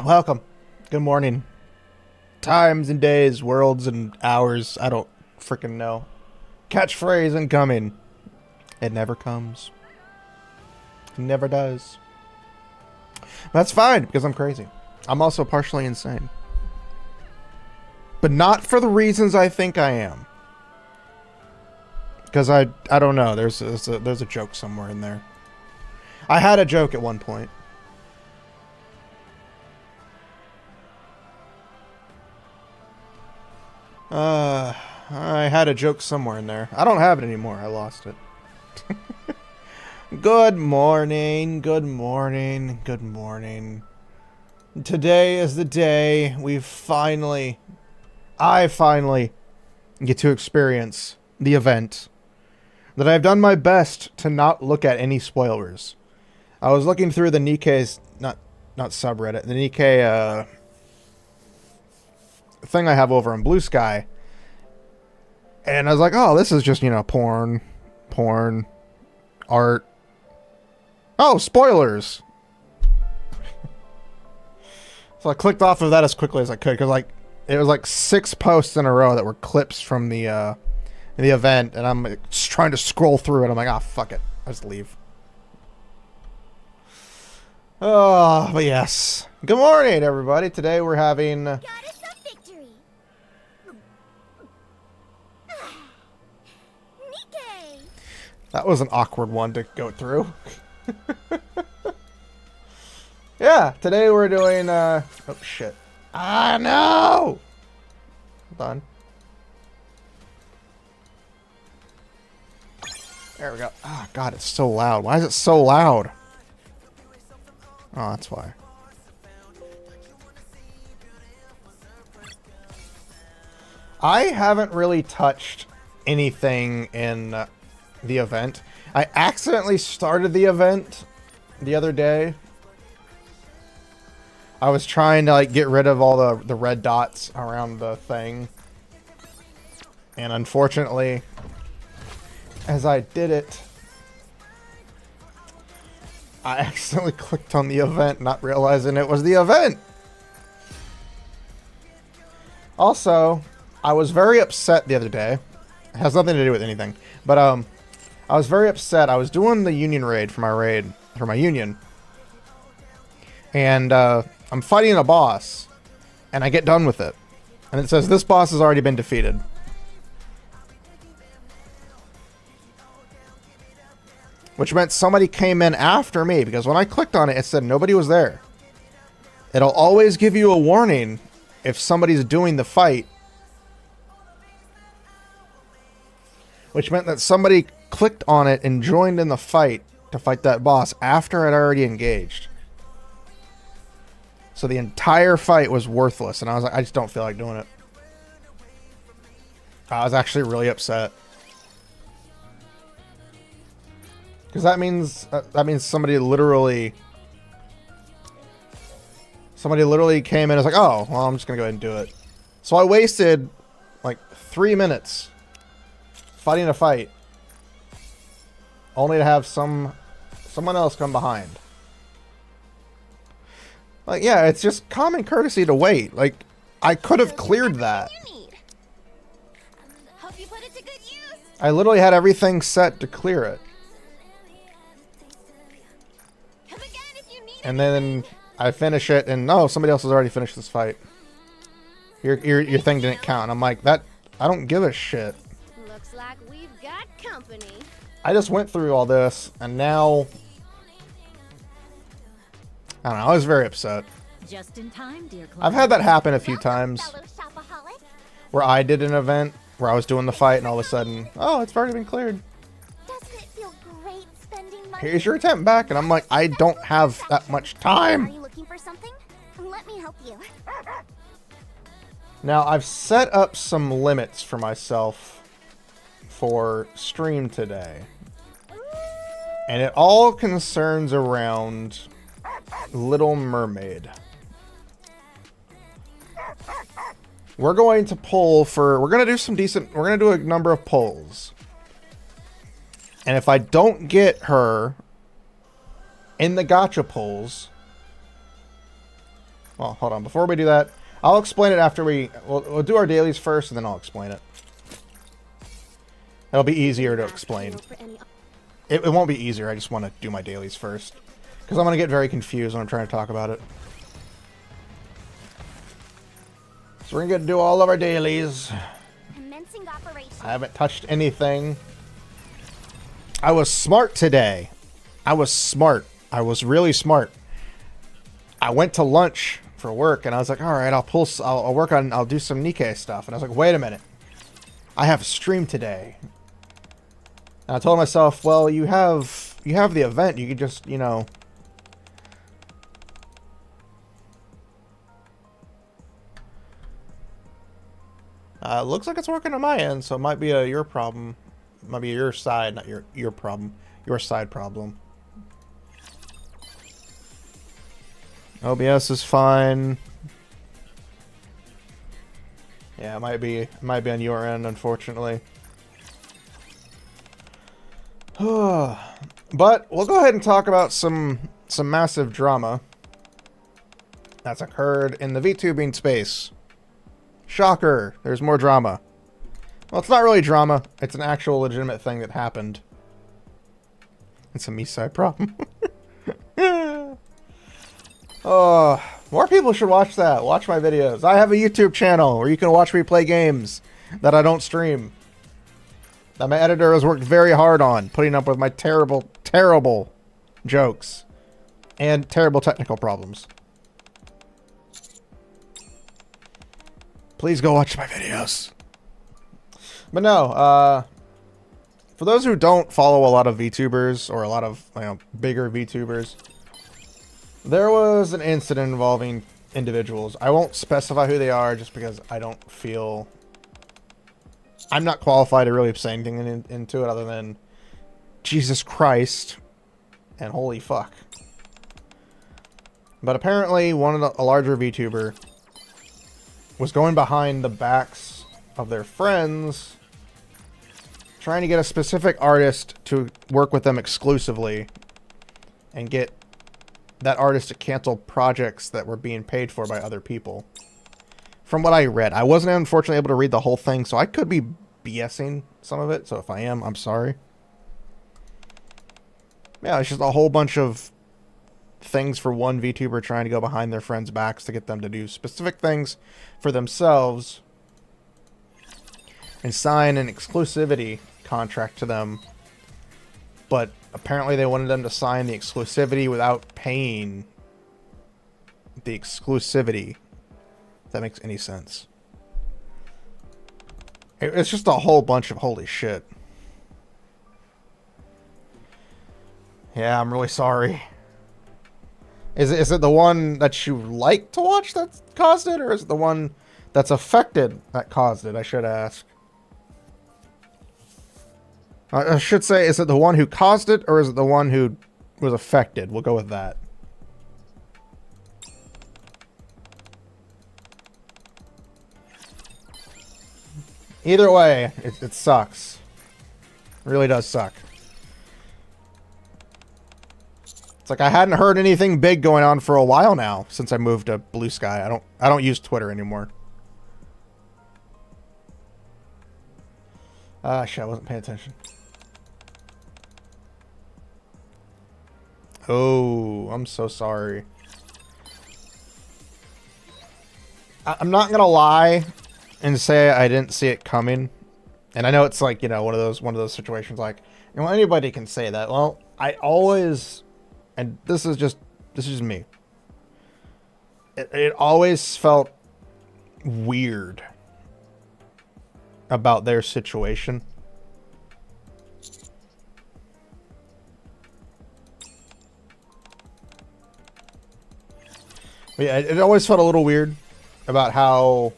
Welcome. Good morning. Times and days, worlds and hours. I don't freaking know. Catchphrase incoming. It never comes. It never does. That's fine, because I'm crazy. I'm also partially insane. But not for the reasons I think I am. Because I don't know. There's a joke somewhere in there. I had a joke at one point. I had a joke somewhere in there. I don't have it anymore. I lost it. Good morning. Good morning. Good morning. Today is the day I finally get to experience the event that I've done my best to not look at any spoilers. I was looking through the Nikke's, not subreddit, the Nikke, thing I have over on Blue Sky, and I was like, oh, this is just, porn, art. Oh, spoilers. So I clicked off of that as quickly as I could, because it was 6 posts in a row that were clips from the event, and I'm just trying to scroll through it. I'm like, ah, fuck it, I just leave. Oh, but yes. Good morning, everybody. Today we're having Victory Nikke. That was an awkward one to go through. Yeah, today we're doing oh shit. Ah, no! Hold on. There we go. Ah, God, it's so loud. Why is it so loud? Oh, that's why. I haven't really touched anything in the event. I accidentally started the event the other day. I was trying to get rid of all the red dots around the thing. And unfortunately, as I did it, I accidentally clicked on the event, not realizing it was the event. Also, I was very upset the other day. It has nothing to do with anything. But I was very upset. I was doing the union raid for my union. And I'm fighting a boss, and I get done with it. And it says this boss has already been defeated. Which meant somebody came in after me, because when I clicked on it, it said nobody was there. It'll always give you a warning if somebody's doing the fight. Which meant that somebody clicked on it and joined in the fight to fight that boss after I'd already engaged. So the entire fight was worthless, and I was like, I just don't feel like doing it. I was actually really upset. Because that means somebody literally came in and was like, oh, well, I'm just going to go ahead and do it. So I wasted 3 minutes fighting a fight only to have someone else come behind. Yeah, it's just common courtesy to wait. I could have cleared that. Hope you put it to good use. I literally had everything set to clear it. And then I finish it, and no, somebody else has already finished this fight. Your thing didn't count. And I'm like, I don't give a shit. Looks like we've got company. I just went through all this, and now I don't know. I was very upset. Just in time, dear Clara. I've had that happen a few times, Fellow shopaholic. where I did an event where I was doing the fight, and all of a sudden, oh, it's already been cleared. Doesn't it feel great spending money? Here's your attempt back, and I'm like, I don't have that much Are time. you looking for something? Let me help you. Now, I've set up some limits for myself for stream today. And it all concerns around Little Mermaid. We're going to poll for... We're going to do some decent... We're going to do a number of polls. And if I don't get her in the gacha pulls. Well, hold on. Before we do that, I'll explain it after we'll do our dailies first, and then I'll explain it. It'll be easier to explain. It won't be easier. I just want to do my dailies first, because I'm going to get very confused when I'm trying to talk about it. So we're going to do all of our dailies. Commencing operation. I haven't touched anything. I was smart today. I was smart. I was really smart. I went to lunch for work, and I was like, all right, I'll do some Nikke stuff. And I was like, wait a minute. I have a stream today. And I told myself, well, you have the event. You could just, you know. Looks like it's working on my end, so it might be your problem. It might be your side, not your problem. Your side problem. OBS is fine. Yeah, it might be on your end, unfortunately. But we'll go ahead and talk about some massive drama that's occurred in the VTubing space. Shocker, there's more drama. Well, it's not really drama. It's an actual legitimate thing that happened. It's a me side problem. Oh, more people should watch that. Watch my videos. I have a YouTube channel where you can watch me play games that I don't stream. That my editor has worked very hard on, putting up with my terrible, terrible jokes and terrible technical problems. Please go watch my videos. But no, for those who don't follow a lot of VTubers or a lot of bigger VTubers, there was an incident involving individuals. I won't specify who they are just because I don't feel... I'm not qualified to really say anything into it other than Jesus Christ and holy fuck. But apparently a larger VTuber was going behind the backs of their friends trying to get a specific artist to work with them exclusively and get that artist to cancel projects that were being paid for by other people. From what I read, I wasn't unfortunately able to read the whole thing, so I could be BSing some of it. So if I am, I'm sorry. Yeah, it's just a whole bunch of things for one VTuber trying to go behind their friends' backs to get them to do specific things for themselves and sign an exclusivity contract to them. But apparently they wanted them to sign the exclusivity without paying the exclusivity. If that makes any sense. It's just a whole bunch of holy shit. Yeah, I'm really sorry. Is it the one that you like to watch that caused it, or is it the one that's affected that caused it? I should ask. I should say, is it the one who caused it, or is it the one who was affected? We'll go with that. Either way, it sucks. It really does suck. It's like I hadn't heard anything big going on for a while now since I moved to Blue Sky. I don't use Twitter anymore. Shit, I wasn't paying attention. Oh, I'm so sorry. I'm not gonna lie and say I didn't see it coming. And I know it's like, one of those situations like, anybody can say that. Well, I always, and this is just me. It always felt weird about their situation. But yeah, it always felt a little weird about how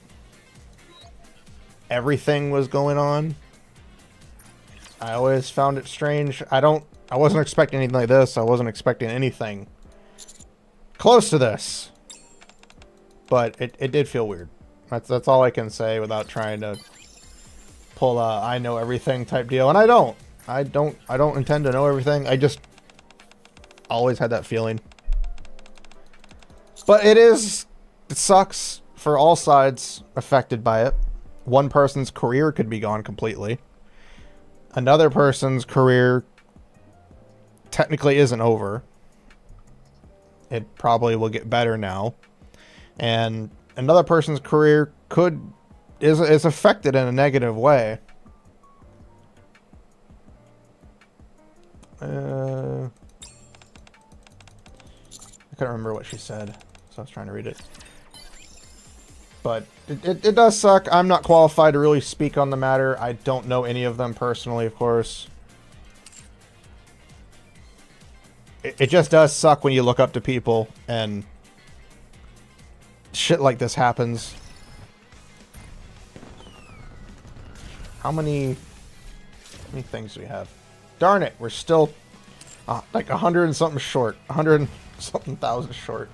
everything was going on. I always found it strange. I wasn't expecting anything like this. I wasn't expecting anything close to this. But it did feel weird. That's all I can say without trying to pull a I know everything type deal. And I don't intend to know everything. always had that feeling. But it sucks for all sides affected by it. One person's career could be gone completely. Another person's career technically isn't over. It probably will get better now. And another person's career is affected in a negative way. I couldn't remember what she said, so I was trying to read it. But it does suck. I'm not qualified to really speak on the matter. I don't know any of them personally, of course. It just does suck when you look up to people and shit like this happens. How many things do we have? Darn it, we're still like 100 and something short. 100 and something thousand short.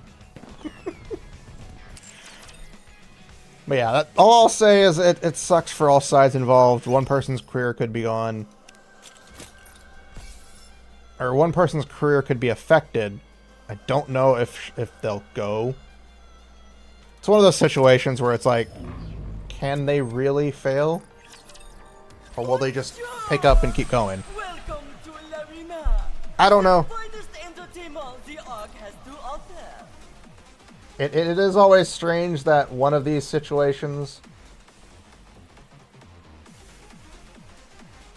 But yeah, all I'll say is it sucks for all sides involved. One person's career could be gone. Or one person's career could be affected. I don't know if they'll go. It's one of those situations where it's like, can they really fail? Or will they just pick up and keep going? Welcome to Larina. I don't know. Finest entertainment the Ark has to offer. It is always strange that one of these situations...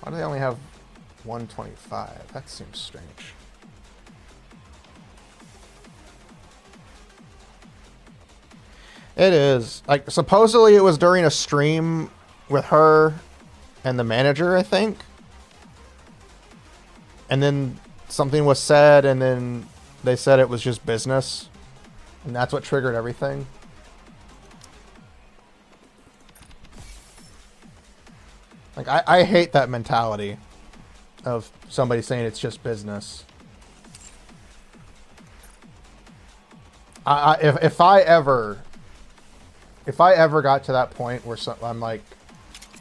Why do they only have 125? That seems strange. It is. Like, supposedly it was during a stream with her and the manager, I think. And then something was said, and then they said it was just business. And that's what triggered everything. Like, I hate that mentality of somebody saying it's just business. If I ever got to that point where I'm like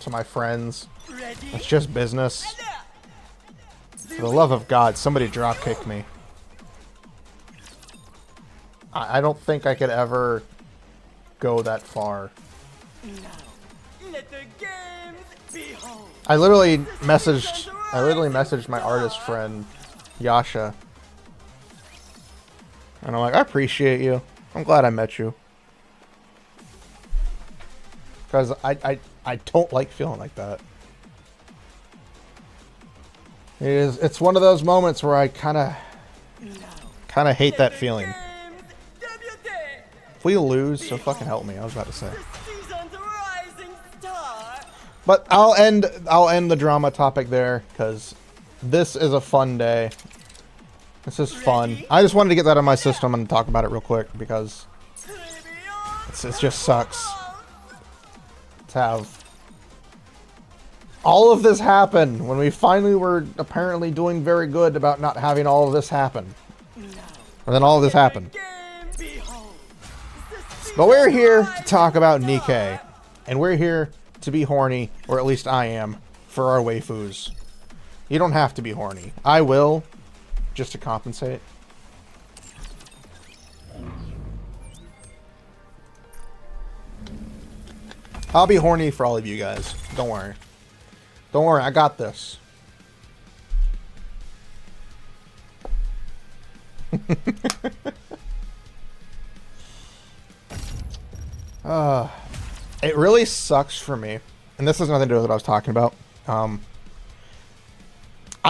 to my friends, it's just business. For the love of God, somebody drop kick me. I don't think I could ever go that far. Let the games behold. I literally messaged my artist friend, Yasha. And I'm like, I appreciate you. I'm glad I met you. Because I don't like feeling like that. It's one of those moments where I kind of hate that feeling. If we lose, so fucking help me. I was about to say. But I'll end the drama topic there, because this is a fun day. This is fun. I just wanted to get that out of my system and talk about it real quick, because it just sucks to have all of this happen when we finally were apparently doing very good about not having all of this happen. And then all of this happened. But we're here to talk about Nikke. And we're here to be horny, or at least I am, for our waifus. You don't have to be horny. I will, just to compensate. I'll be horny for all of you guys. Don't worry. Don't worry, I got this. It really sucks for me, and this has nothing to do with what I was talking about. I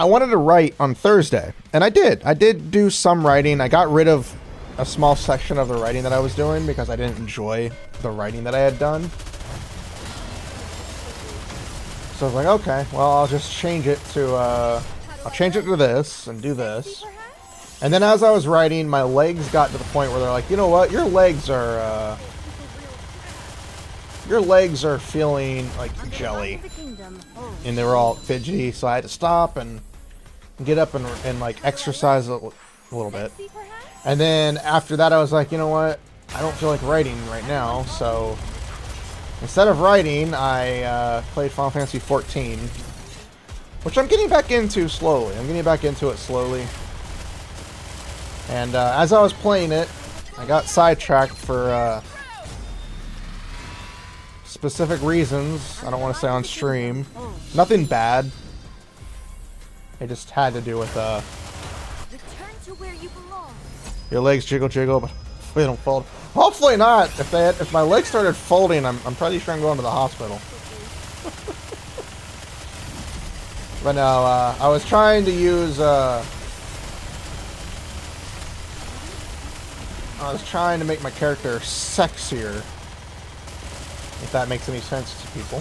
wanted to write on Thursday, and I did. I did do some writing. I got rid of a small section of the writing that I was doing because I didn't enjoy the writing that I had done. So I was like, okay, well, I'll just change it to, I'll change it to this and do this. And then as I was writing, my legs got to the point where they're like, you know what, your legs are feeling like jelly. And they were all fidgety, so I had to stop and get up and like exercise a little bit. And then after that, I was like, you know what, I don't feel like writing right now, so instead of writing, I played Final Fantasy XIV, which I'm getting back into slowly. I'm getting back into it slowly. And as I was playing it, I got sidetracked for specific reasons. I don't want to say on stream. Nothing bad. It just had to do with Return to where you belong. your legs jiggle jiggle, but they don't fold. Hopefully not. If my legs started folding, I'm pretty sure I'm going to the hospital. But no, I was trying to use I was trying to make my character sexier, if that makes any sense to people.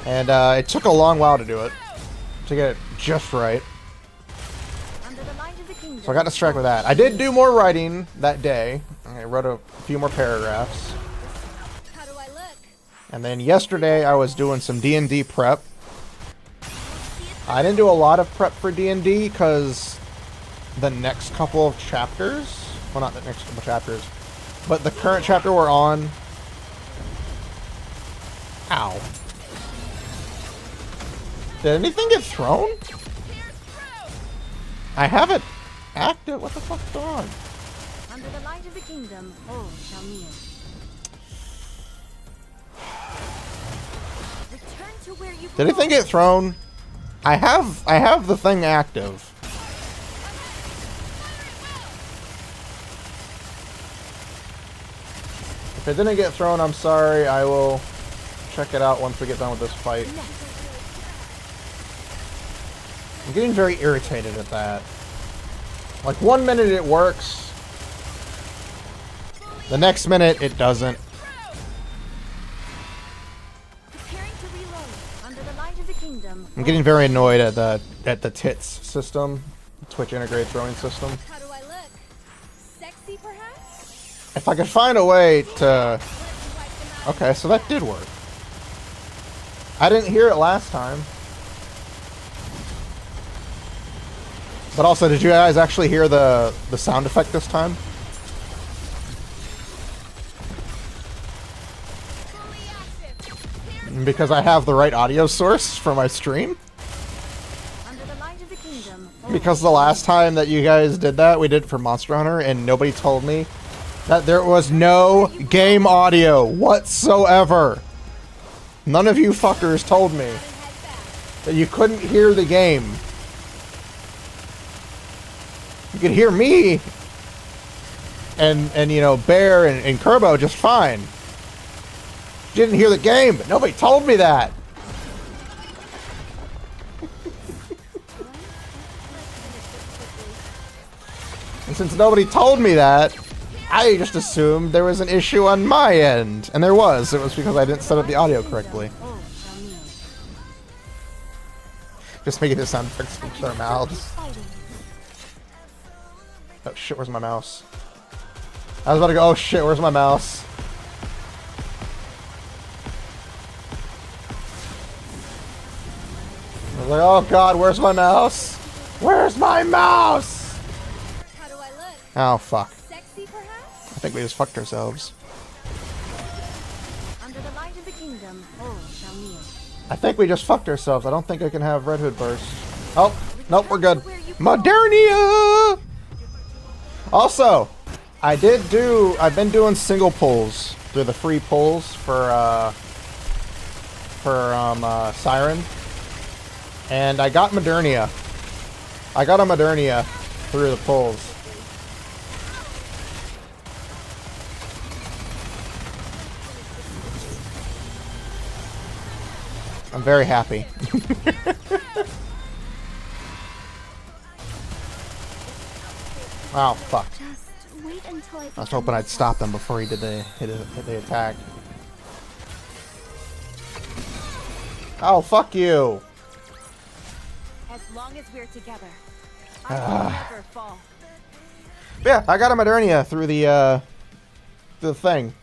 And it took a long while to do it, to get it just right. So I got distracted with that. I did do more writing that day. I wrote a few more paragraphs. How do I look? And then yesterday I was doing some D&D prep. I didn't do a lot of prep for D&D because the next couple of chapters, well, not the next couple of chapters, but the current chapter we're on. Ow. Did anything get thrown? I have it active. What the fuck's going on? Under the light of the kingdom, all shall kneel. Return to where you Did anything get thrown? I have the thing active. If it didn't get thrown, I'm sorry. I will check it out once we get done with this fight. I'm getting very irritated at that. Like, 1 minute it works. The next minute it doesn't. Preparing to reload. Under the light of the kingdom. I'm getting very annoyed at the TITS system. Twitch integrated throwing system. How do I look? Sexy, perhaps? If I could find a way to... Okay, so that did work. I didn't hear it last time. But also, did you guys actually hear the sound effect this time? Because I have the right audio source for my stream? Under the light of the kingdom. Because the last time that you guys did that, we did it for Monster Hunter, and nobody told me that there was no game audio whatsoever. None of you fuckers told me that you couldn't hear the game. You could hear me and you know, Bear and Kerbo just fine. You didn't hear the game, but nobody told me that. And since nobody told me that, I just assumed there was an issue on my end. And there was. It was because I didn't set up the audio correctly. All shall kneel. Just making the sound effects speak to their mouths. Oh shit, where's my mouse? I was about to go, oh shit, where's my mouse? I was like, oh god, where's my mouse? Where's my mouse? How do I look? Oh fuck. Sexy, perhaps? I think we just fucked ourselves. Under the light of the kingdom, all shall kneel. I think we just fucked ourselves. I don't think I can have Red Hood burst. Oh, nope, we're good. Modernia! Also, I've been doing single pulls through the free pulls for Siren. And I got Modernia. I got a Modernia through the pulls. I'm very happy. Oh, fuck. Just wait until I was hoping I'd stop him before he did hit the attack. Oh, fuck you. As long as we're together, I will never fall. Yeah, I got a Modernia through the thing.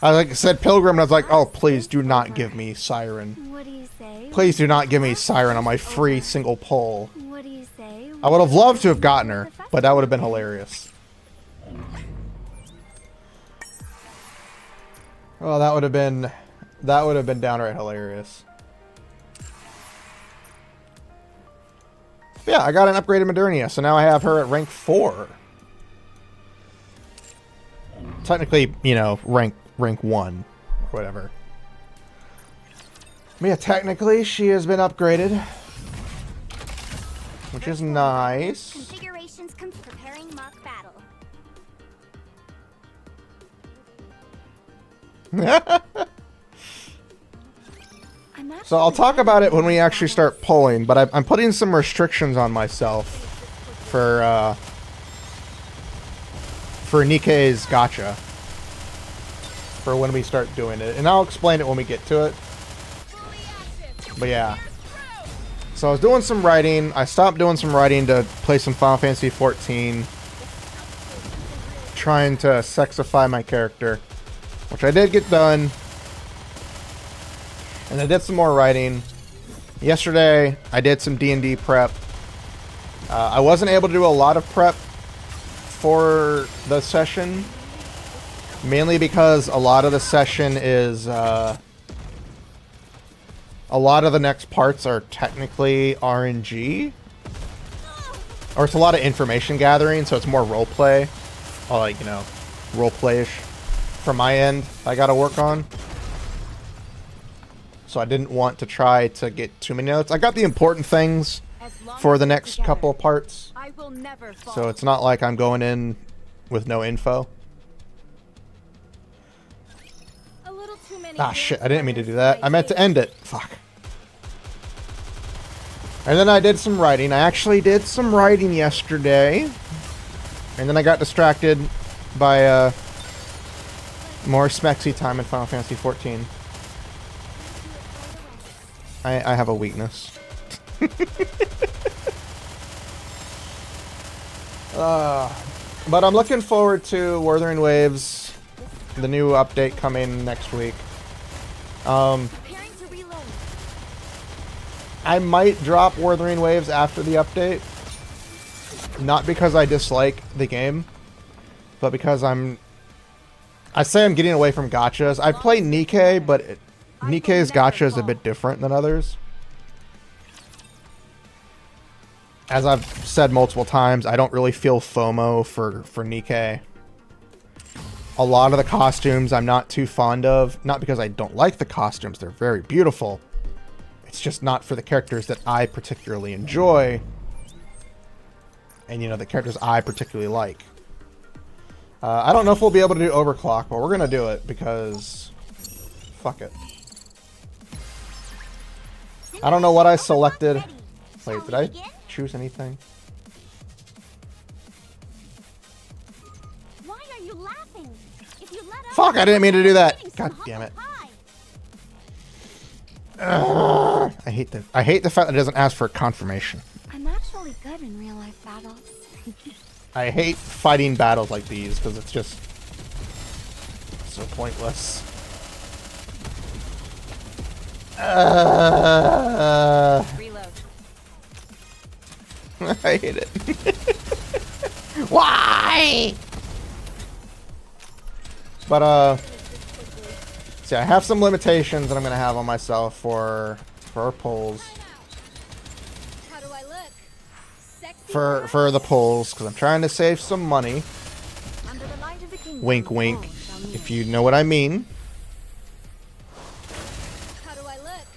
I said Pilgrim, and I was like, oh, please do not give me Siren. What do you say? Please do not give me Siren on my free single pull. What do you say? I would have loved to have gotten her, but that would have been hilarious. Oh, that would have been downright hilarious. Yeah, I got an upgraded Modernia, so now I have her at rank 4. technically, you know, rank 1 or whatever. But yeah, technically she has been upgraded, which is nice. Configurations preparing mock battle. So I'll talk about it when we actually start pulling, but I'm putting some restrictions on myself for Nikke's gacha for when we start doing it, and I'll explain it when we get to it. But yeah, so I was doing some writing. I stopped doing some writing to play some Final Fantasy 14, trying to sexify my character, which I did get done. And I did some more writing. Yesterday, I did some D&D prep. I wasn't able to do a lot of prep for the session, mainly because a lot of the session is... a lot of the next parts are technically RNG. Or it's a lot of information gathering, so it's more roleplay. Or like, you know, roleplay-ish from my end I gotta work on. So I didn't want to try to get too many notes. I got the important things for the next couple of parts. So it's not like I'm going in with no info. Ah, shit. I didn't mean to do that. I meant to end it. Fuck. And then I did some writing. I actually did some writing yesterday. And then I got distracted by more smexy time in Final Fantasy 14. I have a weakness. But I'm looking forward to Wuthering Waves, the new update coming next week. I might drop Wuthering Waves after the update. Not because I dislike the game, but because I say I'm getting away from gachas. I play Nikke, but Nikke's gacha is a bit different than others. As I've said multiple times, I don't really feel FOMO for Nikke. A lot of the costumes I'm not too fond of. Not because I don't like the costumes, they're very beautiful. It's just not for the characters that I particularly enjoy. And, you know, the characters I particularly like. I don't know if we'll be able to do overclock, but we're going to do it because... fuck it. I don't know what I selected. Wait, did I choose anything? Why are you laughing? If you let us, Fuck, I didn't mean to do that. God damn it. I hate the fact that it doesn't ask for confirmation. I'm actually good in real life battles. I hate fighting battles like these because it's just so pointless. Reload. I hate it. Why? But see, I have some limitations that I'm gonna have on myself for our polls. How do I look? Sexy For the polls, because I'm trying to save some money. Under the light of the kingdom, Wink, wink. all shall meet. If you know what I mean. How do I look?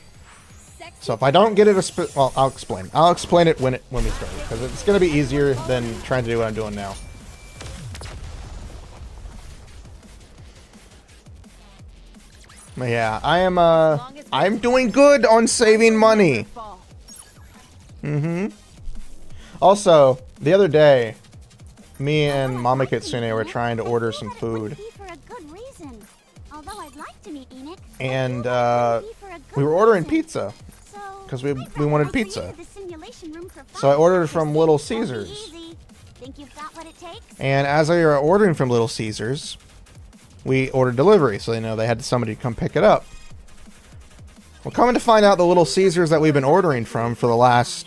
Sexy So if I don't get it, well, I'll explain. I'll explain it when we start, because it's gonna be easier than trying to do what I'm doing now. But yeah, I'm doing good on saving money. Also, the other day, me and Mama Kitsune were trying to order some food, and we were ordering pizza because we wanted pizza. So I ordered from Little Caesars, and as we were ordering from Little Caesars, we ordered delivery, so they had somebody come pick it up. Well, coming to find out, the Little Caesars that we've been ordering from for the last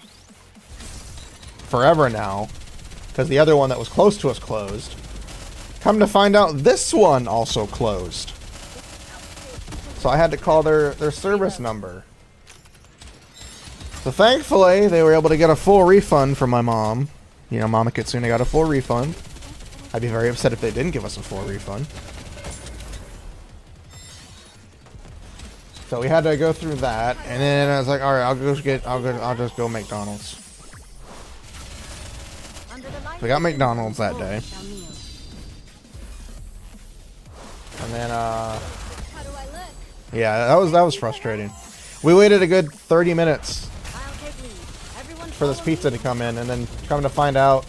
forever now, because the other one that was close to us closed. Come to find out, this one also closed. So I had to call their service number. So thankfully, they were able to get a full refund from my mom. You know, Mama Kitsune got a full refund. I'd be very upset if they didn't give us a full refund. So we had to go through that, and then I was like, all right, I'll just go McDonald's. So we got McDonald's that day. And then, How do I look? yeah, that was frustrating. We waited a good 30 minutes for this pizza to come in, and then come to find out,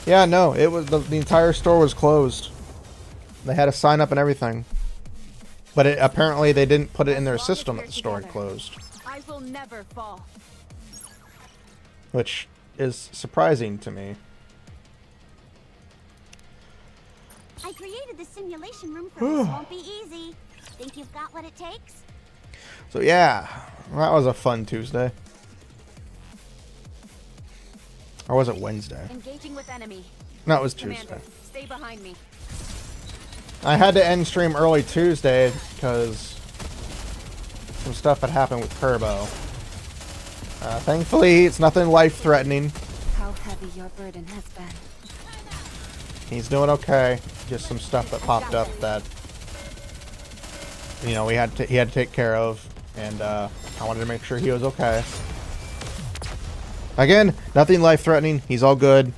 yeah, no, it was the entire store was closed. They had to sign up and everything. But apparently they didn't put it in their system that the store had closed. I will never fall. Which is surprising to me. I created the simulation room for this. Won't be easy. Think you've got what it takes? So yeah, that was a fun Tuesday. Or was it Wednesday? Engaging with enemy. No, it was Tuesday. Commander, stay behind me. I had to end stream early Tuesday because some stuff had happened with Turbo. Thankfully, it's nothing life-threatening. How heavy your burden has been. He's doing okay. Just some stuff that popped up that, you know, he had to take care of, and I wanted to make sure he was okay. Again, nothing life-threatening. He's all good.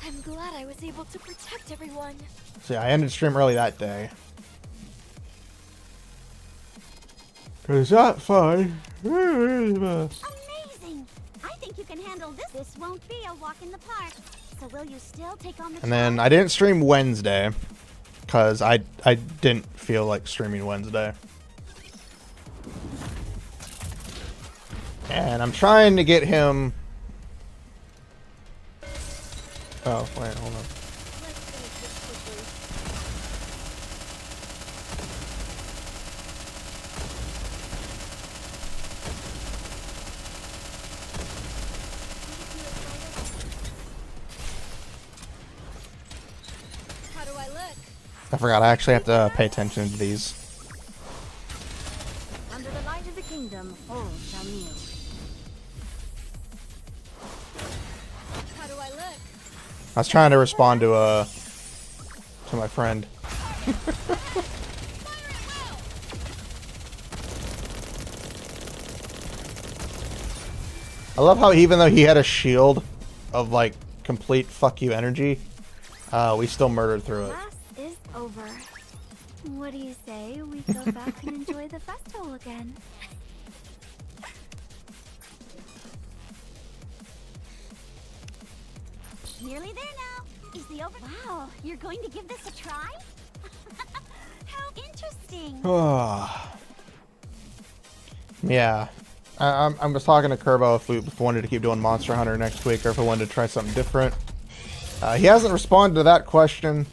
I'm glad I was able to protect everyone. So yeah, I ended stream early that day. Cause that's fine. Amazing! I think you can handle this. This won't be a walk in the park. So will you still take on the And then I didn't stream Wednesday because I didn't feel like streaming Wednesday. And I'm trying to get him. Oh wait, hold on. How do I look? I forgot. I actually have to pay attention to these. Under the light of the kingdom, all shall kneel. How do I look? I was trying to respond to my friend. I love how even though he had a shield of like complete fuck you energy, we still murdered through it. Class is over. What do you say we go back and enjoy the festival again? Nearly there now. Is the over? Wow, you're going to give this a try? How interesting. Yeah. I was talking to Kerbo if we wanted to keep doing Monster Hunter next week or if we wanted to try something different. He hasn't responded to that question.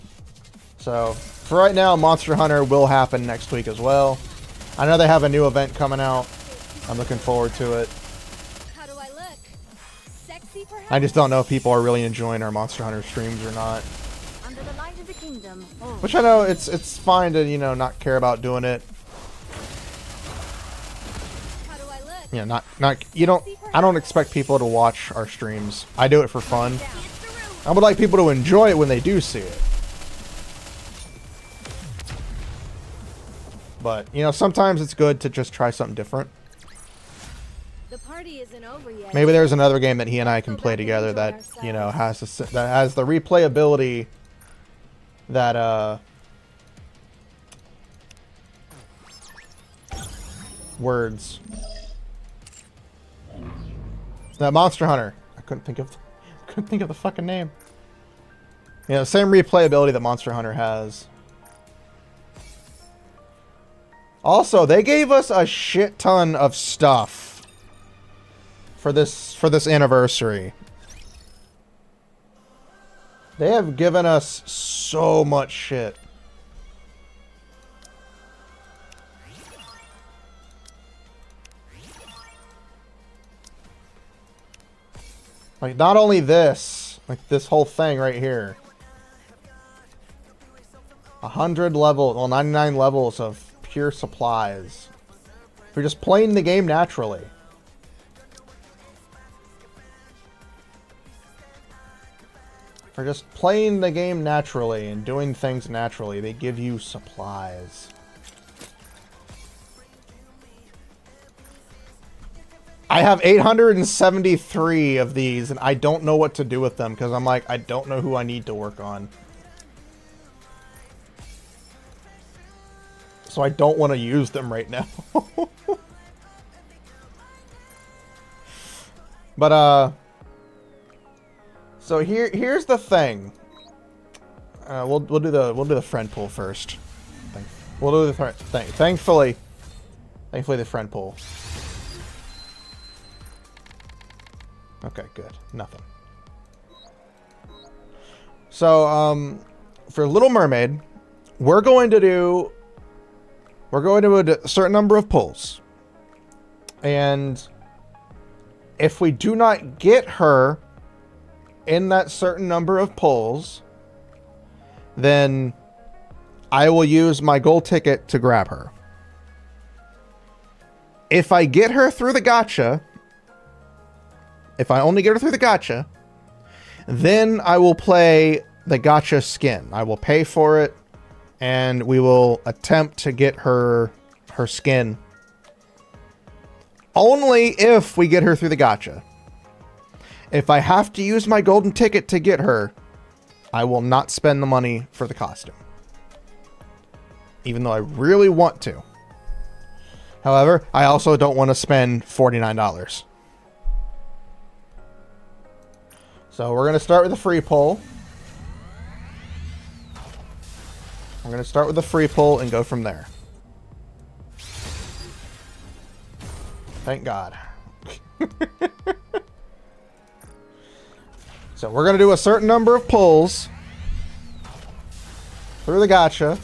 So, for right now, Monster Hunter will happen next week as well. I know they have a new event coming out. I'm looking forward to it. How do I look? Sexy, perhaps? I just don't know if people are really enjoying our Monster Hunter streams or not. Under the light of the kingdom, all Which I know it's fine to, you know, not care about doing it. How do I look? You know, I don't expect people to watch our streams. I do it for fun. I would like people to enjoy it when they do see it. But, you know, sometimes it's good to just try something different. The party isn't over yet. Maybe there's another game that he and I can play together that, you know, has the replayability that words. That Monster Hunter. I couldn't think of the fucking name. You know, same replayability that Monster Hunter has. Also, they gave us a shit ton of stuff for this anniversary. They have given us so much shit. Like, not only this, like this whole thing right here. 100 levels, well, 99 levels of pure supplies. If you're just playing the game naturally. for just playing the game naturally and doing things naturally. They give you supplies. I have 873 of these, and I don't know what to do with them because I'm like, I don't know who I need to work on. So I don't want to use them right now. But, so here's the thing. We'll do the friend pool first. We'll do the thing. Thankfully, the friend pool. Okay, good. Nothing. So, for Little Mermaid, we're going to do a certain number of pulls. And if we do not get her in that certain number of pulls, then I will use my gold ticket to grab her. If I get her through the gacha, if I only get her through the gacha, then I will play the gacha skin. I will pay for it, and we will attempt to get her skin. Only if we get her through the gacha. If I have to use my golden ticket to get her, I will not spend the money for the costume. Even though I really want to. However, I also don't want to spend $49. So we're going to start with a free pull. I'm going to start with a free pull and go from there. Thank God. So we're going to do a certain number of pulls through the gacha.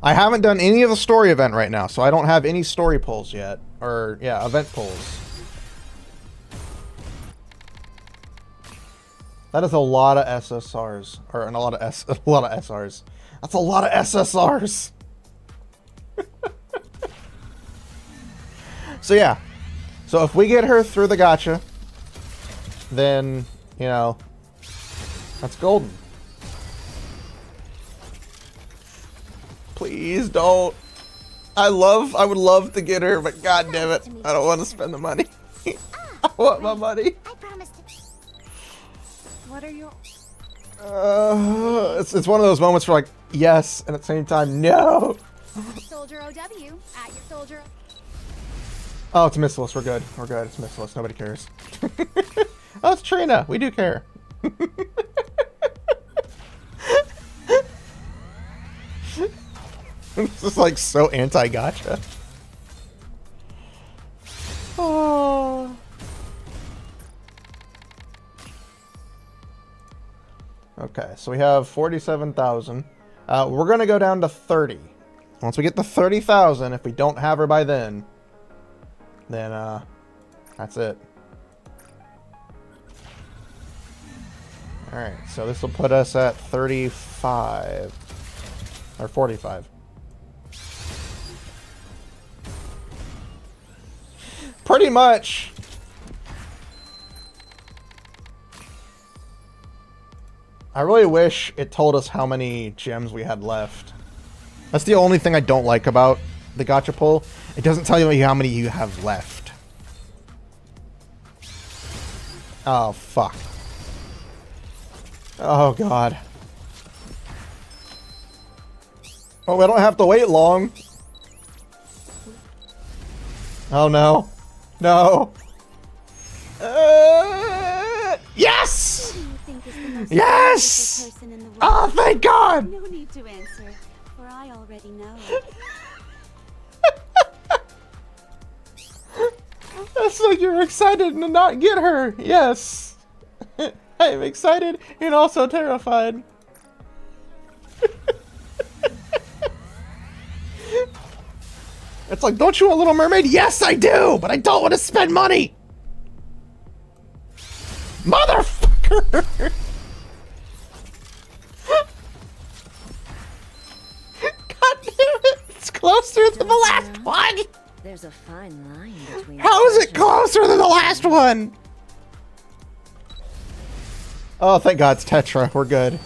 I haven't done any of the story event right now, so I don't have any story pulls yet. Or, yeah, event pulls. That is a lot of SSRs. Or a lot of SRs. That's a lot of SSRs. So yeah. So if we get her through the gacha, then, you know, that's golden. Please don't. I would love to get her, but god damn it, I don't want to spend the money. I want my money. I promised. What are your... It's one of those moments where like, yes, and at the same time, no. Soldier OW at your soldier. Oh, it's missless. We're good. We're good. It's missless. Nobody cares. Oh, it's Trina. We do care. This is like so anti-gacha. Oh. Okay, so we have 47,000. We're gonna go down to 30. Once we get to 30,000, if we don't have her by then that's it. Alright, so this will put us at 35. Or 45. Pretty much. I really wish it told us how many gems we had left. That's the only thing I don't like about the gacha pull. It doesn't tell you how many you have left. Oh, fuck. Oh, God. Oh, we don't have to wait long. Oh, no. No. Yes! Yes! Oh, thank God! No need to answer, for I already know. That's like you're excited to not get her. Yes. I am excited and also terrified. It's like, don't you want Little Mermaid? Yes, I do, but I don't want to spend money. Motherfucker. God damn it. It's closer than the last one. There's a fine line between... How is it closer than the last one? Oh, thank God it's Tetra. We're good.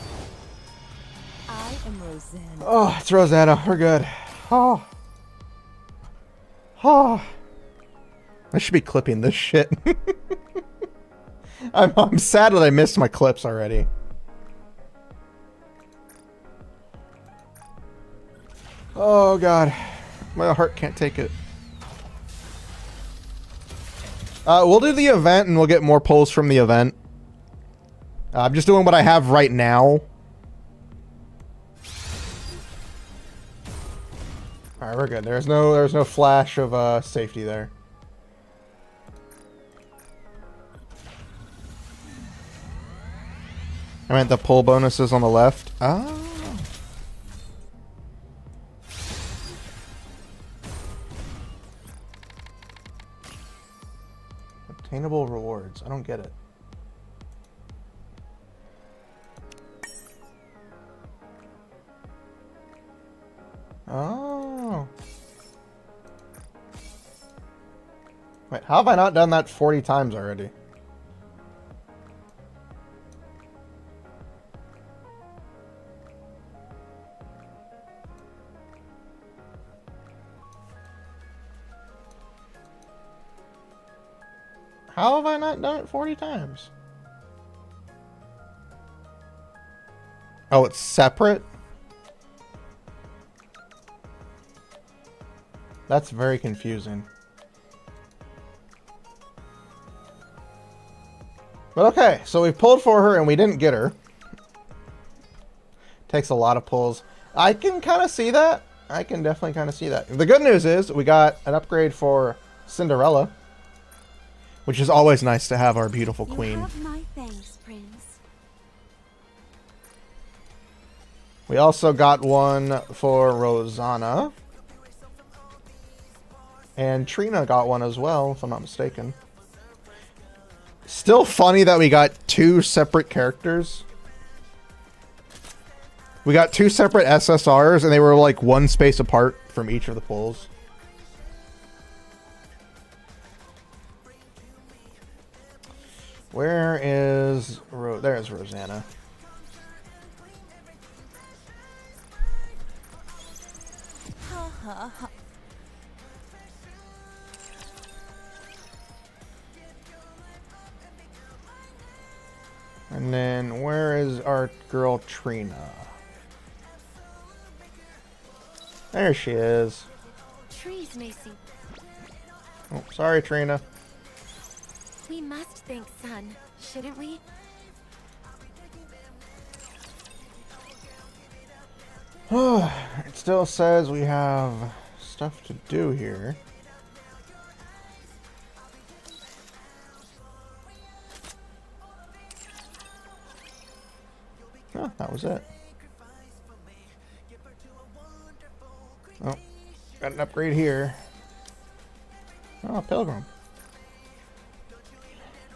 I am Rosanna. Oh, it's Rosanna. We're good. Oh. Oh. I should be clipping this shit. I'm sad that I missed my clips already. Oh God, my heart can't take it. We'll do the event and we'll get more polls from the event. I'm just doing what I have right now. All right, we're good. There's no flash of safety there. I meant the pull bonuses on the left. Oh. Obtainable rewards. I don't get it. Oh. Wait, how have I not done that 40 times already? How have I not done it 40 times? Oh, it's separate? That's very confusing. But okay, so we pulled for her and we didn't get her. Takes a lot of pulls. I can kind of see that. I can definitely kind of see that. The good news is we got an upgrade for Cinderella, which is always nice to have our beautiful queen. You have my thanks, Prince. We also got one for Rosanna. And Trina got one as well, if I'm not mistaken. Still funny that we got two separate characters. We got two separate SSRs, and they were like one space apart from each of the pulls. Where is... There's Rosanna. Ha ha ha. And then where is our girl Trina? There she is. Trees, Macy. Oh, sorry, Trina. We must thank Sun, shouldn't we? It still says we have stuff to do here. Oh, that was it. Oh, got an upgrade here. Oh, Pilgrim.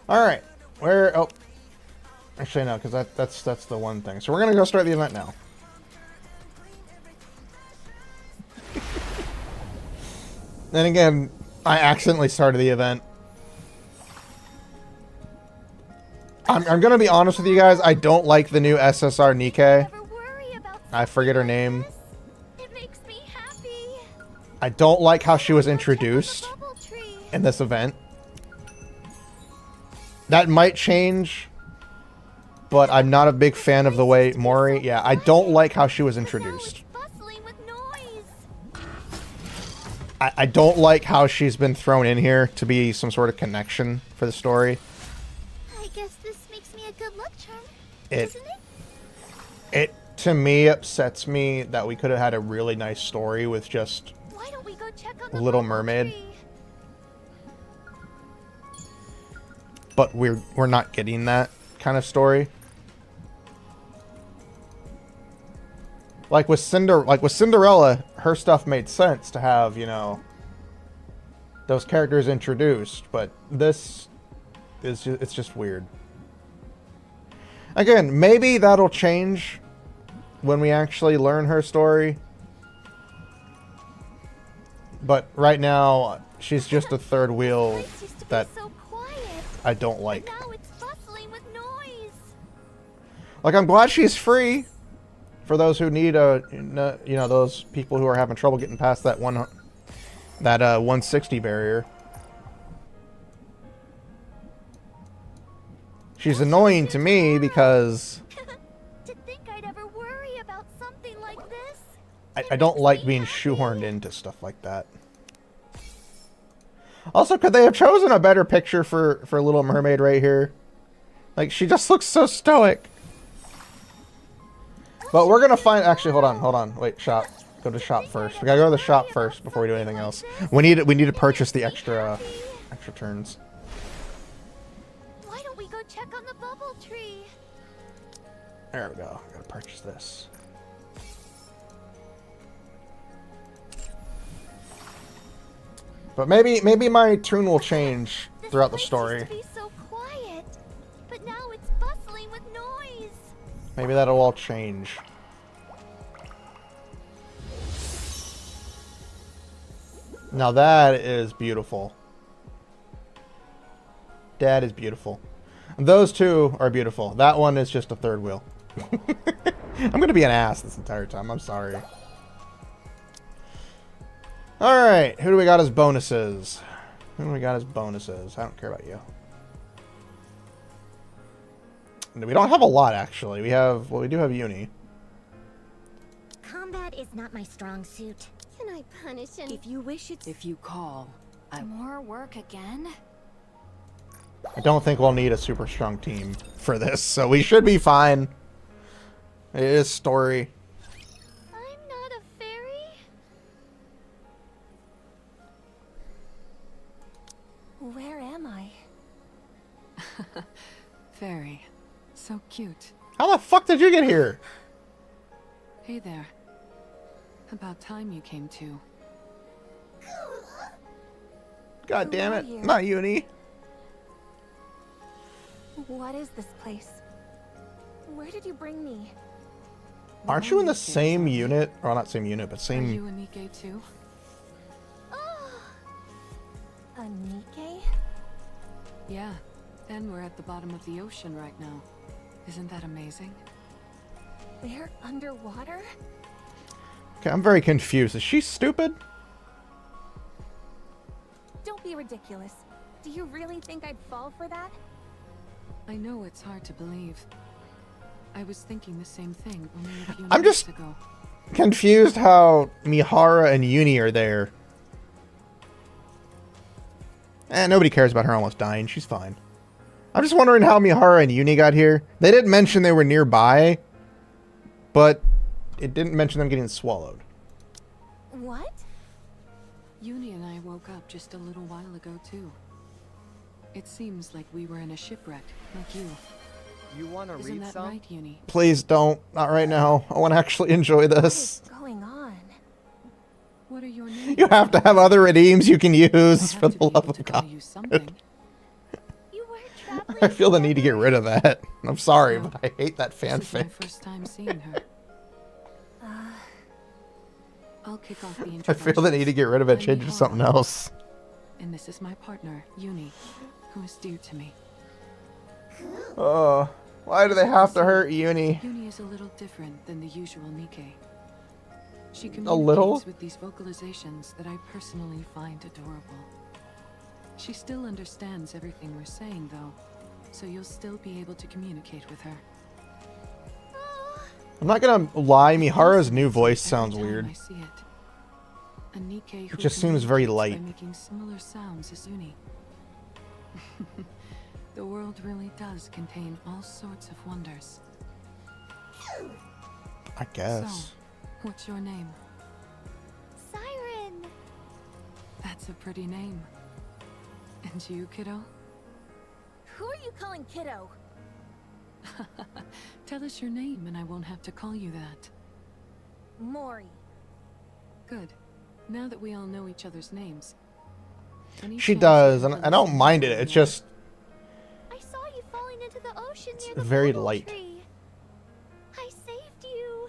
Alright, where... Oh. Actually, no, because that's the one thing. So we're going to go start the event now. Then again, I accidentally started the event. I'm going to be honest with you guys. I don't like the new SSR Nikke. Never worry about I forget her name. It makes me happy. I don't like how she was introduced Bubble tree. in this event. That might change, but I'm not a big fan of the way Mori... Yeah, I don't like how she was introduced. Bustling with noise. I don't like how she's been thrown in here to be some sort of connection for the story. I guess this makes me a good luck charm, It, doesn't it? to me, upsets me that we could have had a really nice story with just Why don't we go check on the Little bubble Mermaid. tree? But we're not getting that kind of story. Like with Cinderella, her stuff made sense to have, you know, those characters introduced, but this is it's just weird. Again, maybe that'll change when we actually learn her story. But right now, she's just a third wheel Place used to be that so quiet. I don't like. Now it's bustling with noise. Like, I'm glad she's free. For those who need those people who are having trouble getting past that 160 barrier. She's annoying to me because To think I'd ever worry about something like this. I don't like being shoehorned into stuff like that. Also, could they have chosen a better picture for Little Mermaid right here? Like, she just looks so stoic. But we're gonna find. Actually, hold on. Wait, shop. Go to shop first. We gotta go to the shop first before we do anything else. We need to purchase the extra turns. Why don't we go check on the bubble tree? There we go. Gotta purchase this. But maybe my tune will change throughout the story. This place used to be so quiet, but now it's bustling with noise. Maybe that'll all change. Now that is beautiful. That is beautiful. Those two are beautiful. That one is just a third wheel. I'm gonna be an ass this entire time. I'm sorry. Alright, who do we got as bonuses? I don't care about you. We don't have a lot, actually. We do have Uni. Combat is not my strong suit. Can I punish him? If you wish it's If you call, More work again? I don't think we'll need a super strong team for this, so we should be fine. It is story. I'm not a fairy. where am I? Fairy. So cute. How the fuck did you get here? Hey there. About time you came to. God damn Who it. are you? Not Uni. What is this place? Where did you bring me? Aren't you in the same unit? Or not same unit, but Are same... you a Nikke too? A Nikke? Yeah. And we're at the bottom of the ocean right now. Isn't that amazing? They're underwater? Okay, I'm very confused. Is she stupid? Don't be ridiculous. Do you really think I'd fall for that? I know it's hard to believe. I was thinking the same thing only a few I'm minutes just- ago. Confused how Mihara and Uni are there. Nobody cares about her almost dying. She's fine. I'm just wondering how Mihara and Uni got here. They didn't mention they were nearby, but it didn't mention them getting swallowed. What? Uni and I woke up just a little while ago too. It seems like we were in a shipwreck, like you. You want to Isn't read that some? right, Uni? Please don't. Not right now. I want to actually enjoy What this. is going on? What are your names? You have to have other redeems you can I use have for to the be love able to of call God. you something. You weren't traveling. I feel the need to get rid of that. I'm sorry, No. but I hate that This is my fanfic. first time seeing her. I'll kick off the I introduction. feel the need to get rid of it, I'm change it to something Mihara, else. And this is my partner, Uni, who is dear to me. Oh, why do they have to hurt Uni? Uni is a little different than the usual Nikke. She A little? communicates with these vocalizations that I personally find adorable. She still understands everything we're saying, though, so you'll still be able to communicate with her. I'm not gonna lie, Mihara's new Every voice sounds time weird. I see it. A Nikke who just seems very communicates light. by making similar sounds as Uni. The world really does contain all sorts of wonders. I guess. So, what's your name? Siren. That's a pretty name. And you, kiddo? Who are you calling kiddo? Tell us your name and I won't have to call you that. Mori. Good. Now that we all know each other's names. Any She chance does, you and could I fill us don't in mind on it. It's that? just I saw you falling into the ocean near It's the very bubble light. tree. I saved you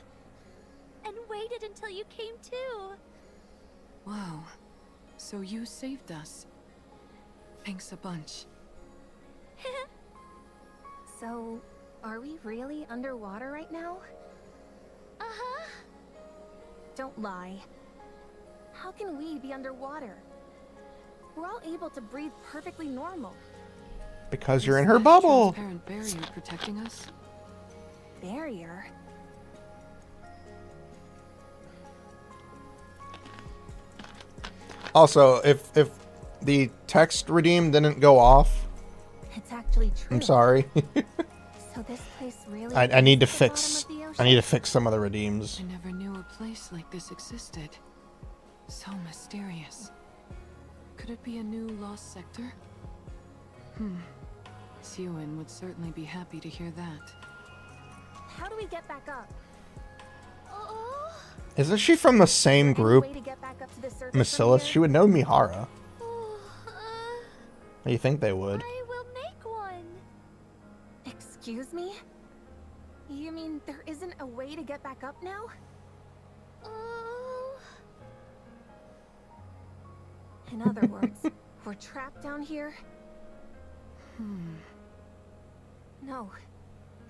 and waited until you came to. Wow. So you saved us. Thanks a bunch. So, Are we really underwater right now? Uh-huh. Don't lie. How can we be underwater? We're all able to breathe perfectly normal. Because Is you're in her that bubble. transparent barrier protecting us? Barrier? Also, if the text redeem didn't go off, It's actually true. I'm sorry. So this place really I need to is the bottom fix. of the I ocean? need to fix some of the redeems. I never knew a place like this existed. So mysterious. Could it be a new lost sector? Siwin would certainly be happy to hear that. How do we get back up? Oh. Isn't she from the same Any group, way to get back up to the surface from Bacillus? here? She would know Mihara. Oh, You think they would? I will make one. Excuse me? You mean there isn't a way to get back up now? Oh. In other words, we're trapped down here? No,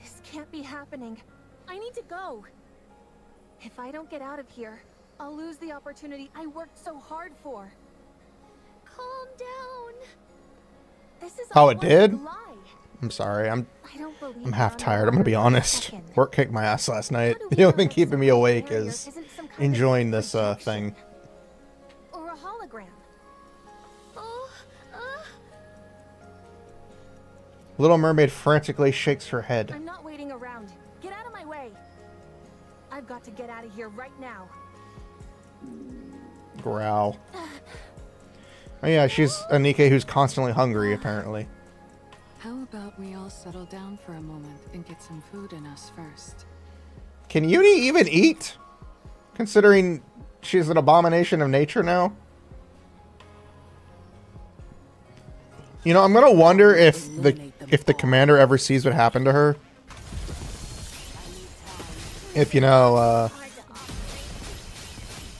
this can't be happening. I need to go. If I don't get out of here, I'll lose the opportunity I worked so hard for. Calm down. This is Oh, all it a big did? lie. I'm sorry. I don't believe I'm half we're tired. I'm gonna be underwater for a honest. second. Work kicked my ass last night. How do we The only know thing that keeping me some awake barrier is isn't some kind of enjoying this projection? thing. Or a hologram? Oh. Little Mermaid frantically shakes her head. I'm not waiting around. Get out of my way. I've got to get out of here right now. Growl. Oh yeah, she's a Nikke who's constantly hungry, apparently. How about we all settle down for a moment and get some food in us first? Can Uni even eat? Considering she's an abomination of nature now? You know, I'm gonna wonder if the commander ever sees what happened to her. If, you know,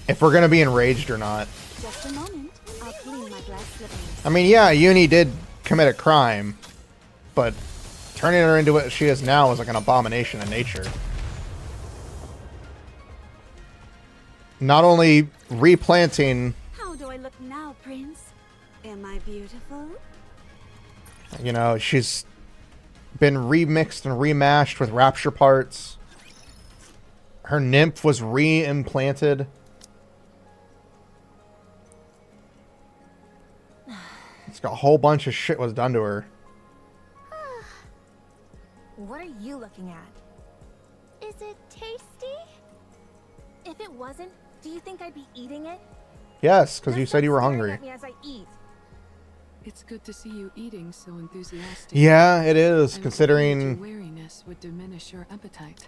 if we're gonna be enraged or not. Just a moment. I'll clean my glass slippers. I mean, yeah, Uni did commit a crime, but turning her into what she is now is like an abomination of nature. Not only replanting, How do I look now, Prince? Am I beautiful? you know, she's been remixed and remashed with rapture parts. Her nymph was re-implanted. It's got a whole bunch of shit was done to her. What are you looking at? Is it tasty? If it wasn't, do you think I'd be eating it? Yes, because you Just said you were stop staring hungry. at me as I eat. It's good to see you eating so enthusiastic. Yeah, it is, I was afraid considering... your wariness would diminish your appetite.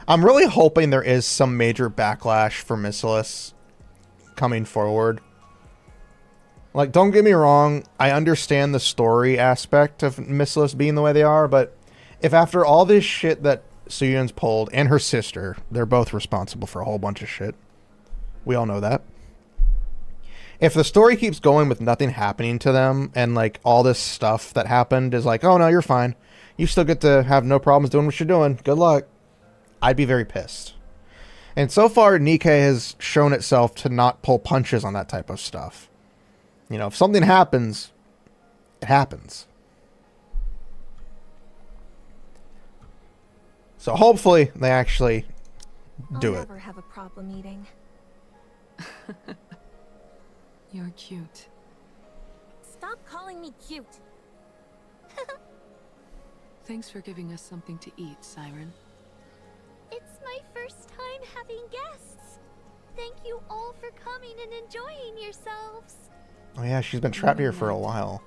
I'm really hoping there is some major backlash for Missilus coming forward. Like, don't get me wrong, I understand the story aspect of Missilus being the way they are, but if after all this shit that Suyun's pulled, and her sister, they're both responsible for a whole bunch of shit. We all know that. If the story keeps going with nothing happening to them, and like all this stuff that happened is like, oh no, you're fine. You still get to have no problems doing what you're doing. Good luck. I'd be very pissed. And so far, Nikke has shown itself to not pull punches on that type of stuff. You know, if something happens, it happens. So hopefully they actually do I'll it. never have a problem eating. You're cute. Stop calling me cute. Thanks for giving us something to eat, Siren. It's my first time having guests. Thank you all for coming and enjoying yourselves. Oh yeah, she's been trapped here for a while.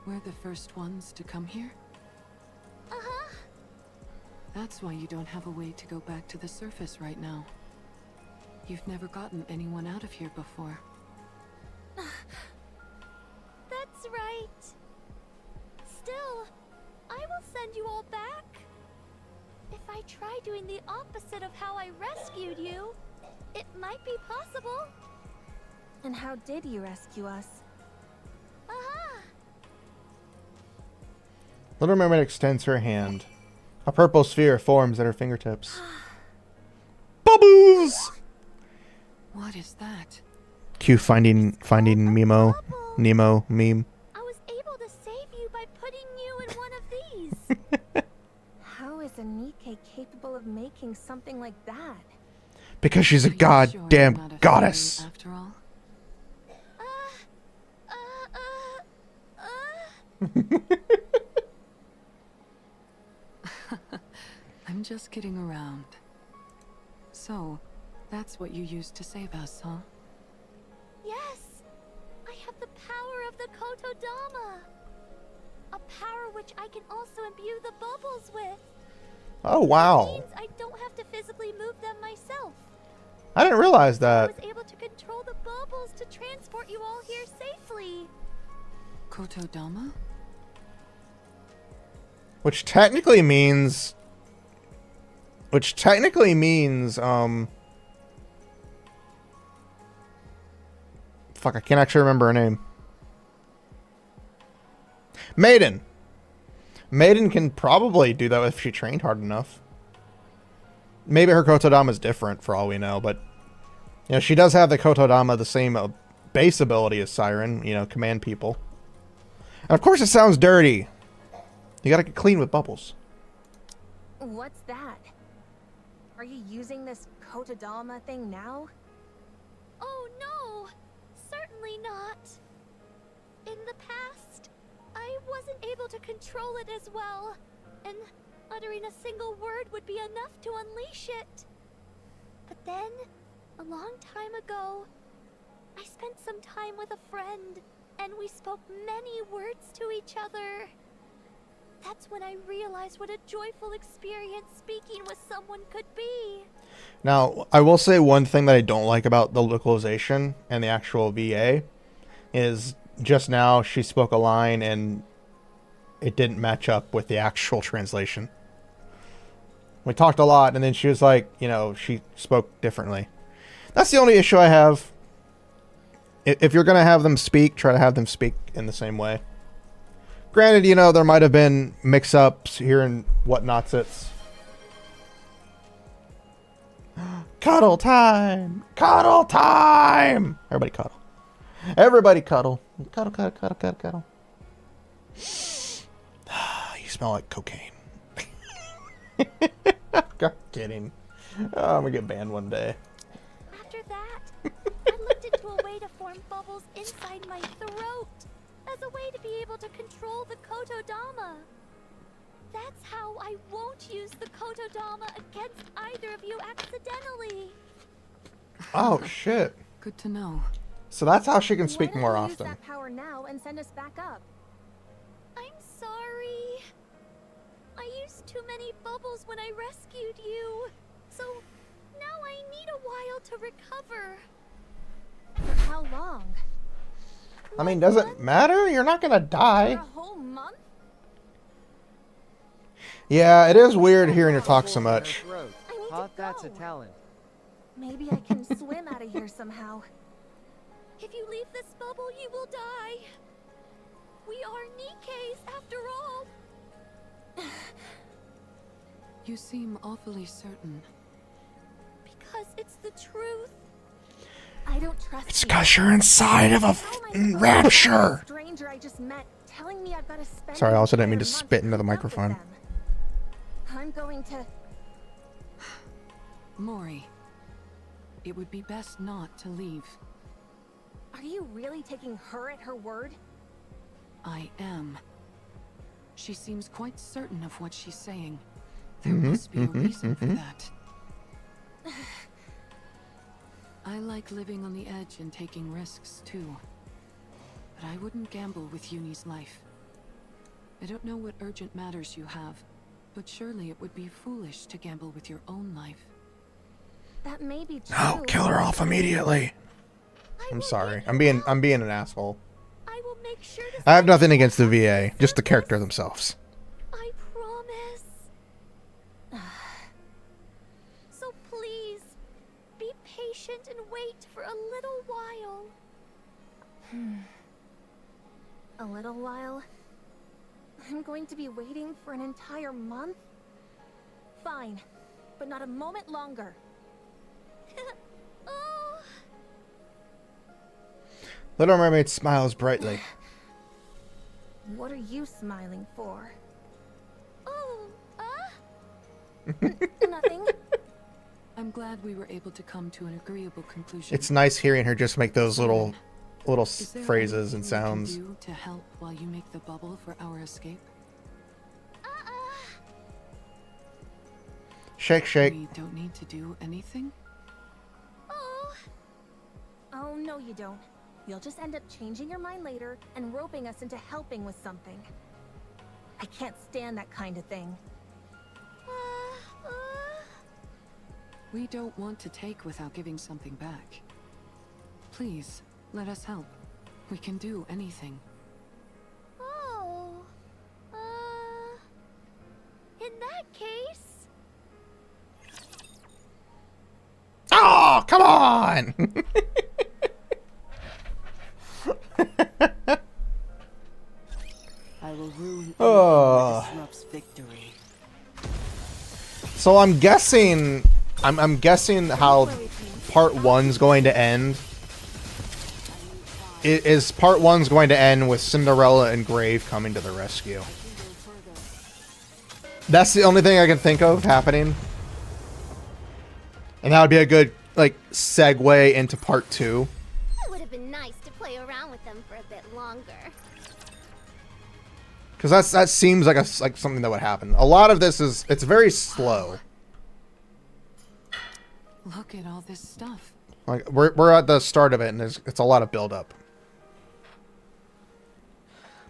We're the first ones to come here? Uh-huh. That's why you don't have a way to go back to the surface right now. You've never gotten anyone out of here before. That's right. Still, I will send you all back. If I try doing the opposite of how I rescued you, it might be possible. And how did you rescue us? Uh-huh. Little Mermaid extends her hand. A purple sphere forms at her fingertips. Bubbles! What is that? Q finding Nemo meme. I was able to save you by putting you in one of these. How is a Nikke capable of making something like that? Because she's a Are you sure you're goddamn not a goddess. fairy after all? I'm just kidding around. So, that's what you used to save us, huh? Yes, I have the power of the Kotodama. A power which I can also imbue the bubbles with. Oh That wow. means I don't have to physically move them myself. I didn't realize I that. was able to control the bubbles to transport you all here safely. Kotodama? Which technically means fuck, I can't actually remember her name. Maiden. Maiden can probably do that if she trained hard enough. Maybe her Kotodama is different for all we know, but you know, she does have the Kotodama, the same base ability as Siren, you know, command people. And of course it sounds dirty. You gotta get clean with bubbles. What's that? Are you using this Kotodama thing now? Oh no, certainly not. In the past, I wasn't able to control it as well, and uttering a single word would be enough to unleash it. But then, a long time ago, I spent some time with a friend, and we spoke many words to each other. That's when I realized what a joyful experience speaking with someone could be. Now, I will say one thing that I don't like about the localization and the actual VA is just now she spoke a line and it didn't match up with the actual translation. We talked a lot and then she was like, you know, she spoke differently. That's the only issue I have. If you're going to have them speak, try to have them speak in the same way. Granted, you know, there might have been mix-ups here and whatnots. It's cuddle time! Cuddle time! Everybody cuddle. Everybody cuddle. Cuddle, cuddle, cuddle, cuddle, cuddle. You smell like cocaine. I'm kidding. Oh, I'm gonna get banned one day. After that, I looked into a way to form bubbles inside my throat as a way to be able to control the Kotodama. That's how I won't use the Kotodama against either of you accidentally. Oh, shit. Good to know. So that's how she can Why speak don't more you often. Use that power now and send us back up. I'm sorry. I used too many bubbles when I rescued you. So now I need a while to recover. For how long? I mean, does it matter? You're not gonna For die. a whole month? Yeah, it is weird hearing her talk so much. I need Thought to that's a go. talent. Maybe I can swim out of here somehow. If you leave this bubble, you will die. We are Nikkes after all. You seem awfully certain. Because it's the truth. I don't trust It's you. because you're inside of a How am I supposed to trust rapture. a stranger I just met telling me I've got to spend Sorry, I an also didn't mean to entire month spit into the cooped up with microphone. them. I'm going to... Mori, it would be best not to leave. Are you really taking her at her word? I am. She seems quite certain of what she's saying. There must be a reason for that. I like living on the edge and taking risks too. But I wouldn't gamble with Uni's life. I don't know what urgent matters you have, but surely it would be foolish to gamble with your own life. That may be true. No, kill her off immediately. I I'm will sorry. get I'm you being out. an asshole. I will make sure to I have send nothing you against the back to VA, just the surface. character themselves. I promise. So please, be patient and wait for a little while. A little while? I'm going to be waiting for an entire month? fine, but not a moment longer. Oh, Little Mermaid smiles brightly. What are you smiling for? oh, Nothing. I'm glad we were able to come to an agreeable conclusion. It's nice hearing her just make those little Is there phrases and anything we can sounds. do to help while you make the bubble for our escape? Shake, shake. We don't need to do anything? oh. Oh, no you don't. You'll just end up changing your mind later and roping us into helping with something. I can't stand that kind of thing. We don't want to take without giving something back. Please, let us help. We can do anything. Oh. In that case, Oh, come on! I will ruin Oh. anything that disrupts victory. So I'm guessing, I'm guessing how part one's going to end. Is part one's going to end with Cinderella and Grave coming to the rescue? That's the only thing I can think of happening. And that would be a good, like, segue into part two. it would have been nice to play around with them for a bit longer. Because that seems like like something that would happen. A lot of this it's very slow. Look at all this stuff. Like we're at the start of it, and it's a lot of build up.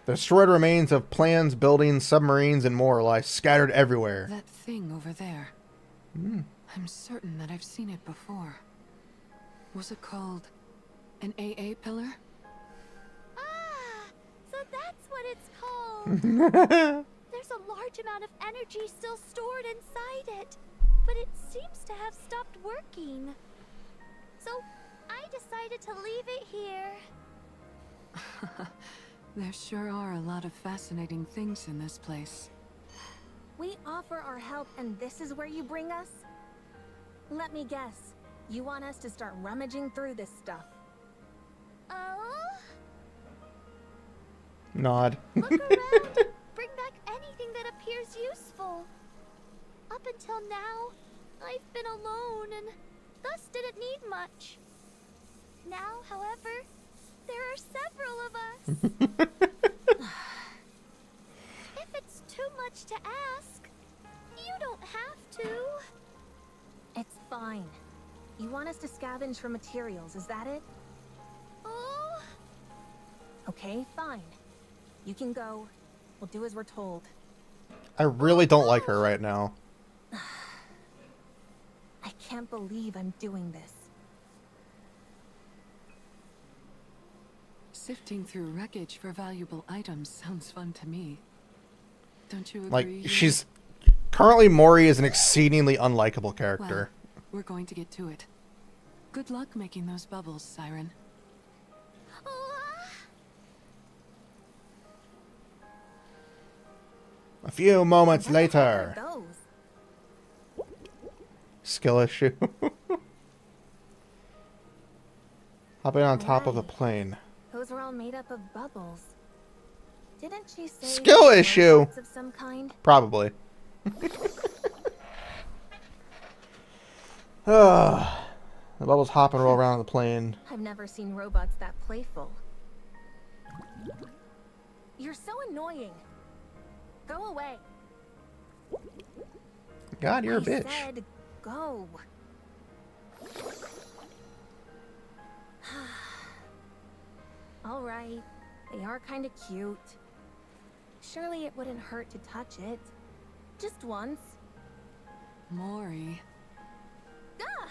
The destroyed remains of plans, buildings, submarines, and more lie scattered everywhere. That thing over there. I'm certain that I've seen it before. Was it called an AA pillar? Ah, so that's what it's called. There's a large amount of energy still stored inside it, but it seems to have stopped working. So I decided to leave it here. There sure are a lot of fascinating things in this place. We offer our help and this is where you bring us? Let me guess. You want us to start rummaging through this stuff. Oh, Nod. look around. Bring back anything that appears useful. Up until now, I've been alone and thus didn't need much. Now, however, there are several of us. If it's too much to ask, you don't have to. It's fine. You want us to scavenge for materials, is that it? Oh, Okay, fine. You can go. We'll do as we're told. I really don't like her right now. I can't believe I'm doing this. Sifting through wreckage for valuable items sounds fun to me. Don't you agree? Like, she's... Currently, Mori is an exceedingly unlikable character. Well, we're going to get to it. Good luck making those bubbles, Siren. A few moments What the heck later. are those? Skill issue. Hopping on top of the Right. plane. Those are all made up of bubbles. Didn't she say Skill they were issue. robots of some kind? Probably. The bubbles hop and roll around on the plane. I've never seen robots that playful. You're so annoying. Go away. God, you're a I bitch. said go. All right. They are kind of cute. Surely it wouldn't hurt to touch it. Just once. Mori. Ah!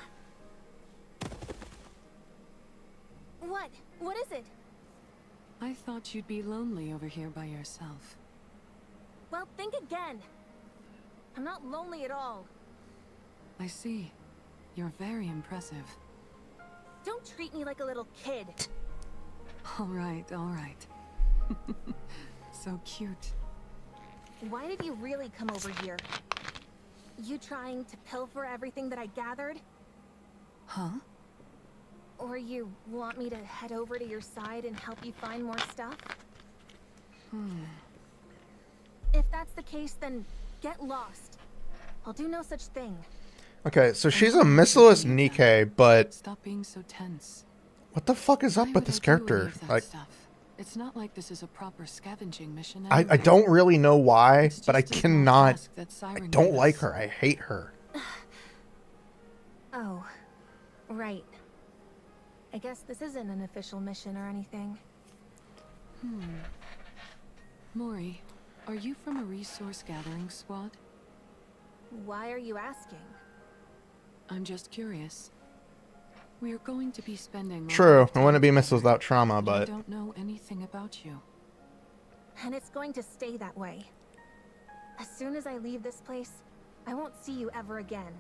What? What is it? I thought you'd be lonely over here by yourself. Well, think again. I'm not lonely at all. I see. You're very impressive. Don't treat me like a little kid. All right, all right. So cute. Why did you really come over here? You trying to pilfer everything that I gathered? Huh? Or you want me to head over to your side and help you find more stuff? If that's the case, then get lost. I'll do no such thing. Okay, so she's a missileless Nikke, but Stop being so tense. what the fuck is up Why with would this I do any character? of that Like, stuff? It's not like this is a proper scavenging mission. I anyway. don't really know why, It's but I just a small cannot. task that I Siren don't gave like us. her. I hate her. Oh, right. I guess this isn't an official mission or anything. Mori, are you from a resource gathering squad? Why are you asking? I'm just curious. We are going to be spending a lot True, of I wouldn't time be missiles together, without trauma, and I but don't know anything about you. And it's going to stay that way. As soon as I leave this place, I won't see you ever again.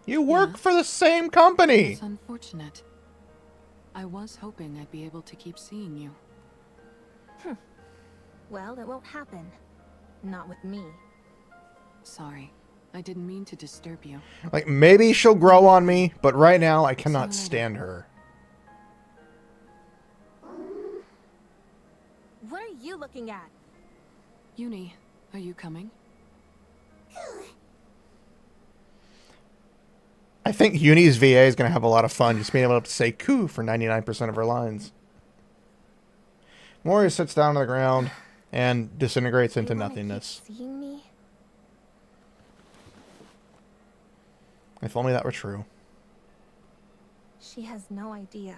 you work Yeah. for the same company. It's unfortunate. I was hoping I'd be able to keep seeing you. Well, it won't happen. Not with me. Sorry, I didn't mean to disturb you. Like, maybe she'll grow on me, but right now I cannot stand her. What are you looking at? Uni, are you coming? I think Uni's VA is going to have a lot of fun just being able to say "coo" for 99% of her lines. Mori sits down on the ground and disintegrates into You wanna nothingness. keep seeing me? If only that were true. She has no idea.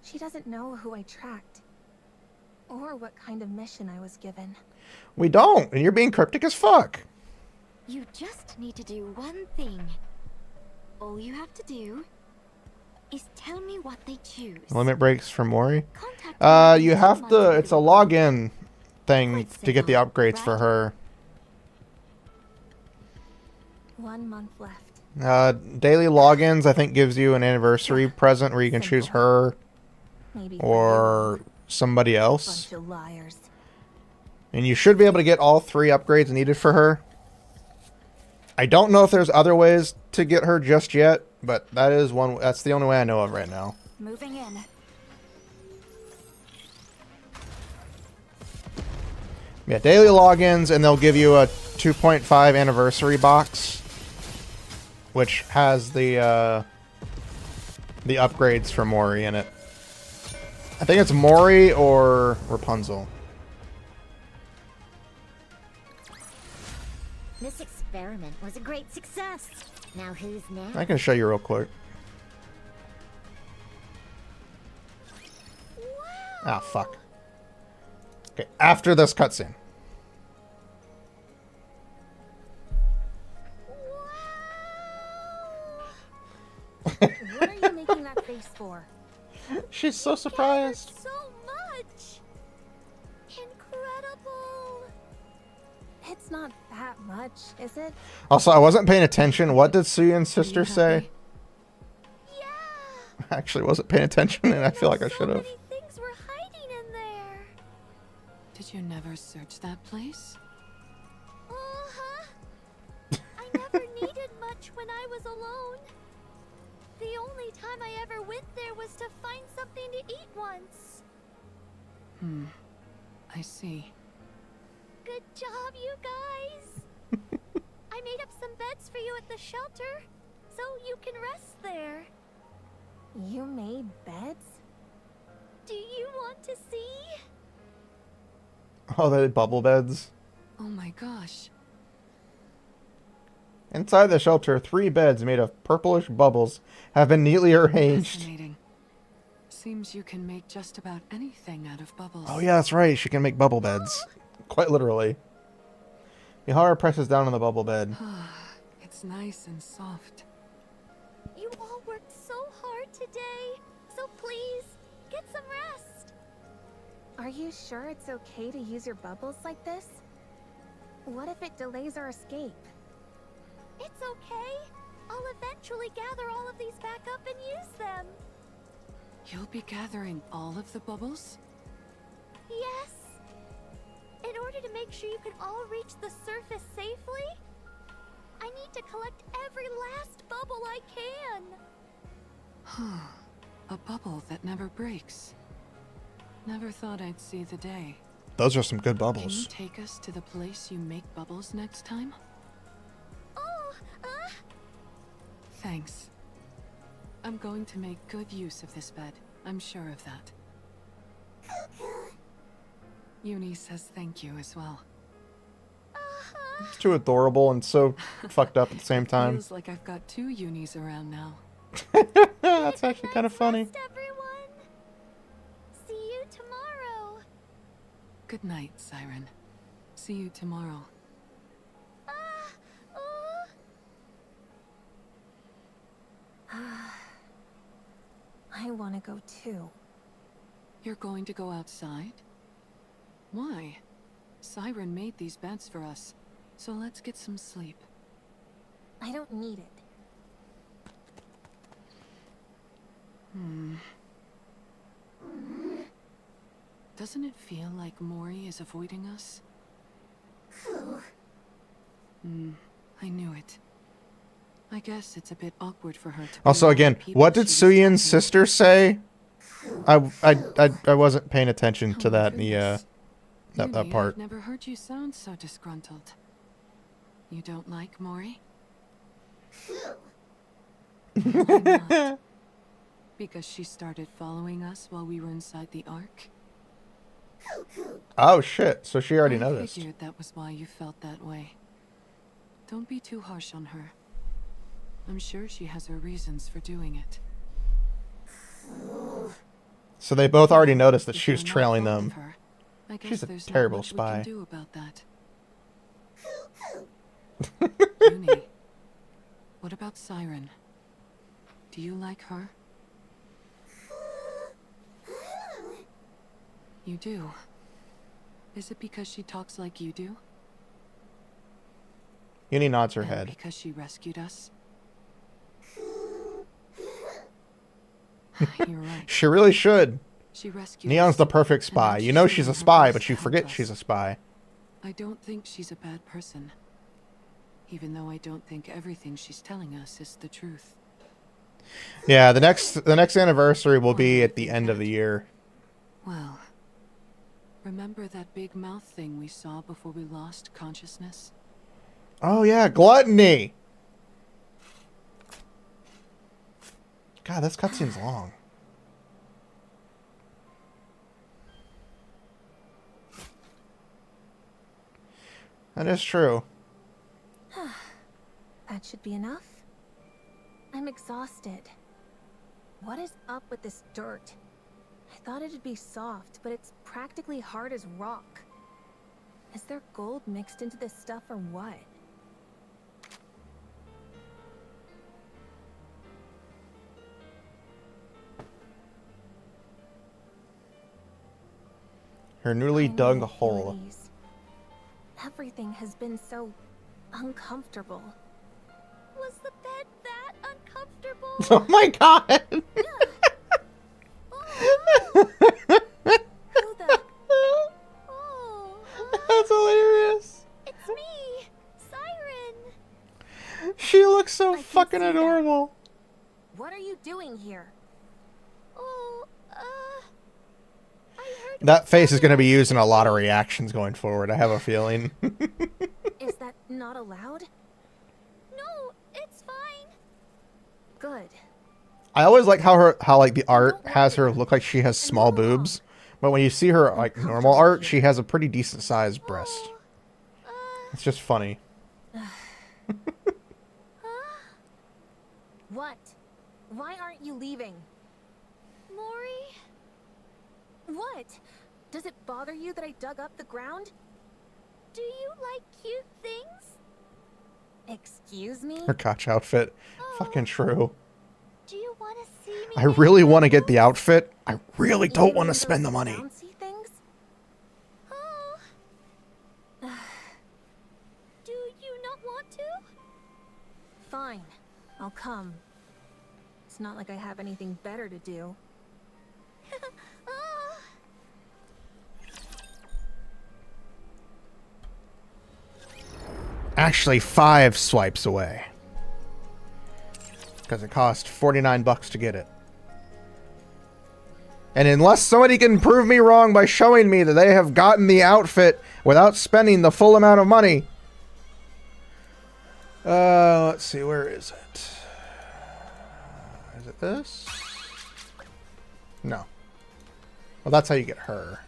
She doesn't know who I tracked. Or what kind of mission I was given. We don't, and you're being cryptic as fuck. You just need to do one thing. All you have to do is tell me what they choose. Limit breaks for Mori. Contact me You within have 2 to, months it's a of login thing Quite to get the simple, upgrades for right? her. 1 month left. Daily logins, I think, gives you an anniversary present where you can choose Simple. her Maybe or for somebody you. else. Bunch of liars. And you should be able to get all 3 upgrades needed for her. I don't know if there's other ways to get her just yet, but that is one. That's the only way I know of right now. Moving in. Yeah, daily logins, and they'll give you a 2.5 anniversary box, which has the upgrades for Mori in it. I think it's Mori or Rapunzel. This experiment was a great success. Now who's next? I can show you real quick. Ah, fuck. Okay, after this cutscene. What are you making that face for? She's so surprised. So much. Incredible. It's not that much, is it? Also, I wasn't paying attention. What did Suyun's sister you say? happy? Yeah. I actually wasn't paying attention, and I feel like I should have. So many things were hiding in there. Did you never search that place? Uh-huh. I never needed much when I was alone. The only time I ever went there was to find something to eat once. I see. Good job, you guys. I made up some beds for you at the shelter, so you can rest there. You made beds? Do you want to see? Oh, the bubble beds. Oh my gosh. Inside the shelter, 3 beds made of purplish bubbles have been neatly arranged. Fascinating. Seems you can make just about anything out of bubbles. Oh yeah, that's right. She can make bubble beds. Quite literally. Mihara presses down on the bubble bed. It's nice and soft. You all worked so hard today, so please, get some rest. Are you sure it's okay to use your bubbles like this? What if it delays our escape? It's okay. I'll eventually gather all of these back up and use them. You'll be gathering all of the bubbles? Yes. In order to make sure you can all reach the surface safely, to collect every last bubble I can. A bubble that never breaks. Never thought I'd see the day. Those are some good Can you bubbles. take us to the place you make bubbles next time? Oh, Thanks. I'm going to make good use of this bed. I'm sure of that. Uni says thank you as well. It's too adorable and so fucked up at the same time. Feels like I've got 2 Unis around now. That's actually kind of funny. rest, everyone. See you tomorrow. Good night, Siren. See you tomorrow. I want to go too. You're going to go outside? Why? Siren made these beds for us, so let's get some sleep. I don't need it. Doesn't it feel like Mori is avoiding us? I knew it. I guess it's a bit awkward for her to. Also, again, what did Suyin's sister say? I wasn't paying attention to that in the that part. I've never heard you sound so disgruntled. You don't like Mori? Why not? Because she started following us while we were inside the Ark? Oh shit! So she already I noticed. figured that was why you felt that way. Don't be too harsh on her. I'm sure she has her reasons for doing it. So they both already noticed that If she was you're not trailing fond them. of her, I guess She's a there's not terrible much we spy. can do about that. Uni, what about Siren? Do you like her? You do? Is it because she talks like you do? Uni nods her And head. because she rescued us? You're right. She really should. She rescued Neon's us, the perfect and now spy. You know she's a doing her spy, best but you to help forget us. she's a spy. I don't think she's a bad person. Even though I don't think everything she's telling us is the truth. Yeah, the next anniversary will be at the end of the year. Well, remember that big mouth thing we saw before we lost consciousness? Oh yeah, gluttony. God, this cutscene's long. That is true. That should be enough. I'm exhausted. What is up with this dirt? I thought it'd be soft, but it's practically hard as rock. Is there gold mixed into this stuff or what? Her newly I need dug to hole. heal these. Everything has been so uncomfortable. Was the bed that uncomfortable? Oh my god! Who the? Oh, That's hilarious. it's me, Siren. She looks so I can fucking see that. adorable. What are you doing here? Oh, I heard. That face is going to be used in a lot of reactions going forward. I have a feeling. Is that not allowed? No, it's fine. Good. I always like how like the art has her look like she has small boobs, but when you see her like normal art, she has a pretty decent sized breast. It's just funny. What? Why aren't you leaving? Mori, What? Does it bother you that I dug up the ground? do you like cute things? Excuse me? Her Koch outfit. Fucking true. Do you want to see me? I make really want to get the bubbles? outfit. I really don't You want to mean spend the those money. bouncy things? Oh. Do you not want to? Fine. I'll come. It's not like I have anything better to do. Oh. actually 5 swipes away. Because it cost 49 bucks to get it. And unless somebody can prove me wrong by showing me that they have gotten the outfit without spending the full amount of money. Let's see, where is it? Is it this? No. Well, that's how you get her.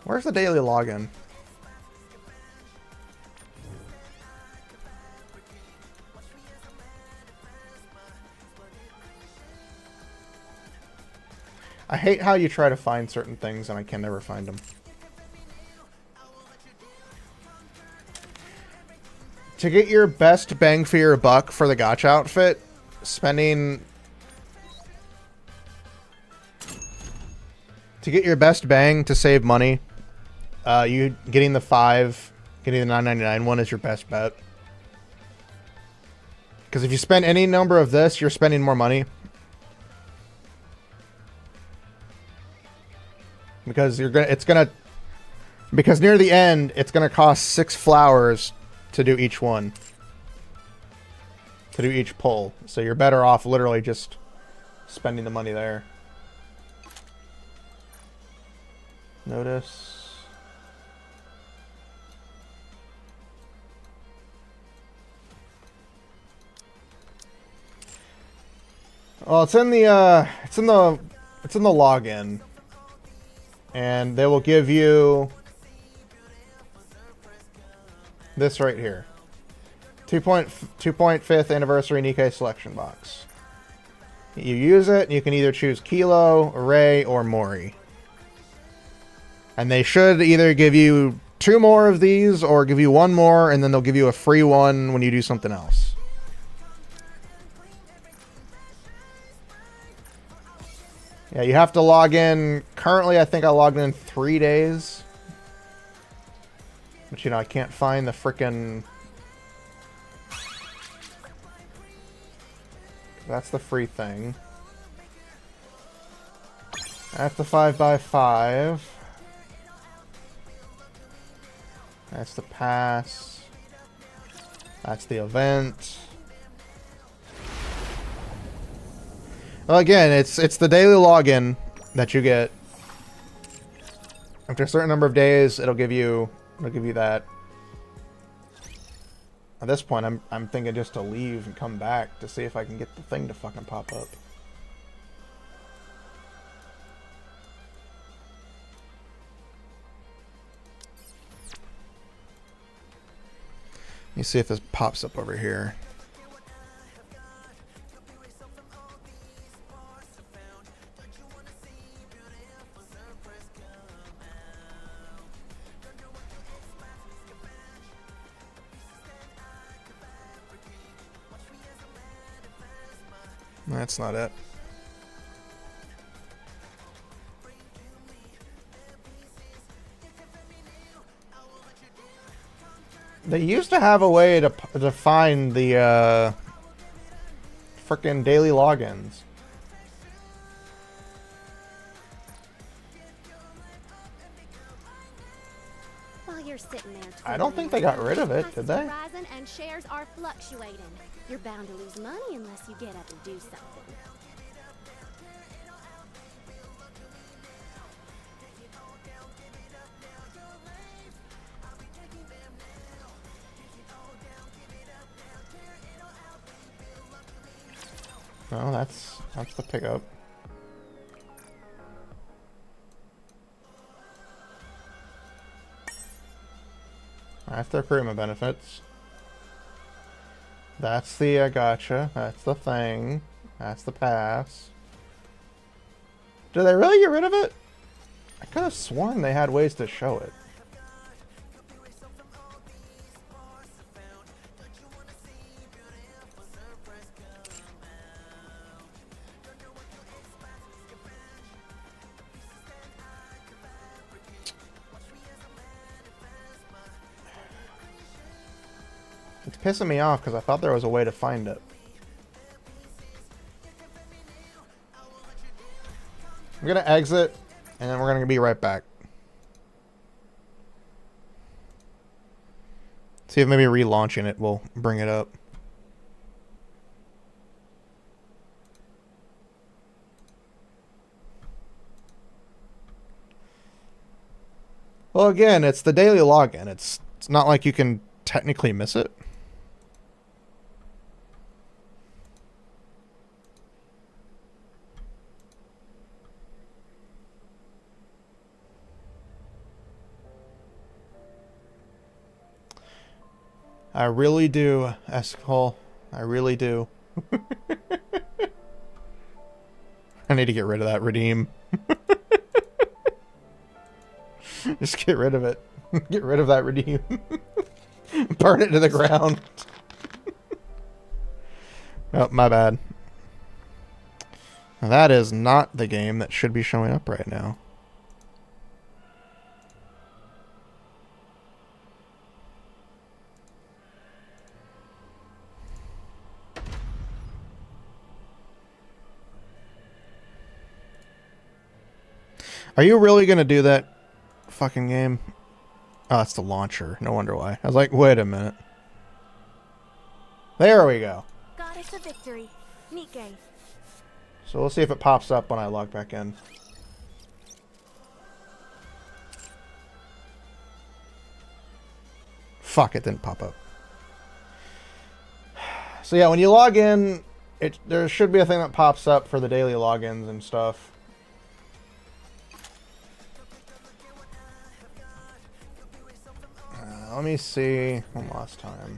Where's the daily login? I hate how you try to find certain things and I can never find them. To get your best bang for your buck for the gacha outfit, spending... To get your best bang to save money, you getting the $9.99 one is your best bet. Because if you spend any number of this, you're spending more money. Because because near the end, it's gonna cost 6 flowers to do each one. To do each pull. So you're better off literally just spending the money there. Notice. Well, it's in the login. And they will give you this right here. 2.5th anniversary Nikke selection box. You use it, you can either choose Kilo, Ray, or Mori. And they should either give you 2 more of these or give you 1 more, and then they'll give you a free one when you do something else. Yeah, you have to log in. Currently, I think I logged in 3 days. But, you know, I can't find the frickin'... That's the free thing. That's the 5x5. That's the pass. That's the event. Well, again, it's the daily login that you get. After a certain number of days, it'll give you that. At this point, I'm thinking just to leave and come back to see if I can get the thing to fucking pop up. Let me see if this pops up over here. That's not it. They used to have a way to find the frickin' daily logins. While you're sitting there, I don't think they got rid of it, did they? Rising and shares are fluctuating. You're bound to lose money unless you get up and do something. No, that's the pickup. That's the recruitment benefits. That's the gotcha. That's the thing. That's the pass. Did they really get rid of it? I could have sworn they had ways to show it. It's pissing me off because I thought there was a way to find it. I'm gonna exit, and then we're gonna be right back. See if maybe relaunching it will bring it up. Well, again, it's the daily login. It's not like you can technically miss it. I really do, Escol. I really do. I need to get rid of that redeem. Just get rid of it. Get rid of that redeem. Burn it to the ground. Oh, my bad. Now, that is not the game that should be showing up right now. Are you really going to do that fucking game? Oh, it's the launcher. No wonder why. I was like, wait a minute. There we go. Goddess of Victory, Nikke. So we'll see if it pops up when I log back in. Fuck, it didn't pop up. So yeah, when you log in, there should be a thing that pops up for the daily logins and stuff. Let me see one last time.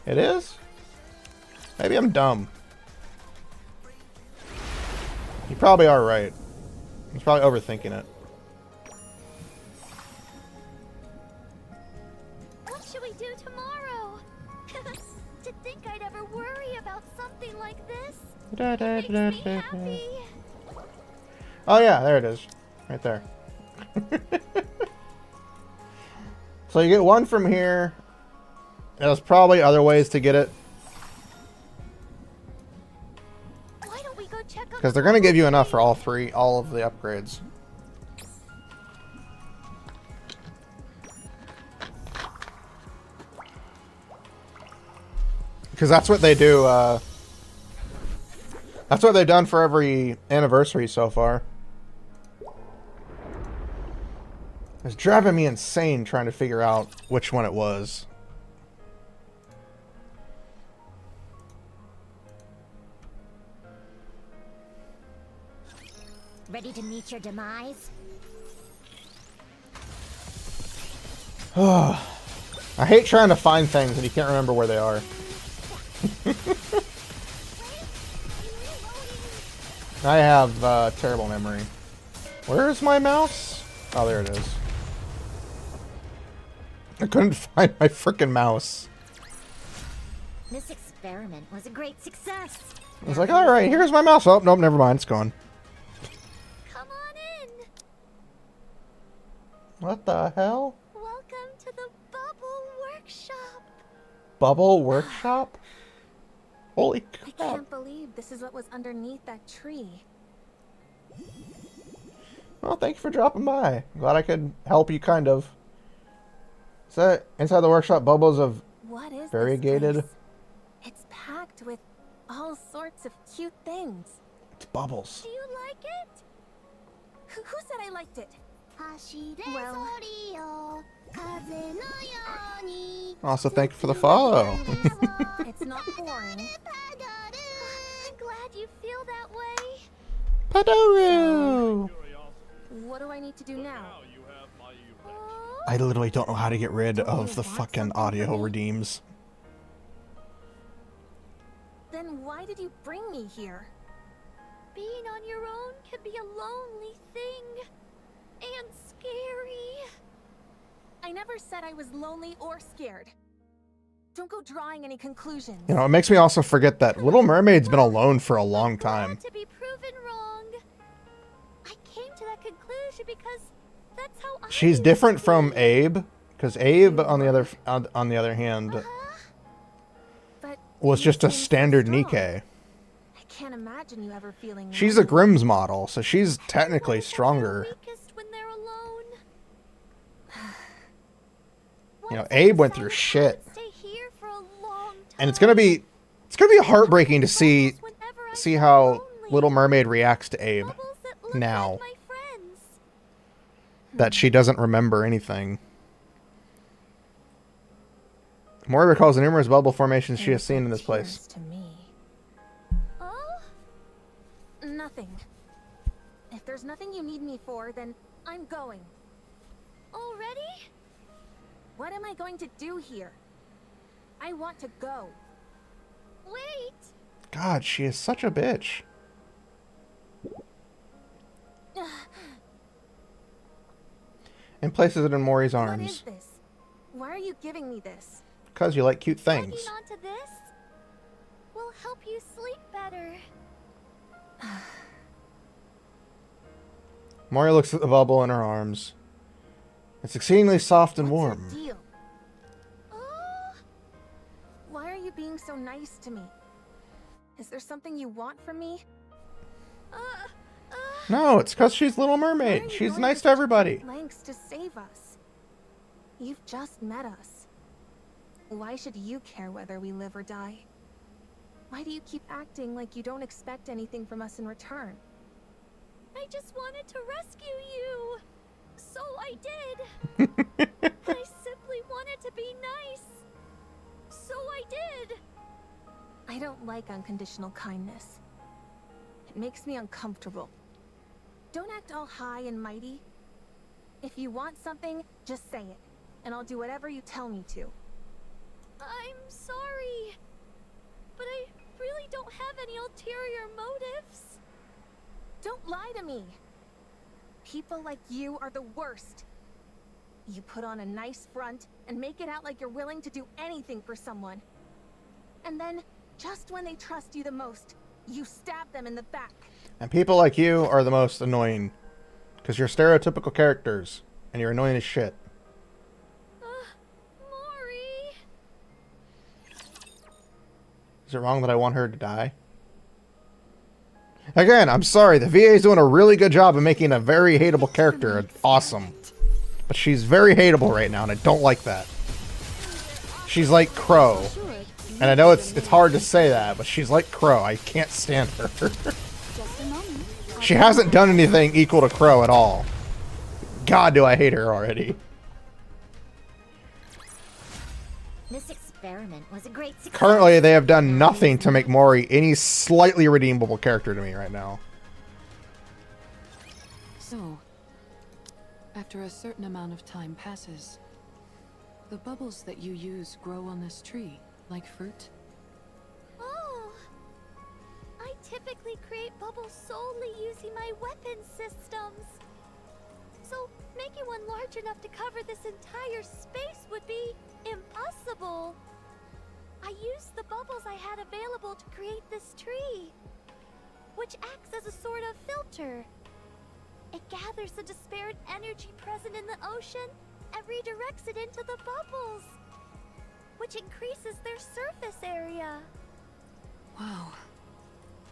It is? Maybe I'm dumb. You probably are right. He's probably overthinking it. What should we do tomorrow? To think I'd ever worry about something like this makes me happy. Oh yeah, there it is. Right there. So you get one from here. There's probably other ways to get it. Why don't we go check on Because they're going to give you enough for all of the upgrades. Because that's what they do, that's what they've done for every anniversary so far. It's driving me insane trying to figure out which one it was. Ready to meet your demise? I hate trying to find things and you can't remember where they are. I have terrible memory. Where is my mouse? Oh, there it is. I couldn't find my frickin' mouse. This experiment was a great success. I was like, alright, here's my mouse. Oh, nope, never mind, it's gone. Come on in. What the hell? Welcome to the Bubble Workshop. Bubble Workshop? Holy I crap. can't believe this is what was underneath that tree. Well, thank you for dropping by. Glad I could help you, kind of. Is that inside the workshop bubbles of What is variegated? this place? It's packed with all sorts of cute things. It's bubbles. Do you like it? Who said I liked it? Well, Also, thank you for the follow. it's not boring. I'm glad you feel that way. Padoru! What do I need to do now? Oh, I literally don't know how to get rid Don't of you the want fucking something audio from me? redeems. Then why did you bring me here? being on your own can be a lonely thing. And scary. I never said I was lonely or scared. Don't go drawing any conclusions. You know, it makes me also forget that Little Mermaid's been alone for a long I'm glad time. to be proven wrong. I came to that conclusion because That's how I She's used different to from be. Abe, because Abe, on the other hand, But was you just a seem so standard strong. Nikke. I can't imagine you ever feeling She's a lonely. Grimm's model, so she's technically Everyone is at their stronger. weakest when they're alone. You know, Once I Abe went through decided I shit. would stay here for a long And it's time. gonna be heartbreaking to see Whenever I see felt how lonely. Little Mermaid reacts to Abe Bubbles that look now like my friends. that she doesn't remember anything. Mori recalls the numerous bubble formations she has seen in this place. Tears to me. Oh? Nothing. If there's nothing you need me for, then I'm going. Already? What am I going to do here? I want to go. Wait. God, she is such a bitch. And places it in Mori's What is arms. this? Why are you giving me this? Because you like cute things. Hanging on to this will help you sleep better. Mori looks at the bubble in her arms. It's exceedingly soft and What's warm. your deal? Oh, Why are you being so nice to me? Is there something you want from me? No, it's because she's Little Why are Mermaid. you She's going nice to to everybody. such lengths to save us? You've just met us. Why should you care whether we live or die? Why do you keep acting like you don't expect anything from us in return? I just wanted to rescue you. So I did. I simply wanted to be nice. So I did. I don't like unconditional kindness. It makes me uncomfortable. Don't act all high and mighty. If you want something, just say it, and I'll do whatever you tell me to. I'm sorry. But I really don't have any ulterior motives. Don't lie to me. People like you are the worst. You put on a nice front and make it out like you're willing to do anything for someone. And then, just when they trust you the most, you stab them in the back. And people like you are the most annoying. Because you're stereotypical characters. And you're annoying as shit. Mori. Is it wrong that I want her to die? Again, I'm sorry. The VA is doing a really good job of making a very hateable character awesome. But she's very hateable right now, and I don't like that. She's like Crow. And I know it's hard to say that, but she's like Crow. I can't stand her. Just a moment. She hasn't done anything equal to Crow at all. God, do I hate her already. This experiment was a great success. Currently, they have done nothing to make Mori any slightly redeemable character to me right now. So, after a certain amount of time passes, the bubbles that you use grow on this tree, like fruit? Oh. I typically create bubbles solely using my weapon systems. So, making one large enough to cover this entire space would be impossible. I used the bubbles I had available to create this tree, which acts as a sort of filter. It gathers the disparate energy present in the ocean and redirects it into the bubbles, which increases their surface area. Wow.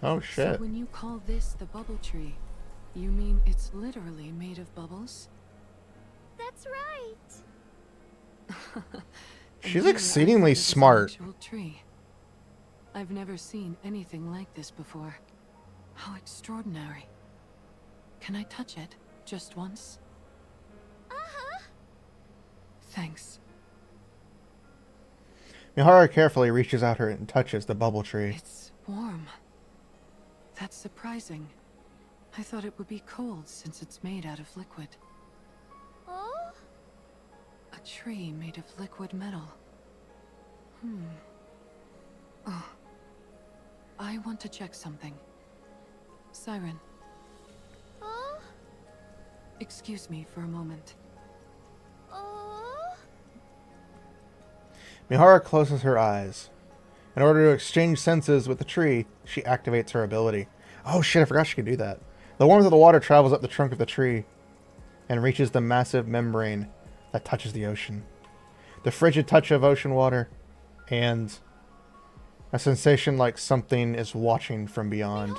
Oh, So shit. when you call this the bubble tree, you mean it's literally made of bubbles? That's right. And She's here I exceedingly thought it was an smart. actual tree. I've never seen anything like this before. How extraordinary. Can I touch it? Just once? Uh-huh. Thanks. Mihara carefully reaches out her and touches the bubble tree. It's warm. That's surprising. I thought it would be cold since it's made out of liquid. Oh? A tree made of liquid metal. Oh. I want to check something. Siren, Oh? excuse me for a moment. Oh? Mihara closes her eyes. In order to exchange senses with the tree, she activates her ability. Oh shit, I forgot she could do that. The warmth of the water travels up the trunk of the tree. and reaches the massive membrane that touches the ocean. The frigid touch of ocean water and a sensation like something is watching from beyond.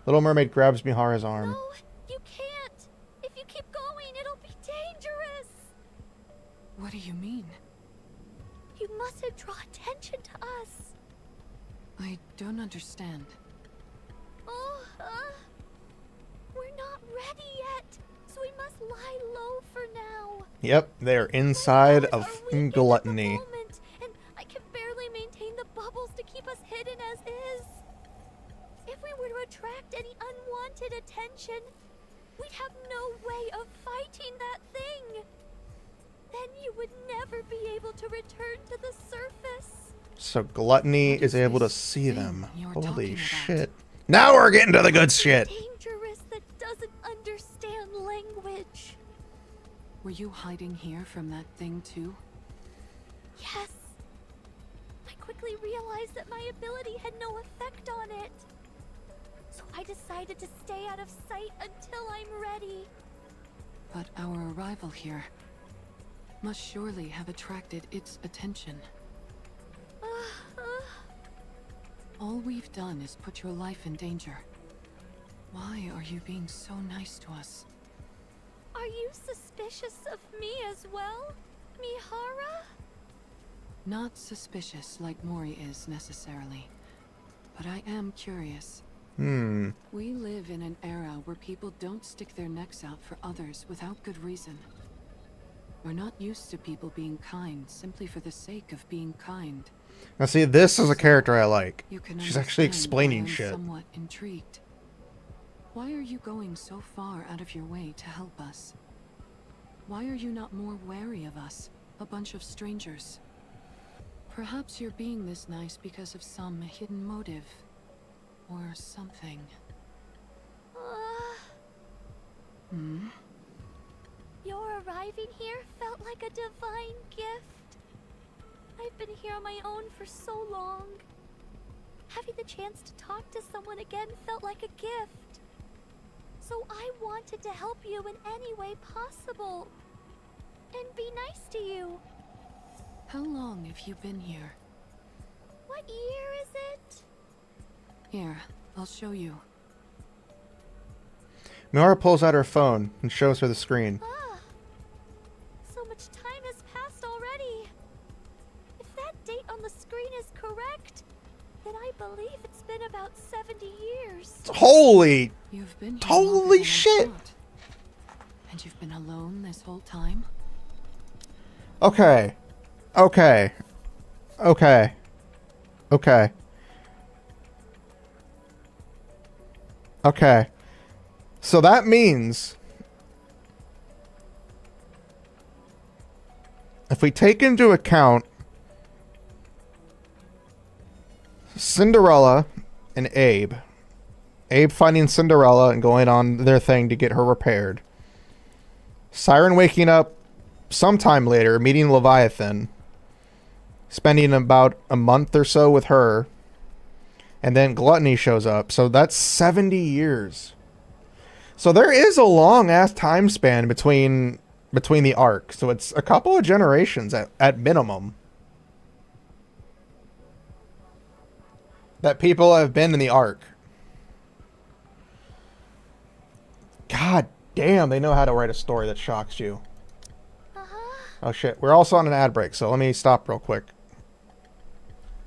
Little Mermaid grabs Mihara's arm. No, you can't. If you keep going, it'll be dangerous. What do you mean? You mustn't draw attention to us. I don't understand. Oh, we're not ready yet, so we must lie low for now. Yep, they are inside Our of powers are weakened gluttony. at the moment, and I can barely maintain the bubbles to keep us hidden as is. If we were to attract any unwanted attention, we'd have no way of fighting that thing. Then you would never be able to return to the surface. So gluttony What is is able to this see thing them. you're Holy talking about? shit. Now we're getting to the good shit. Dangerous that doesn't understand language. Were you hiding here from that thing too? Yes. I quickly realized that my ability had no effect on it. So I decided to stay out of sight until I'm ready. But our arrival here must surely have attracted its attention. All we've done is put your life in danger. Why are you being so nice to us? Are you suspicious of me as well, Mihara? Not suspicious like Mori is necessarily, but I am curious. We live in an era where people don't stick their necks out for others without good reason. We're not used to people being kind simply for the sake of being kind. Now see, this is a character I like. You can She's actually understand explaining why I'm shit. somewhat intrigued. Why are you going so far out of your way to help us? Why are you not more wary of us, a bunch of strangers? Perhaps you're being this nice because of some hidden motive. Or something. Your arriving here felt like a divine gift. I've been here on my own for so long. Having the chance to talk to someone again felt like a gift. So I wanted to help you in any way possible. And be nice to you. How long have you been here? What year is it? Here, I'll show you. Mihara pulls out her phone and shows her the screen. So much time has passed already. If that date on the screen is correct, then I believe it's been about 70 years. Holy! You've been here Holy longer than I shit! thought. And you've been alone this whole time? Okay. Okay. Okay. Okay. Okay. So that means if we take into account Cinderella and Abe finding Cinderella and going on their thing to get her repaired, Siren waking up sometime later, meeting Leviathan, spending about a month or so with her, and then Gluttony shows up. So that's 70 years. So there is a long ass time span between the arcs. So it's a couple of generations at minimum that people have been in the arc. God damn, they know how to write a story that shocks you. Oh shit, we're also on an ad break, so let me stop real quick.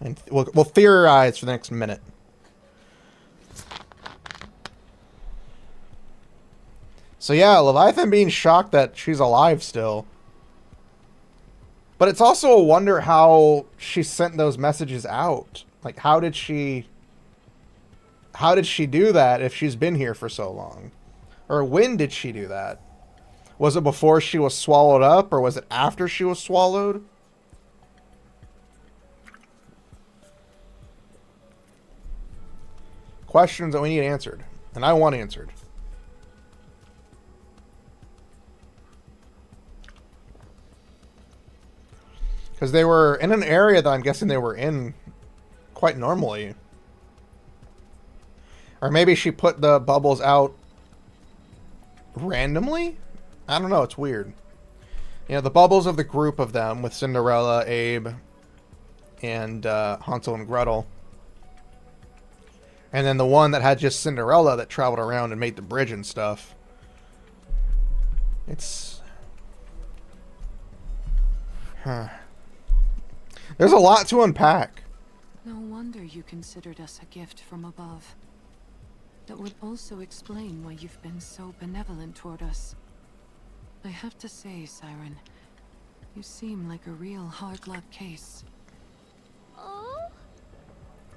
And we'll theorize for the next minute. So yeah, Leviathan being shocked that she's alive still. But it's also a wonder how she sent those messages out. Like, how did she do that if she's been here for so long? Or when did she do that? Was it before she was swallowed up, or was it after she was swallowed? Questions that we need answered. And I want answered. Because they were in an area that I'm guessing they were in quite normally. Or maybe she put the bubbles out randomly? I don't know, it's weird. You know, the bubbles of the group of them with Cinderella, Abe, and Hansel and Gretel. And then the one that had just Cinderella that traveled around and made the bridge and stuff. It's... Huh. There's a lot to unpack. No wonder you considered us a gift from above. That would also explain why you've been so benevolent toward us. I have to say, Siren, you seem like a real hard luck case. Oh?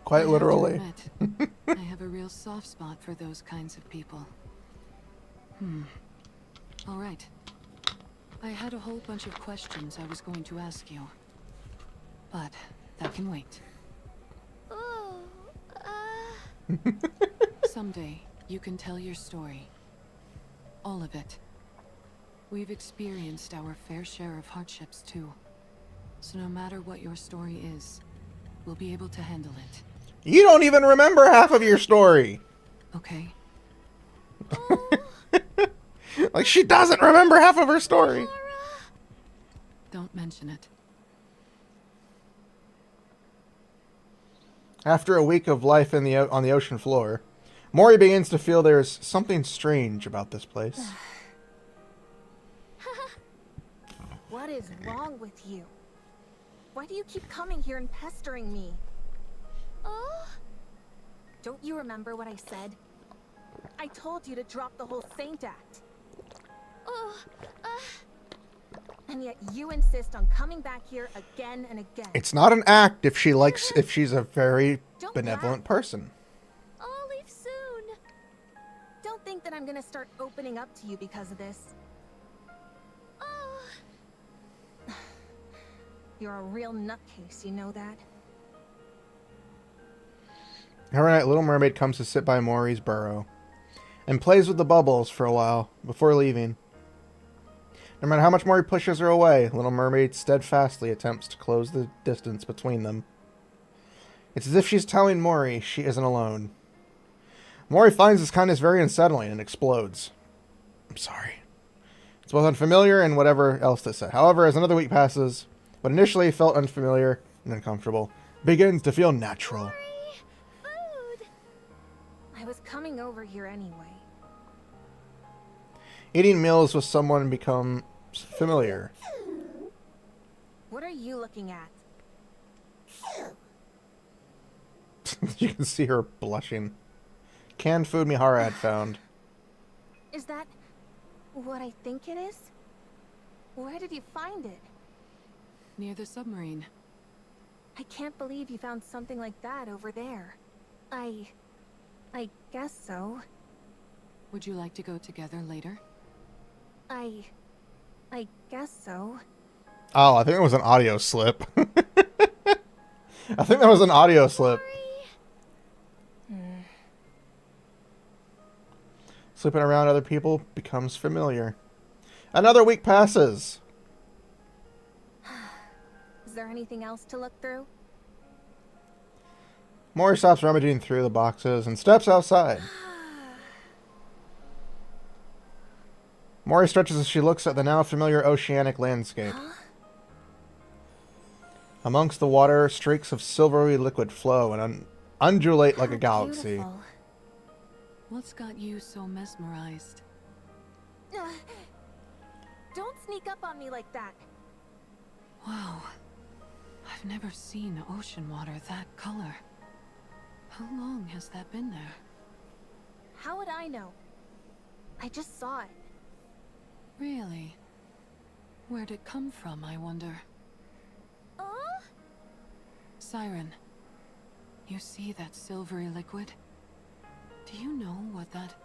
Quite literally. I have to admit, I have a real soft spot for those kinds of people. All right. I had a whole bunch of questions I was going to ask you. But that can wait. Oh, Someday, you can tell your story. All of it. We've experienced our fair share of hardships too. So no matter what your story is, we'll be able to handle it. You don't even remember half of your story. Okay? Like, she doesn't remember half of her story. Don't mention it. After a week of life on the ocean floor, Mori begins to feel there's something strange about this place. What is wrong with you? Why do you keep coming here and pestering me? oh, Don't you remember what I said? I told you to drop the whole saint act. oh, And yet you insist on coming back here again and again. It's not an act if she's a very Don't benevolent laugh. person. I'll leave soon. Don't think that I'm gonna start opening up to you because of this. Oh, You're a real nutcase, you know that? Every night, Little Mermaid comes to sit by Mori's burrow and plays with the bubbles for a while before leaving. No matter how much Mori pushes her away, Little Mermaid steadfastly attempts to close the distance between them. It's as if she's telling Mori she isn't alone. Mori finds this kindness very unsettling and explodes. I'm sorry. It's both unfamiliar and whatever else to say. However, as another week passes, what initially felt unfamiliar and uncomfortable begins to feel natural. food. I was coming over here anyway. Eating meals with someone becomes familiar. What are you looking at? You can see her blushing. Canned food Mihara had found. Is that what I think it is? Where did you find it? Near the submarine. I can't believe you found something like that over there. I guess so. Would you like to go together later? I guess so. Oh, I think it was an audio slip. I think that was an audio slip. Sleeping around other people becomes familiar. Another week passes. Is there anything else to look through? Mori stops rummaging through the boxes and steps outside. Mori stretches as she looks at the now familiar oceanic landscape. Amongst the water, streaks of silvery liquid flow and undulate like a How galaxy. beautiful. What's got you so mesmerized? Don't sneak up on me like that. Wow. I've never seen ocean water that color. How long has that been there? How would I know? I just saw it. Really? Where'd it come from, I wonder? Oh, Siren, you see that silvery liquid? Do you know what that...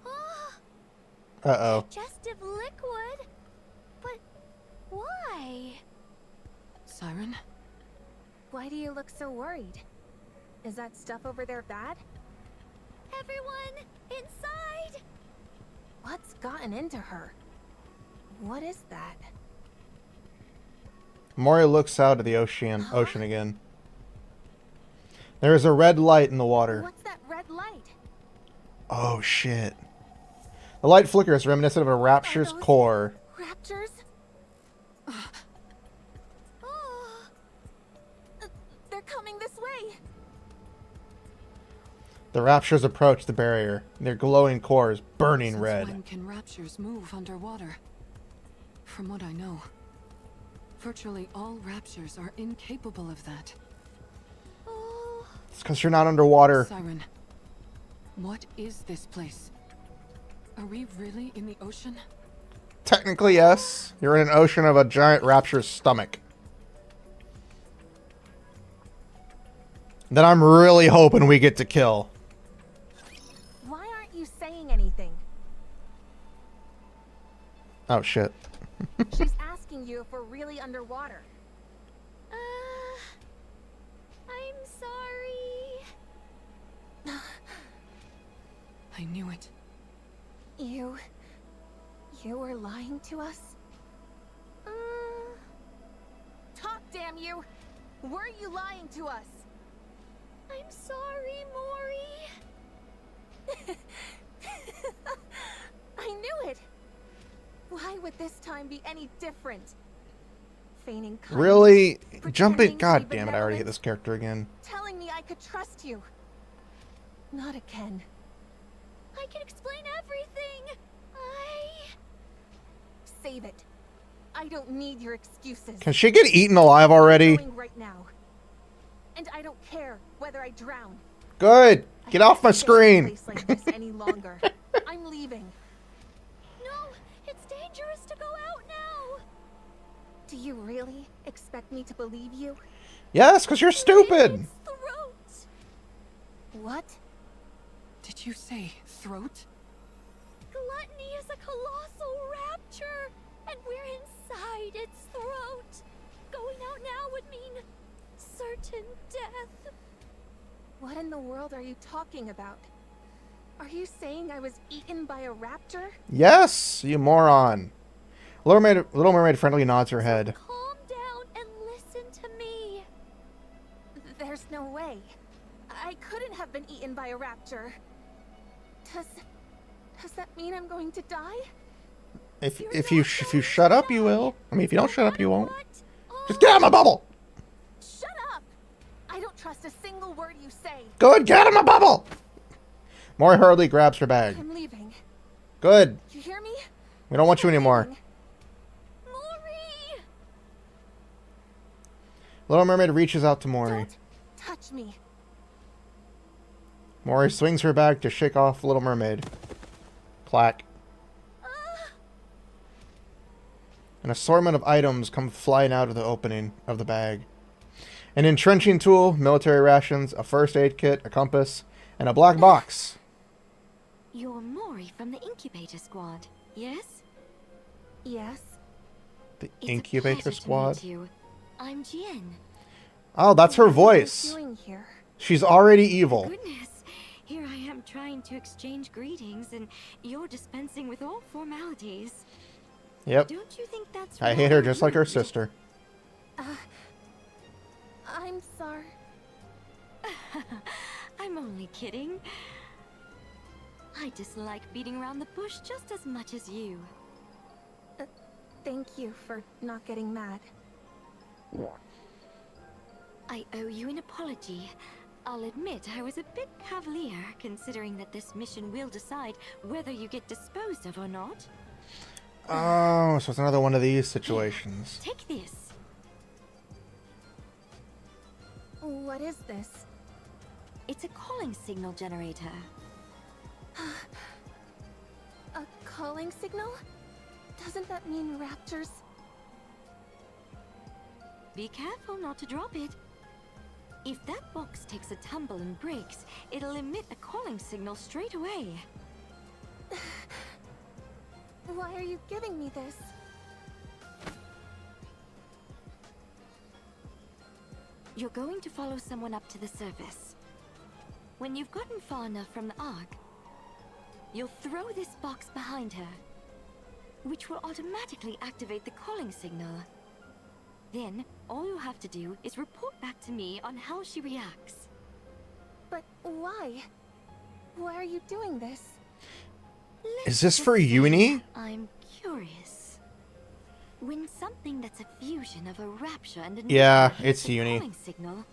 oh, Uh-oh. digestive liquid. But why? Siren? Why do you look so worried? Is that stuff over there bad? Everyone inside. What's gotten into her? What is that? Mori looks out at the ocean again. There is a red light in the water. What's that red light? Oh shit. The light flickers, reminiscent of a rapture's Are those core. Raptors? Oh. They're coming this way. The raptures approach the barrier, their glowing cores burning Since red. when can raptures move underwater? From what I know, virtually all raptures are incapable of that. Oh, It's because you're not underwater. Siren, what is this place? Are we really in the ocean? Technically, yes. You're in an ocean of a giant rapture's stomach. Then I'm really hoping we get to kill. Why aren't you saying anything? Oh shit. She's asking you if we're really underwater. I'm sorry. I knew it. You were lying to us? Talk, damn you! Were you lying to us? I'm sorry, Mori. I knew it! Why would this time be any different? Feigning kindness, Really? pretending Jumping. to God be damn it, I already hate benevolent, this character again. telling me I could trust you. Not again. I can explain everything. Save it. I don't need your excuses. Can she get eaten alive already? I'm going right now. And I don't care whether I drown. Good. Get I off my can't stay in a screen. place like this any longer. I'm leaving. No, it's dangerous to go out now. Do you really expect me to believe you? Yes, because you're stupid. Its throat. What? Did you say throat? Gluttony is a colossal rapture, and we're inside its throat. Going out now would mean certain death. What in the world are you talking about? Are you saying I was eaten by a raptor? Yes, you moron. Little Mermaid friendly nods her head. Calm down and listen to me. There's no way. I couldn't have been eaten by a raptor. Does that mean I'm going to die? If you shut up, you will. I mean, if you don't shut up, you won't. What? Just get out of my bubble. Shut up! I don't trust a single word you say. Good, get out of my bubble. Mori hurriedly grabs her bag. I'm leaving. Good. You hear me? We don't want you anymore. Leaving. Mori! Little Mermaid reaches out to Mori. Don't touch me. Mori swings her bag to shake off Little Mermaid. Clack. An assortment of items come flying out of the opening of the bag. An entrenching tool, military rations, a first aid kit, a compass, and a black box. You're Mori from the incubator squad, yes? Yes. The It's a incubator pleasure to squad. meet you. I'm Jien. Oh, that's her What are you voice. doing here? She's already evil. Goodness, here I am trying to exchange greetings, and you're dispensing with all formalities. Yep. Don't you think that's I hate her rather just like her rude? sister. I'm sorry. I'm only kidding. I dislike beating around the bush just as much as you. Thank you for not getting mad. I owe you an apology. I'll admit I was a bit cavalier, considering that this mission will decide whether you get disposed of or not. Oh, so it's another one of these situations. Take this. What is this? It's a calling signal generator. A calling signal? Doesn't that mean raptors? Be careful not to drop it. If that box takes a tumble and breaks, it'll emit a calling signal straight away. Why are you giving me this? You're going to follow someone up to the surface. When you've gotten far enough from the Ark, you'll throw this box behind her, which will automatically activate the calling signal. Then, all you have to do is report back to me on how she reacts. But why? Why are you doing this? Is this for Uni? I'm curious. When something that's a fusion of a rapture and a Yeah, Nikke hits it's the Uni. calling signal,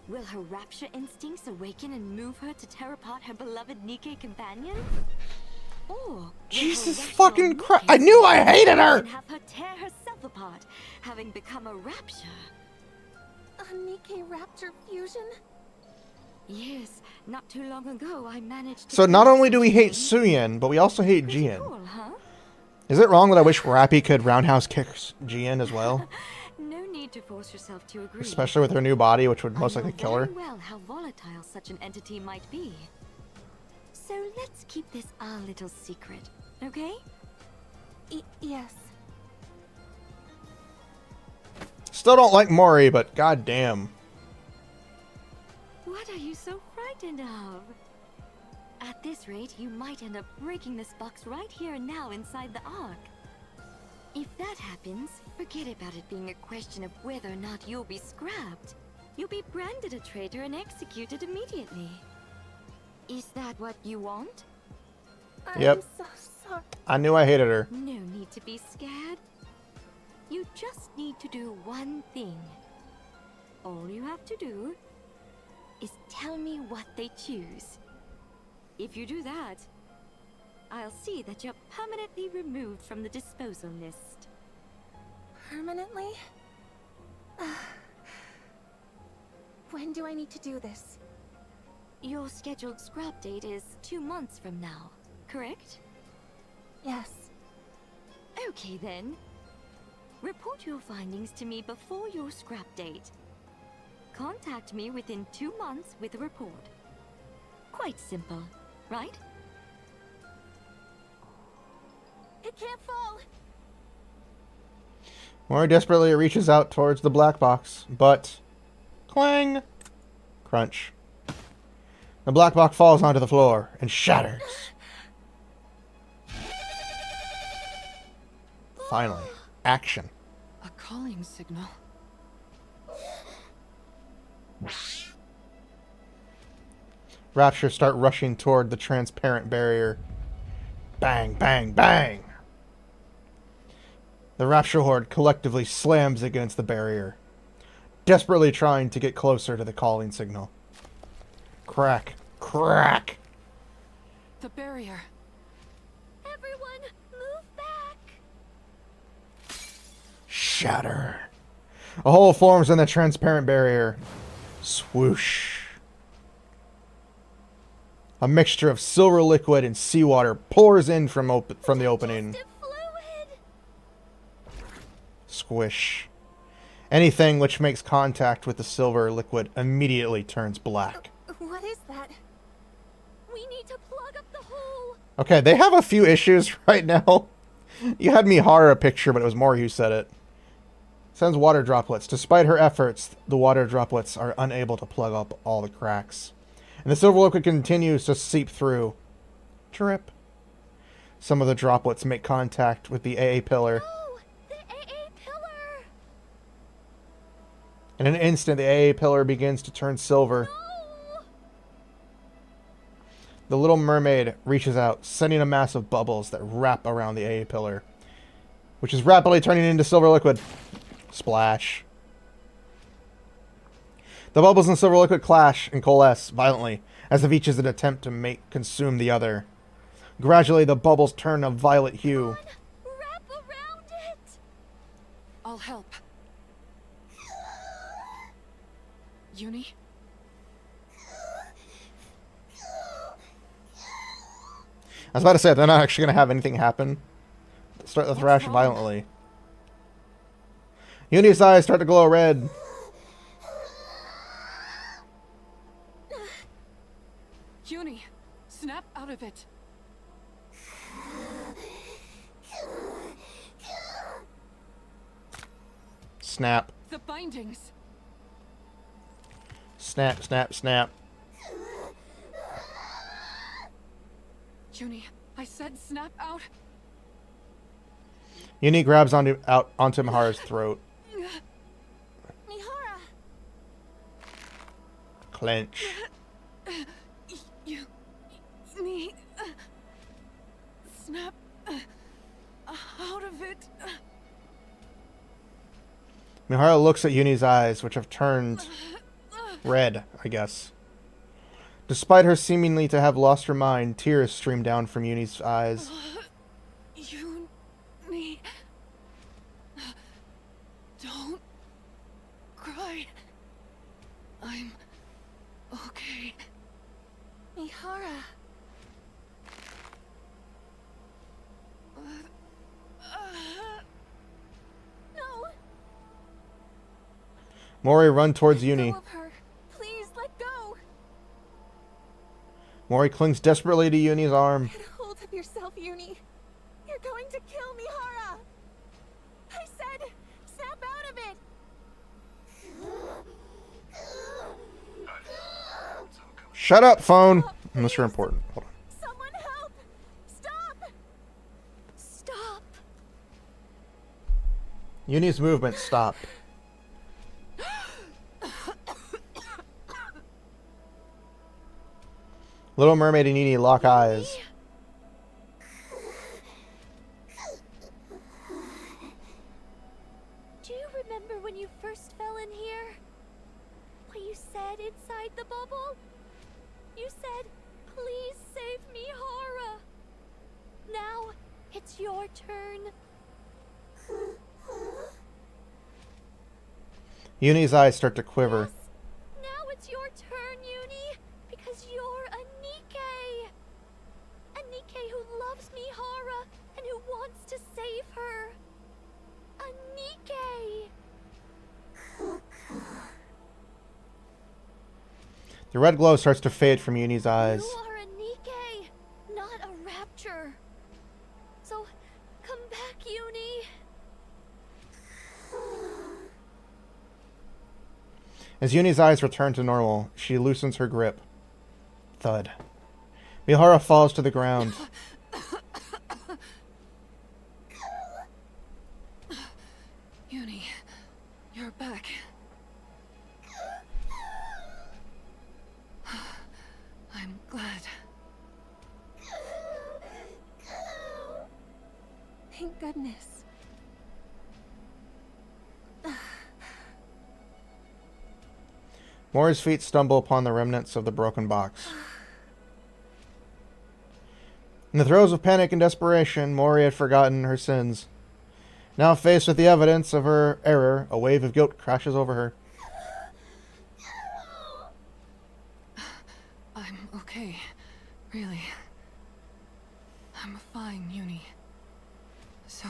will her rapture instincts awaken and move her to tear apart her beloved Nikke companion? Or will her Jesus rational fucking Christ. Nikke I knew I hated her! and have her tear herself apart, having become a rapture? A Nikke Raptor fusion? Yes, not too long ago I managed to So not create only do we such a hate thing. Suyin, but we also hate Pretty Jian. cool, huh? Is it wrong that I wish Rappy could roundhouse kick Jian as well? No need to force yourself to agree. Especially with her new body, which would most I know likely kill her. very well how volatile such an entity might be. So let's keep this our little secret, okay? Yes. Still don't like Mori, but goddamn. What are you so frightened of? At this rate, you might end up breaking this box right here and now inside the Ark. If that happens, forget about it being a question of whether or not you'll be scrapped. You'll be branded a traitor and executed immediately. Is that what you want? Yep. I'm so sorry. I knew I hated her. No need to be scared. You just need to do one thing. All you have to do is tell me what they choose. If you do that, I'll see that you're permanently removed from the disposal list. Permanently? When do I need to do this? Your scheduled scrap date is 2 months from now, correct? Yes. Okay then. Report your findings to me before your scrap date. Contact me within 2 months with a report. Quite simple, right? It can't fall. Mori desperately reaches out towards the black box, but... Clang! Crunch. The black box falls onto the floor and shatters. Finally, action. A calling signal. Rapture start rushing toward the transparent barrier. Bang, bang, bang! The Rapture Horde collectively slams against the barrier, desperately trying to get closer to the calling signal. Crack, crack! The barrier. Everyone, move back! Shatter. A hole forms in the transparent barrier. Swoosh. A mixture of silver liquid and seawater pours in from the opening. Digestive fluid! Squish. Anything which makes contact with the silver liquid immediately turns black. What is that? We need to plug up the hole! Okay, they have a few issues right now. You had me horror a picture, but it was Mori who said it. Sends water droplets. Despite her efforts, the water droplets are unable to plug up all the cracks. And the silver liquid continues to seep through. Drip. Some of the droplets make contact with the AA pillar. Oh, the AA pillar! In an instant, the AA pillar begins to turn silver. Oh! The little mermaid reaches out, sending a mass of bubbles that wrap around the AA pillar, which is rapidly turning into silver liquid. Splash. The bubbles and silver liquid clash and coalesce violently, as if each is an attempt to consume the other. Gradually, the bubbles turn a violet hue. Wrap around it! I'll help. Uni? I was about to say, they're not actually going to have anything happen. Start the thrash violently. Uni's eyes start to glow red. Uni! Snap out of it! Snap. The bindings! Snap, snap, snap. Uni, I said snap out! Uni grabs onto Mihara's throat. Mihara! Clench. You... it. Miharu looks at Yuni's eyes, which have turned red, I guess. Despite her seemingly to have lost her mind, tears stream down from Yuni's eyes. Yuni, don't cry. I'm okay. Mihara. No. Mori run towards Yuni. Let go of her. Please let go. Mori clings desperately to Yuni's arm. Get hold of yourself, Yuni. You're going to kill Mihara. I said, snap out of it. Shut up, phone! Unless you're important. Hold on. Someone help! Stop! Stop! Yuni's movement stopped. Little Mermaid and Yuni lock eyes. Do you remember when you first fell in here? What you said inside the bubble? You said, please save me, Hara. Now, it's your turn. Yuni's eyes start to quiver. Yes. Now it's your turn, Uni, because you're a Nikke. A Nikke who loves Mihara and who wants to save her. A Nikke. The red glow starts to fade from Yuni's eyes. You are a Nikke, not a rapture. So, come back, Uni. As Yuni's eyes return to normal, she loosens her grip. Thud. Mihara falls to the ground. Uni, you're back. I'm glad. Thank goodness. Mori's feet stumble upon the remnants of the broken box. In the throes of panic and desperation, Mori had forgotten her sins. Now faced with the evidence of her error, a wave of guilt crashes over her. I'm okay. Really. I'm fine, Uni. So...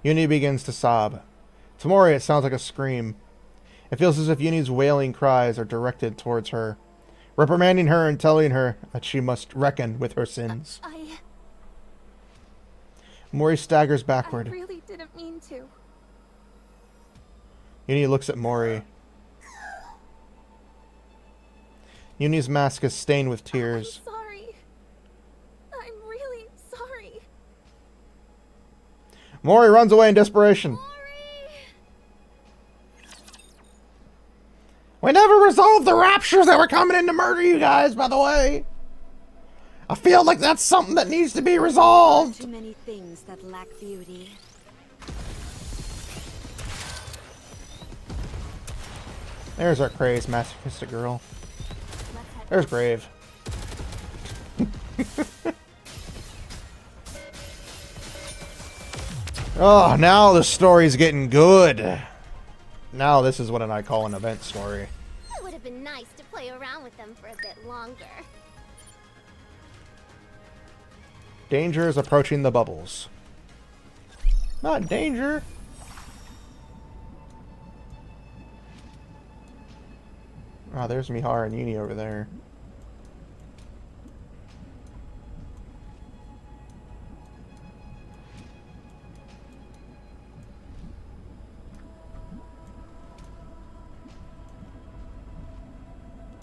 Yuni begins to sob. To Mori, it sounds like a scream. It feels as if Yuni's wailing cries are directed towards her, reprimanding her and telling her that she must reckon with her sins. Mori staggers I backward. really didn't mean to. Yuni looks at Mori. Yuni's mask is stained with tears. I'm sorry. I'm really sorry. Mori runs away in desperation. We never resolved the raptures that were coming in to murder you guys, by the way. I feel like that's something that needs to be resolved. Too many things that lack beauty. There's our crazed masochistic girl. There's Grave. Oh, now the story's getting good. Now this is what I call an event story. It would have been nice to play around with them for a bit longer. Danger is approaching the bubbles. Not danger. Oh, there's Mihara and Yuni over there.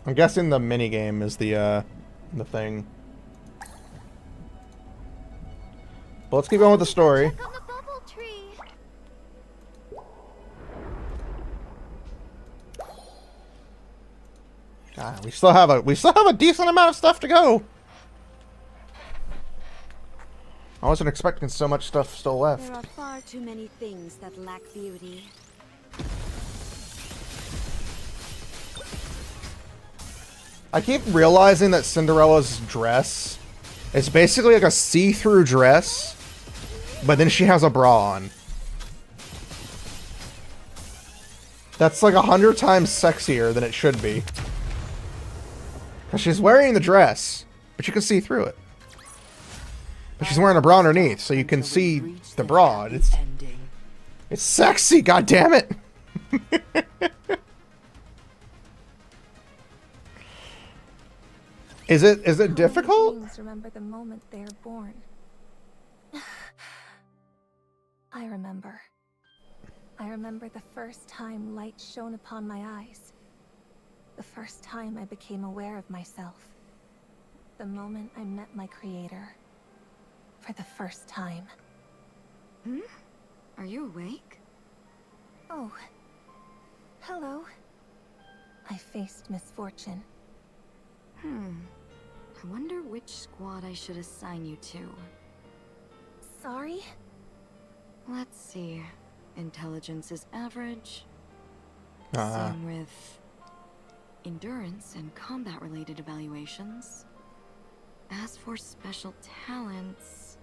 I'm guessing the minigame is the thing. But let's keep going with the story. Check on the bubble tree. God. We still have a decent amount of stuff to go. I wasn't expecting so much stuff still left. There are far too many things that lack beauty. I keep realizing that Cinderella's dress is basically like a see-through dress, but then she has a bra on. That's like 100 times sexier than it should be. Because she's wearing the dress, but you can see through it. But she's wearing a bra underneath, so you can see the bra. It's sexy, goddammit! Is it difficult? Beings remember the moment they are born. I remember. I remember the first time light shone upon my eyes. The first time I became aware of myself. The moment I met my creator. For the first time. Are you awake? Oh. Hello. I faced misfortune. I wonder which squad I should assign you to. Sorry? Let's see. Intelligence is average. Uh-huh. Same with endurance and combat-related evaluations. As for special talents...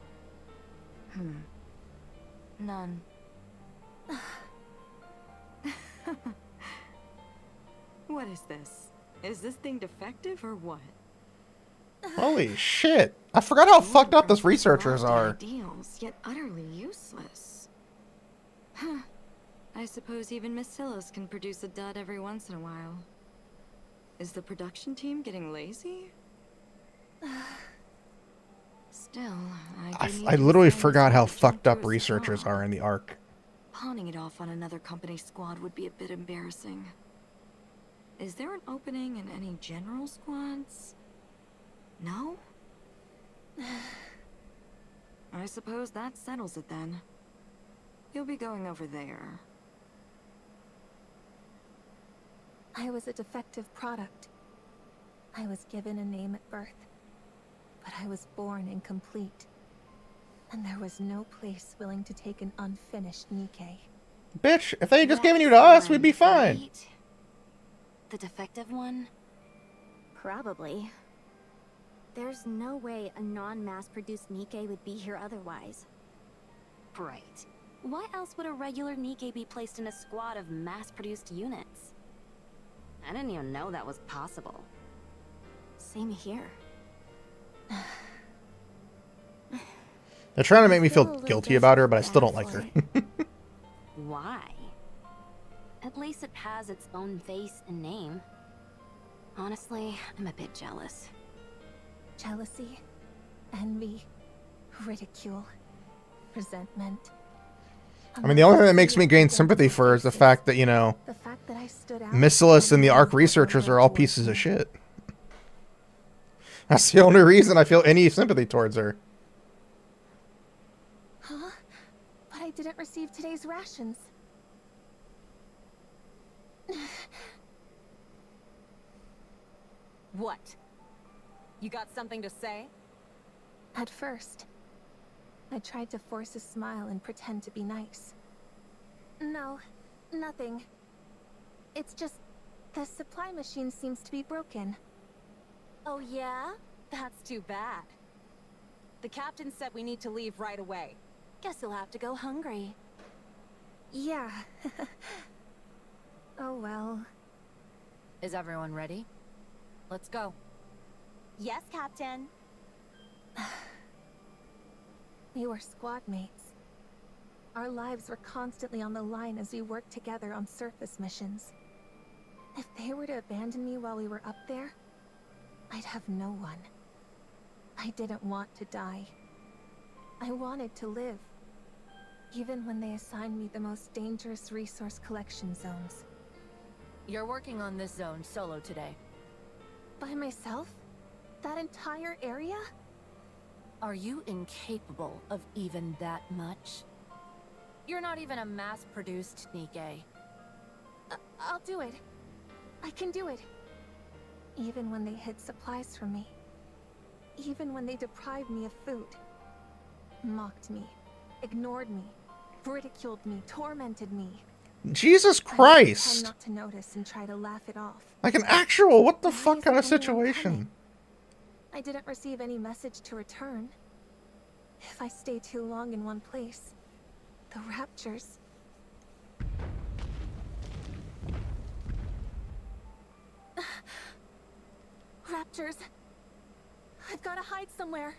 None. What is this? Is this thing defective or what? Holy shit. I forgot how fucked up those researchers are. Ideals, yet utterly useless. Huh. I suppose even Miss Silas can produce a dud every once in a while. Is the production team getting lazy? Still, I literally forgot how fucked up researchers are in the Ark. Pawning it off on another company squad would be a bit embarrassing. Is there an opening in any general squads? No? I suppose that settles it then. You'll be going over there. I was a defective product. I was given a name at birth, but I was born incomplete. And there was no place willing to take an unfinished Nikke. Bitch, if they had just given you to us, we'd be fine. Right? The defective one? Probably. There's no way a non-mass-produced Nikke would be here otherwise. Right. Why else would a regular Nikke be placed in a squad of mass-produced units? I didn't even know that was possible. Same here. They're trying to make me feel guilty about her, but I still don't like her. Why? At least it has its own face and name. Honestly, I'm a bit jealous. Jealousy, envy, ridicule, resentment. I mean, the only thing that makes me gain sympathy for her is the fact that, you know, The fact that I stood out Missilis and the Ark researchers are all pieces of shit. That's the only reason I feel any sympathy towards her. Huh? But I didn't receive today's rations. What? You got something to say? At first, I tried to force a smile and pretend to be nice. No, nothing. It's just the supply machine seems to be broken. Oh yeah? That's too bad. The captain said we need to leave right away. Guess you'll have to go hungry. Yeah. Oh well. Is everyone ready? Let's go. Yes, Captain. We were squad mates. Our lives were constantly on the line as we worked together on surface missions. If they were to abandon me while we were up there, I'd have no one. I didn't want to die. I wanted to live. Even when they assigned me the most dangerous resource collection zones. You're working on this zone solo today. By myself? That entire area? Are you incapable of even that much? You're not even a mass-produced Nikke. I'll do it. I can do it. Even when they hid supplies from me. Even when they deprived me of food. Mocked me. Ignored me. Ridiculed me. Tormented me. Jesus I would Christ! pretend not to notice and try to laugh it off. Like an actual what the Why fuck kind of isn't anyone situation? coming? I didn't receive any message to return. If I stay too long in one place, the raptures... Raptors! I've got to hide somewhere.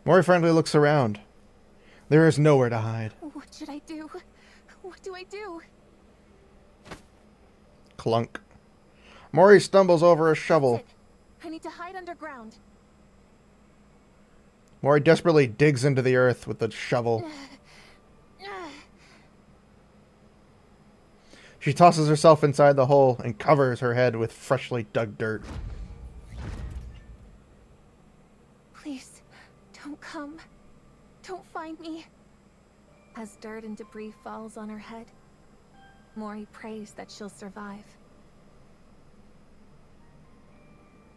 Mori friendly looks around. There is nowhere to hide. What should I do? What do I do? Clunk. Mori stumbles over a shovel. That's it. I need to hide underground. Mori desperately digs into the earth with the shovel. She tosses herself inside the hole and covers her head with freshly dug dirt. Please, don't come. Don't find me. As dirt and debris falls on her head, Mori prays that she'll survive.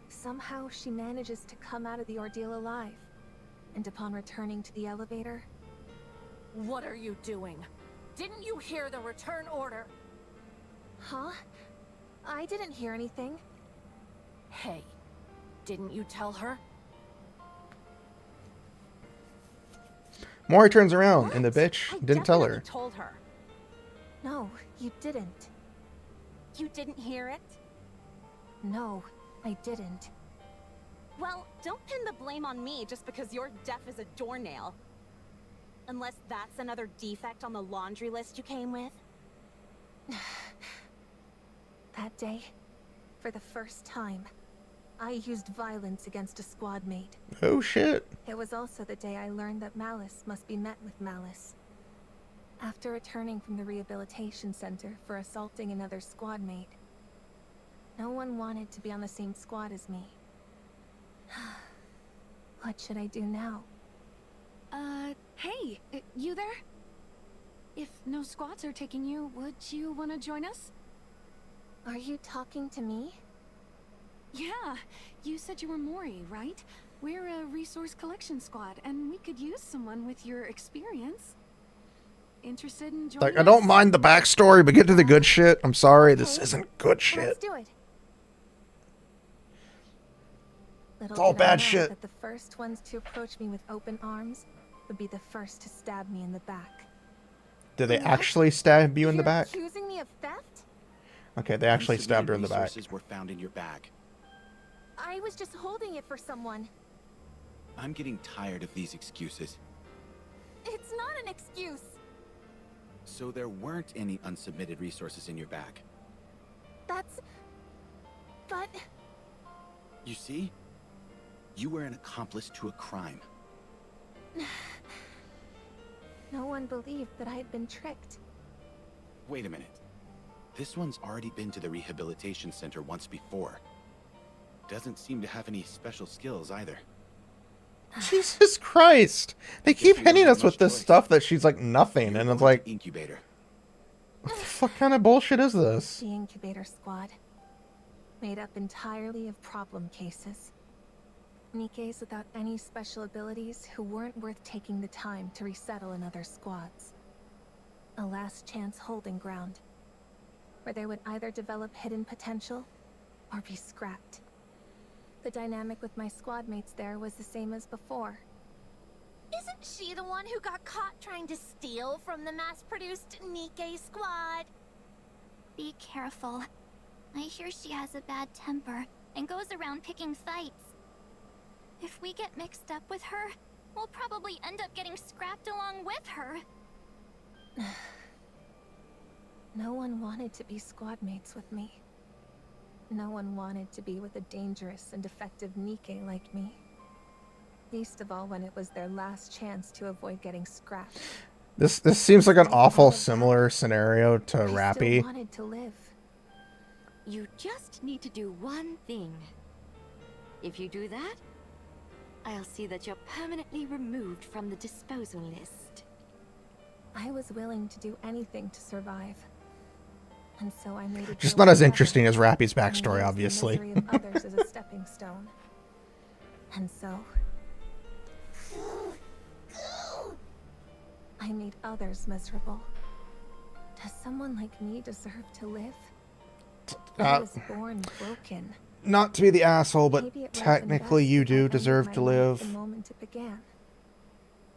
Somehow she manages to come out of the ordeal alive. And upon returning to the elevator... What are you doing? Didn't you hear the return order? Huh? I didn't hear anything. Hey, didn't you tell her? Mori turns around and the What? bitch I didn't tell definitely her. told her. No, you didn't. You didn't hear it? No, I didn't. Well, don't pin the blame on me just because you're deaf as a doornail. Unless that's another defect on the laundry list you came with. That day, for the first time, I used violence against a squad mate. Oh shit. It was also the day I learned that malice must be met with malice. After returning from the rehabilitation center for assaulting another squad mate, no one wanted to be on the same squad as me. What should I do now? Hey, you there? If no squads are taking you, would you want to join us? Are you talking to me? Yeah, you said you were Mori, right? We're a resource collection squad, and we could use someone with your experience. Interested in joining Like, I don't us? mind the backstory, but get to the good shit. I'm sorry, this Okay. isn't good Let's shit. do it. Little It's all did I bad know shit. that the first ones to approach me with open arms would be the first to stab me in the back. Did they What? actually stab you in the You're back? accusing me of theft? Okay, they actually stabbed her in the back. Resources were found in your bag. I was just holding it for someone. I'm getting tired of these excuses. It's not an excuse. So there weren't any unsubmitted resources in your bag. But... You see? You were an accomplice to a crime. No one believed that I had been tricked. Wait a minute. This one's already been to the rehabilitation center once before. Doesn't seem to have any special skills either. Jesus Christ. They keep you don't hitting have us with much this choice. stuff that she's like nothing, You're and it's going like, to incubator. what the fuck kind of bullshit is this? The incubator squad. Made up entirely of problem cases. Nikkes without any special abilities who weren't worth taking the time to resettle in other squads. A last chance holding ground, where they would either develop hidden potential or be scrapped. The dynamic with my squad mates there was the same as before. Isn't she the one who got caught trying to steal from the mass-produced Nikke squad? Be careful. I hear she has a bad temper and goes around picking fights. If we get mixed up with her, we'll probably end up getting scrapped along with her. No one wanted to be squad mates with me. No one wanted to be with a dangerous and defective Nikke like me. Least of all when it was their last chance to avoid getting scrapped. This seems like an awful similar scenario to I still Rappy. wanted to live. You just need to do one thing. If you do that, I'll see that you're permanently removed from the disposal list. I was willing to do anything to survive. And so I made it Just feel not as better, interesting as Rappy's and backstory, used obviously. The misery of others as a stepping stone. And so I made others miserable. Does someone like me deserve to live? I was born broken. Not to be the asshole, but Maybe it would've been technically best you if I do ended deserve my to life live. The moment it began.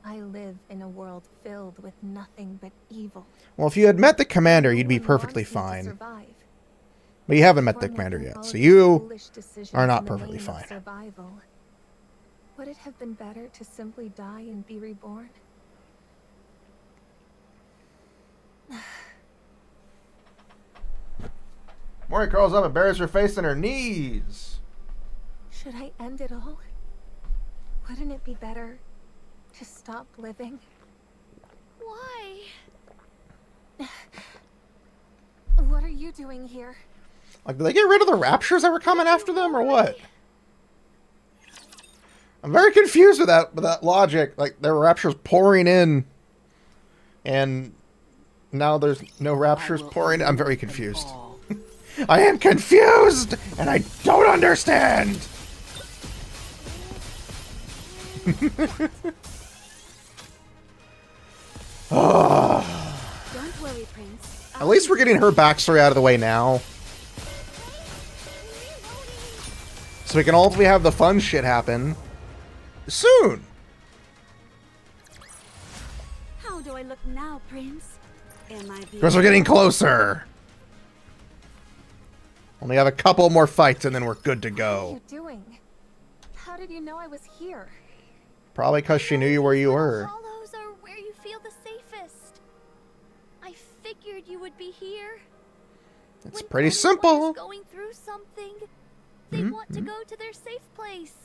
I live in a world filled with nothing but evil. Well, if you had met the commander, No you'd be one perfectly wants me to fine. survive. But you haven't met the For commander making yet, all so of these you foolish decisions are not in the perfectly name of fine. survival. Would it have been better to simply die and be reborn? Mori curls up and buries her face in her knees. Should I end it all? Wouldn't it be better to stop living? Why? What are you doing here? Like, did they get rid of the raptures that were coming after them, or what? I'm very confused with that logic. Like, there were raptures pouring in, and now there's no raptures pouring in. I'm very confused. I am confused, and I don't understand! Don't worry, Prince. At least we're getting her backstory out of the way now. So we can ultimately have the fun shit happen soon. How do I look now, Prince? Am I Because we're getting closer. Only have a couple more fights and then we're good to What are go. you doing? How did you know I was here? Probably because she knew you where you were. Hollows are where you feel the safest. I figured you would be here. It's When pretty anyone simple. is going through something, they want to go to their safe place.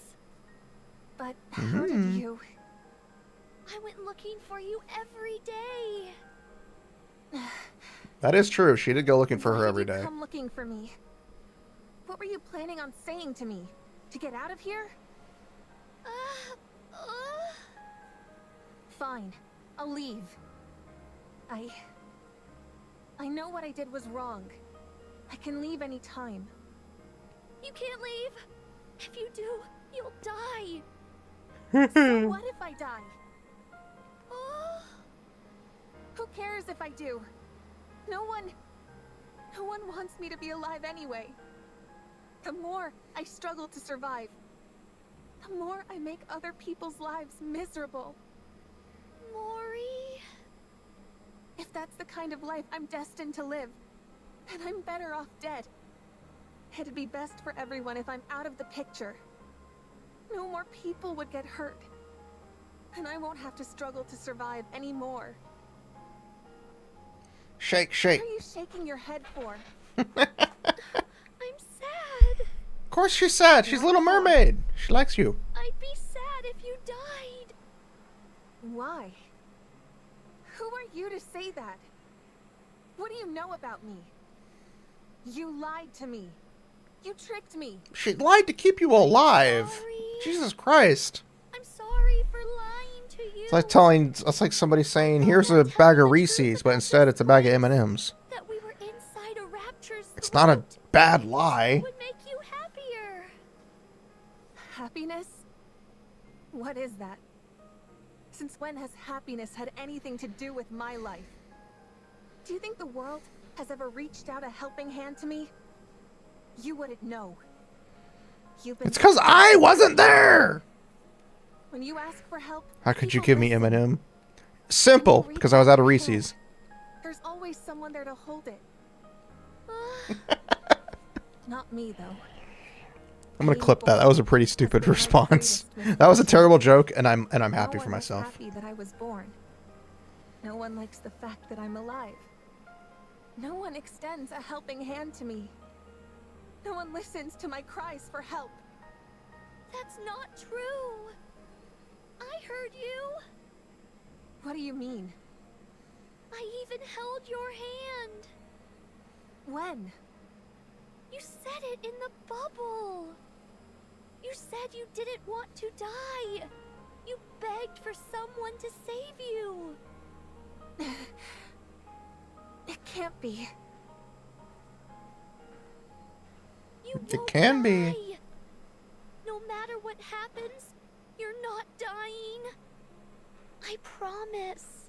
But how did you? I went looking for you every day. That is true. She did go looking for Why her did every you day. come looking for me? What were you planning on saying to me? To get out of here? Fine. I'll leave. I know what I did was wrong. I can leave any time. You can't leave. If you do, you'll die. So what if I die? Who cares if I do? No one wants me to be alive anyway. The more I struggle to survive, the more I make other people's lives miserable. Mori. If that's the kind of life I'm destined to live, then I'm better off dead. It'd be best for everyone if I'm out of the picture. No more people would get hurt. And I won't have to struggle to survive anymore. Shake, shake. What are you shaking your head for? I'm sad. Of course she's sad. She's Little Mermaid. She likes you. I'd be sad if you died. Why? Who are you to say that? What do you know about me? You lied to me. You tricked me. She lied to keep you alive. Sorry. Jesus Christ. I'm sorry for lying to you. It's like somebody saying, here's a bag of Reese's, but instead it's a bag of M&Ms. That we were inside a rapture's It's not a throat. bad lie. Would make you happier. Happiness? What is that? Since when has happiness had anything to do with my life? Do you think the world has ever reached out a helping hand to me? You wouldn't know. You've been. It's because I wasn't there. When you ask for help, How could you people give me listen. M&M? Simple, because I was out of Reese's. There's always someone there to hold it. Not me, though. I'm gonna clip that. That was a pretty stupid response. That was a terrible joke, and I'm happy No for one was myself. happy that I was born. No one likes the fact that I'm alive. No one extends a helping hand to me. No one listens to my cries for help. That's not true. I heard you. What do you mean? I even held your hand. When? You said it in the bubble. You said you didn't want to die. You begged for someone to save you. It can't be. You It won't can be. die. No matter what happens, you're not dying. I promise.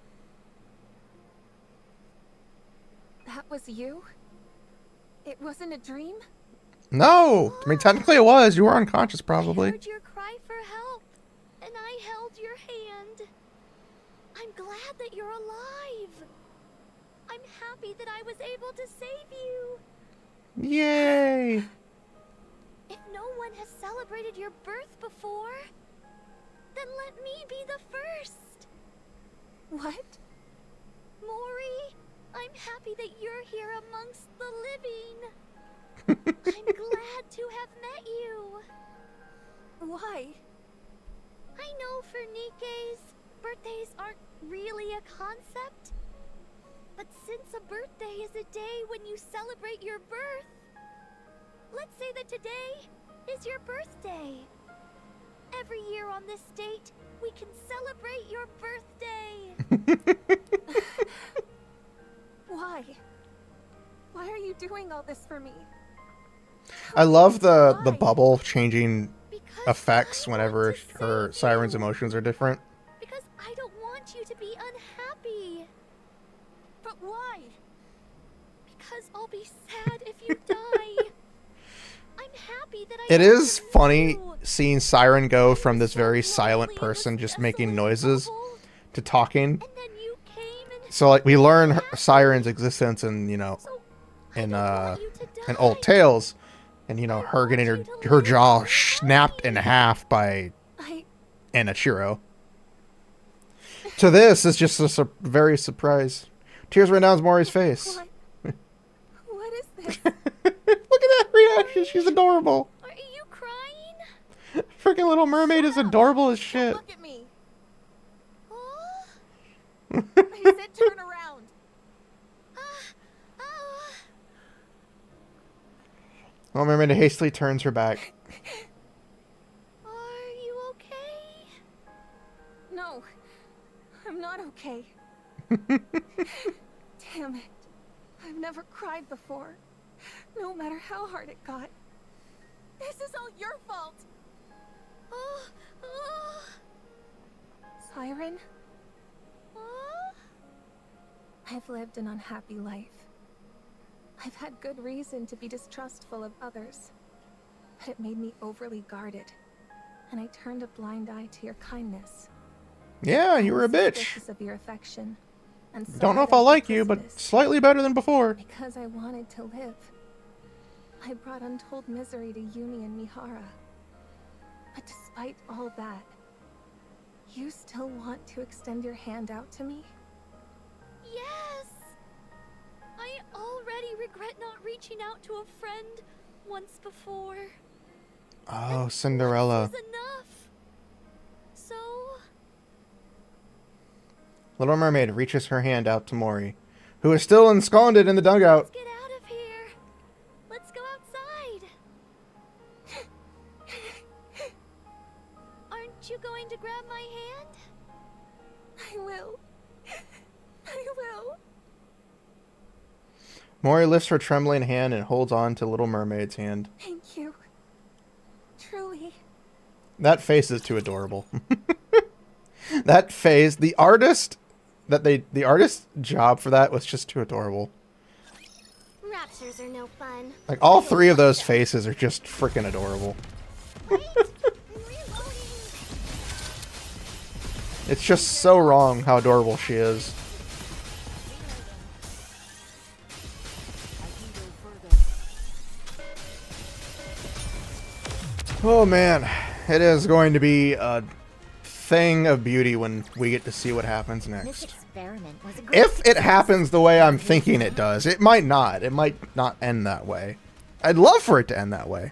That was you? It wasn't a dream? No! I mean, technically it was. You were unconscious, I probably. heard your cry for help, and I held your hand. I'm glad that you're alive. I'm happy that I was able to save you. Yay! If no one has celebrated your birth before, then let me be the first. What? Mori, I'm happy that you're here amongst the living. I'm glad to have met you. Why? I know for Nikke's, birthdays aren't really a concept. But since a birthday is a day when you celebrate your birth, let's say that today is your birthday. Every year on this date, we can celebrate your birthday. Why? Why are you doing all this for me? I love the bubble changing Because effects I whenever want to her save siren's you. emotions are different. Because I don't want you to be unhappy. But why? Because I'll be sad if you die. I'm happy that I It got is to know funny you. seeing Siren go from I'm this so very silent lonely in person this just making desolate noises bubble. to talking. And then you came and So like we learn happy. Siren's existence in, you know, So I in don't want you to in die. old tales, and you know I her getting want her you to her live jaw and snapped in shine. half by I... Anichiro. To this, it's just a very surprise. Tears ran down Mori's face. What? What is this? Look at that reaction. She's adorable. Are you crying? Freaking Little Mermaid is adorable as shit. Look at me. Oh, I said turn around. oh. Little Mermaid hastily turns her back. Are you okay? No. I'm not okay. Damn it. I've never cried before. No matter how hard it got. This is all your fault. Oh, oh, Siren, oh. I've lived an unhappy life. I've had good reason to be distrustful of others. But it made me overly guarded. And I turned a blind eye to your kindness. Yeah, you were a bitch. Suspicious of your affection. And Don't know saw if it I as like you, but duplicitous. slightly better than before. Because I wanted to live. I brought untold misery to Yuni and Mihara. But despite all that, you still want to extend your hand out to me? Yes! I already regret not reaching out to a friend once before. Oh, Cinderella. Was enough. So, Little Mermaid reaches her hand out to Mori, who is still ensconced in the dugout. let's get out of here. Let's go outside. Aren't you going to grab my hand? I will. I will. Mori lifts her trembling hand and holds on to Little Mermaid's hand. Thank you. Truly. That face is too adorable. That face, the artist's job for that was just too adorable. Raptures are no fun. Like all three of those faces are just freaking adorable. Wait, I'm reloading. It's just so wrong how adorable she is. Oh man, it is going to be a thing of beauty when we get to see what happens This next. experiment was a great If it happens the way I'm thinking it does, it might not. It might not end that way. I'd love for it to end that way.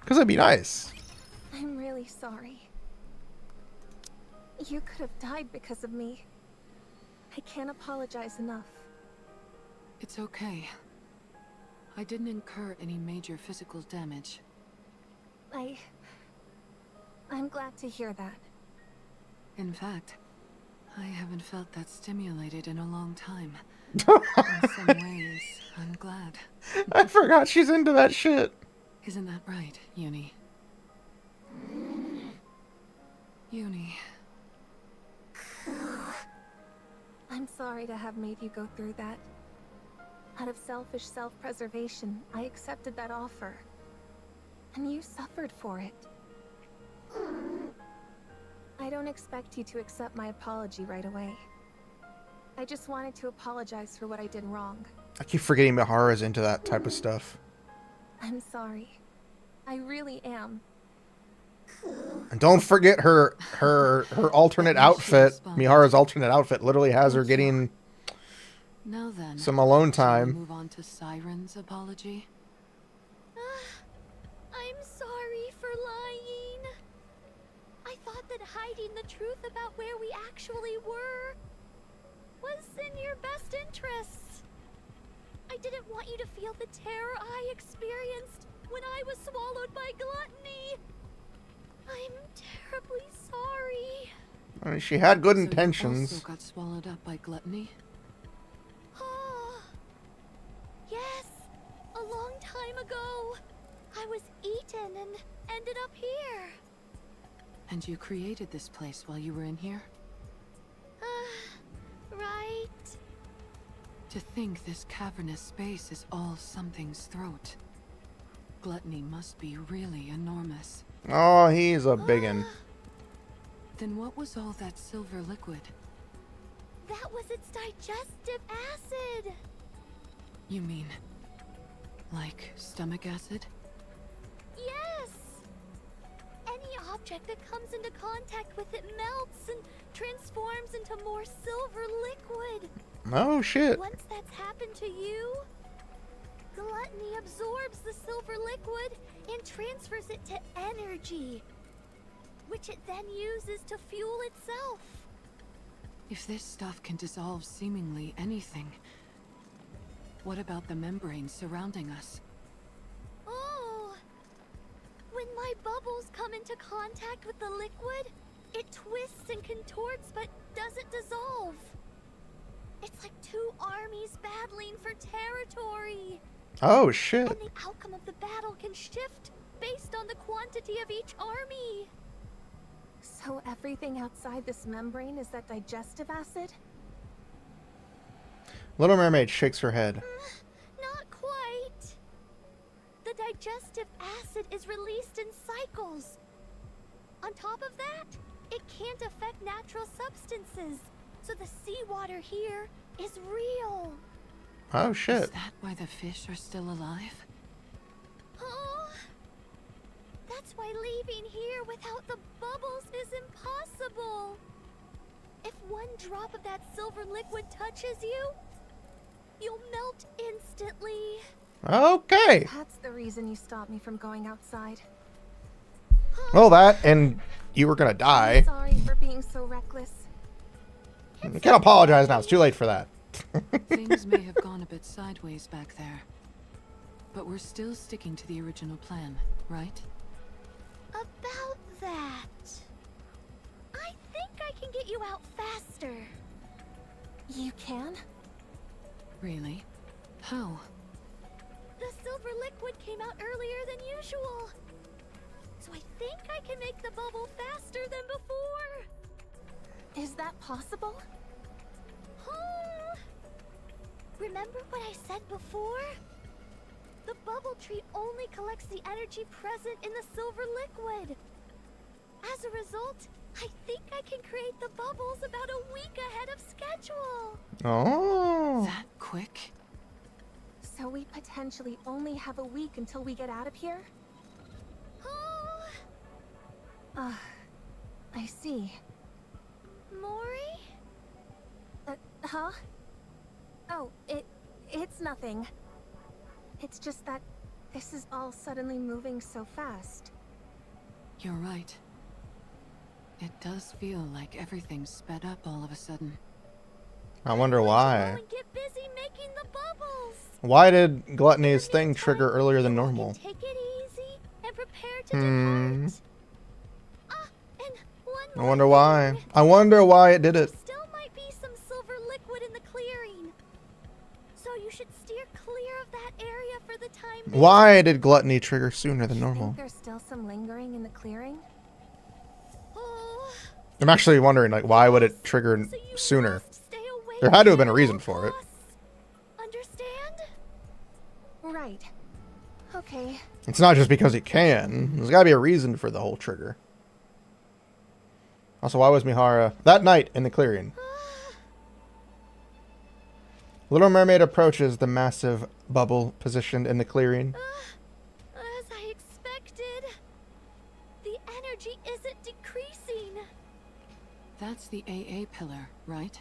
Because it'd be nice. I'm really sorry. You could have died because of me. I can't apologize enough. It's okay. I didn't incur any major physical damage. I'm glad to hear that. In fact, I haven't felt that stimulated in a long time. In some ways, I'm glad. I forgot she's into that shit. Isn't that right, Uni? Uni. I'm sorry to have made you go through that. Out of selfish self-preservation, I accepted that offer. And you suffered for it. I don't expect you to accept my apology right away. I just wanted to apologize for what I did wrong. I keep forgetting Mihara's into that type of stuff. I'm sorry. I really am. And don't forget her alternate outfit. Mihara's alternate outfit literally has her getting Now then, some alone shall we time. move on to Siren's apology. I'm sorry for lying. I thought that hiding the truth about where we actually were was in your best interests. I didn't want you to feel the terror I experienced when I was swallowed by gluttony. I'm terribly sorry. I mean, she had good So you intentions. also got swallowed up by gluttony. Oh, yes. A long time ago, I was eaten and ended up here. And you created this place while you were in here? Right. To think this cavernous space is all something's throat. Gluttony must be really enormous. Oh, he's a biggin. Then what was all that silver liquid? That was its digestive acid. You mean, like stomach acid? Yes. Any object that comes into contact with it melts and transforms into more silver liquid. Oh, shit. Once that's happened to you, gluttony absorbs the silver liquid and transfers it to energy, which it then uses to fuel itself. If this stuff can dissolve seemingly anything, what about the membrane surrounding us? Oh, when my bubbles come into contact with the liquid, it twists and contorts but doesn't dissolve. It's like two armies battling for territory. Oh, shit. And the outcome of the battle can shift based on the quantity of each army. So everything outside this membrane is that digestive acid? Little Mermaid shakes her head. Not quite. The digestive acid is released in cycles. On top of that, it can't affect natural substances, so the seawater here is real. Oh, shit. Is that why the fish are still alive? Oh, that's why leaving here without the bubbles is impossible. If one drop of that silver liquid touches you, you'll melt instantly. Okay. That's the reason you stopped me from going outside. Well, that, and you were gonna die. I'm sorry for being so reckless. You can't apologize now. It's too late for that. Things may have gone a bit sideways back there. But we're still sticking to the original plan, right? About that, I think I can get you out faster. You can? Really? How? The silver liquid came out earlier than usual. So I think I can make the bubble faster than before. Is that possible? Oh. Remember what I said before? The bubble tree only collects the energy present in the silver liquid. As a result, I think I can create the bubbles about a week ahead of schedule. Oh. That quick? So we potentially only have a week until we get out of here? Oh. I see. Mori? Huh? Oh, it's nothing. It's just that this is all suddenly moving so fast. You're right. It does feel like everything's sped up all of a sudden. I wonder why. Get busy making the bubbles. Why did Gluttony's thing trigger earlier than normal? Take it easy and prepare to depart. And one I wonder why. I wonder why it did it. Still might be some silver liquid in the clearing. Why did gluttony trigger sooner than I normal? think there's still some lingering in the clearing. Oh, I'm actually wondering, like, why would it trigger so you sooner? must stay awake There had to have been a at reason all for it. costs. Understand? Right. Okay. It's not just because he can. There's gotta be a reason for the whole trigger. Also, why was Mihara that night in the clearing? Little Mermaid approaches the massive bubble positioned in the clearing. As I expected, the energy isn't decreasing. That's the AA pillar, right?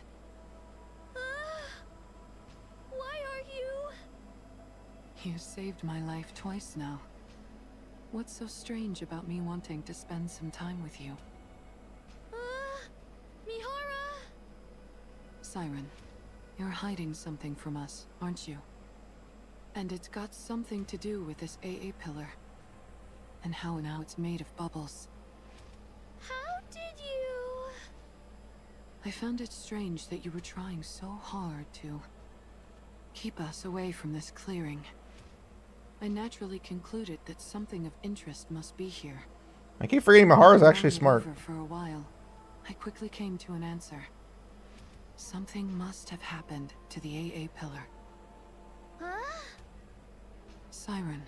Why are you? You saved my life twice now. What's so strange about me wanting to spend some time with you? Mihara? Siren, you're hiding something from us, aren't you? And it's got something to do with this AA pillar. And how now it's made of bubbles. How did you? I found it strange that you were trying so hard to keep us away from this clearing. I naturally concluded that something of interest must be here. I keep forgetting Mihara's actually Mulling it smart. over for a while, I quickly came to an answer. Something must have happened to the AA pillar. Huh? Siren,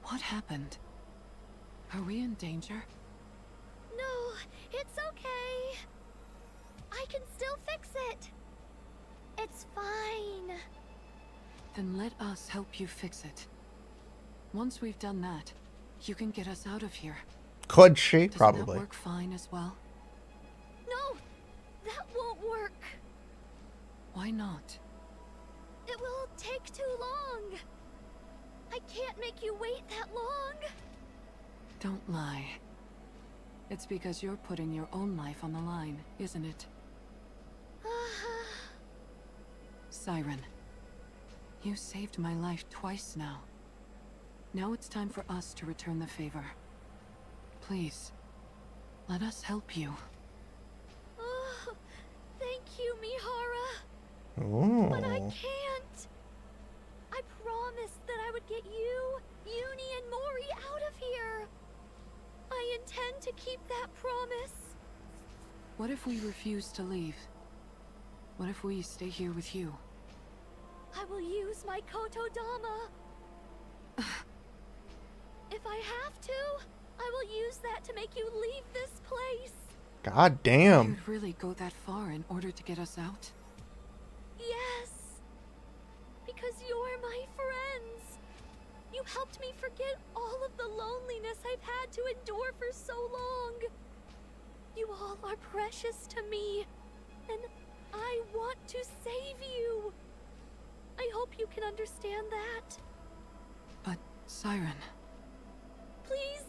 what happened? Are we in danger? No, it's okay. I can still fix it. It's fine. Then let us help you fix it. Once we've done that, you can get us out of here. Could she? Does Probably. that work fine as well? No, that won't work. Why not? It will take too long. I can't make you wait that long. Don't lie. It's because you're putting your own life on the line, isn't it? Siren, you saved my life twice now. Now it's time for us to return the favor. Please, let us help you. Oh, thank you, Mihara. Ooh. But I can't. I promised that I would get you, Uni, and Mori out of here. I intend to keep that promise. What if we refuse to leave? What if we stay here with you? I will use my Kotodama. If I have to, I will use that to make you leave this place. God damn. You'd really go that far in order to get us out? Yes. Because you're my friends. You helped me forget all of the loneliness I've had to endure for so long. You all are precious to me, and I want to save you. I hope you can understand that. But, Siren... Please,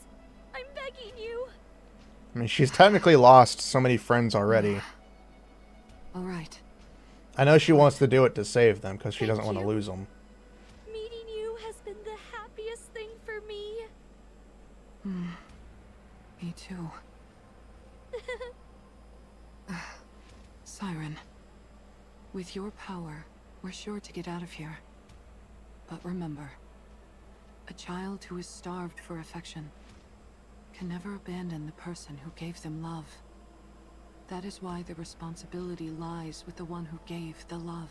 I'm begging you. I mean, she's technically lost so many friends already. All right. I know she wants to do it to save them because she doesn't Thank want to you. lose them. Meeting you has been the happiest thing for me. Me too. Siren, with your power, we're sure to get out of here. But remember, a child who is starved for affection can never abandon the person who gave them love. That is why the responsibility lies with the one who gave the love.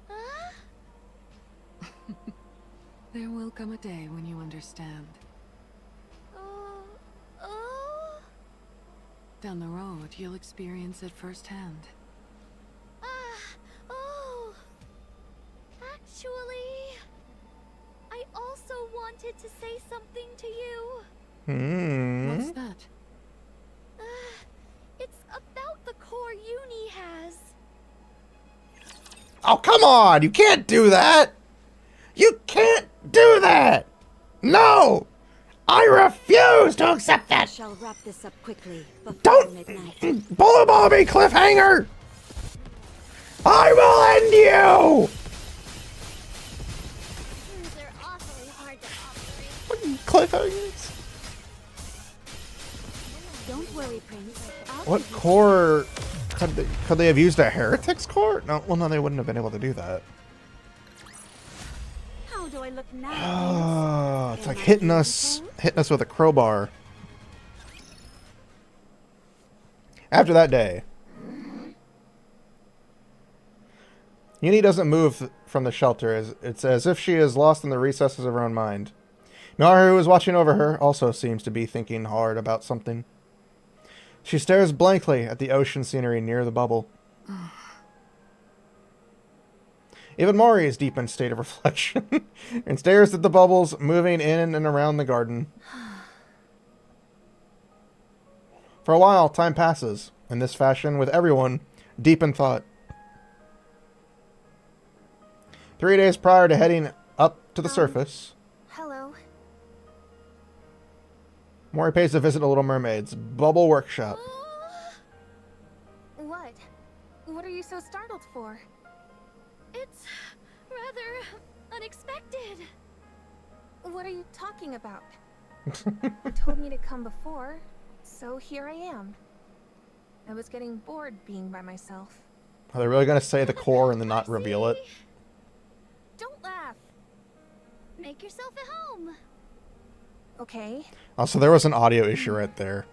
Huh? There will come a day when you understand. Oh. Down the road, you'll experience it firsthand. Oh. Actually, I also wanted to say something to you. What's Hmm. that? It's about the core Uni has. Oh, come on! You can't do that! You can't do that! No! I refuse to accept that! Shall wrap this up quickly before Don't midnight. bullet ball me, cliffhanger! I will end you! They're awfully hard to operate. Cliffhangers? Don't worry, Prince. What core could they have used a heretics core? No, well, no, they wouldn't have been able to do that. How do I look now? Oh, it's Am like I hitting us with a crowbar. After that day, Uni doesn't move from the shelter. It's as if she is lost in the recesses of her own mind. Miharu, who is watching over her, also seems to be thinking hard about something. She stares blankly at the ocean scenery near the bubble. Even Mori is deep in a state of reflection and stares at the bubbles moving in and around the garden. For a while, time passes in this fashion with everyone deep in thought. 3 days prior to heading up to the surface, Hello. Mori pays a visit to Little Mermaid's bubble workshop. What? What are you so startled for? It's rather unexpected. What are you talking about? You told me to come before, so here I am. I was getting bored being by myself. Are they really going to say the core and then not reveal it? Don't laugh. Make yourself at home. Okay. Also, there was an audio issue right there.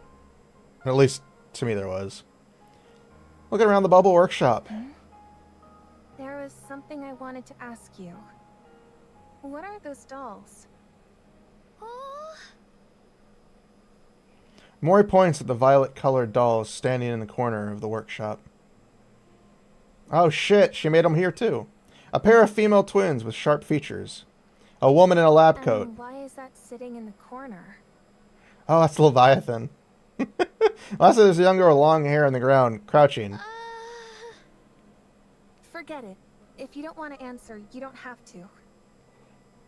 At least, to me, there was. Looking around the bubble workshop. There was something I wanted to ask you. What are those dolls? Oh, Mori points at the violet-colored dolls standing in the corner of the workshop. Oh shit, she made them here too. A pair of female twins with sharp features. A woman in a lab coat. And why is that sitting in the corner? Oh, that's Leviathan. Lastly, there's a young girl with long hair on the ground, crouching. Forget it. If you don't want to answer, you don't have to.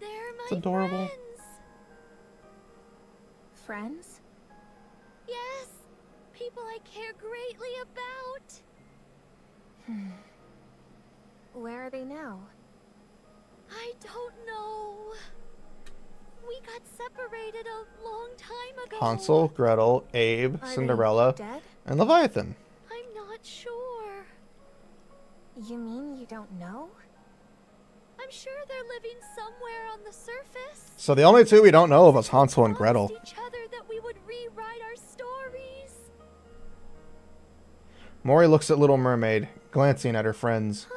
they're my It's adorable. friends. Friends? Yes, people I care greatly about. Where are they now? I don't know. We got separated a long time ago. Hansel, Gretel, Abe, Are Cinderella, they dead? and Leviathan. I'm not sure. You mean you don't know? I'm sure they're living somewhere on the surface. So the only two we don't know of is Hansel and Promised Gretel. each other that we would rewrite our stories. Mori looks at Little Mermaid, glancing at her friends.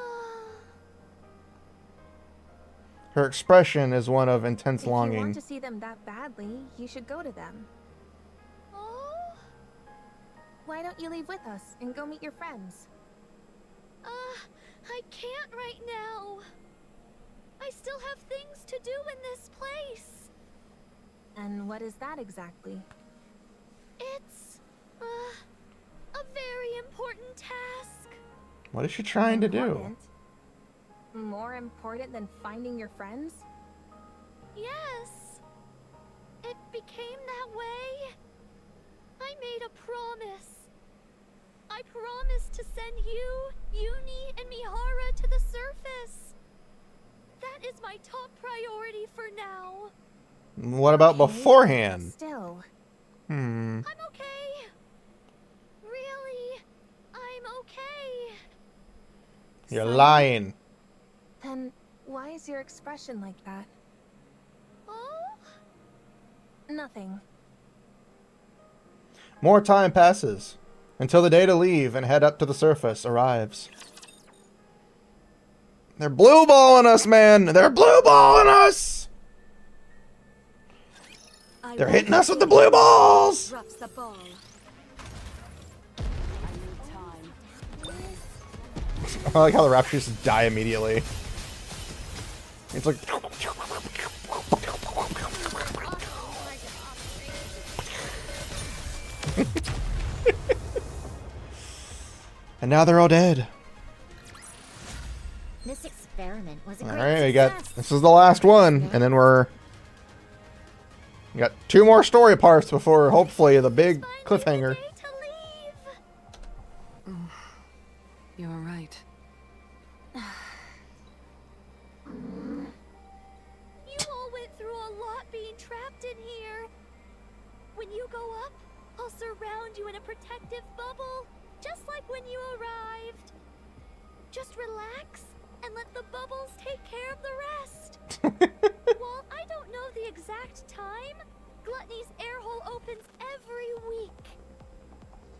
Her expression is one of intense If you longing. want to see them that badly, you should go to them. Oh, Why don't you leave with us and go meet your friends? I can't right now. I still have things to do in this place. And what is that exactly? It's a very important task. What is she trying to do? Important? More important than finding your friends? Yes. It became that way. I made a promise. I promised to send you, Uni, and Mihara to the surface. That is my top priority for now. What about Okay, beforehand? Still. Hmm. I'm okay. Really, I'm okay. You're Son? lying. Then why is your expression like that? Oh? Nothing. More time passes until the day to leave and head up to the surface arrives. They're blue balling us, man! They're blue balling us! They're hitting us with the blue balls! Drops the ball. I need time. I like how the raptors just die immediately. It's like... And now they're all dead. This experiment was a great Alright, we success. got... This is the last one, and then we got 2 more story parts before, hopefully, the big cliffhanger. Day to leave. You're right. You all went through a lot being trapped in here. When you go up, I'll surround you in a protective bubble, just like when you arrived. Just relax and let the bubbles take care of the rest. While I don't know the exact time, Gluttony's air hole opens every week.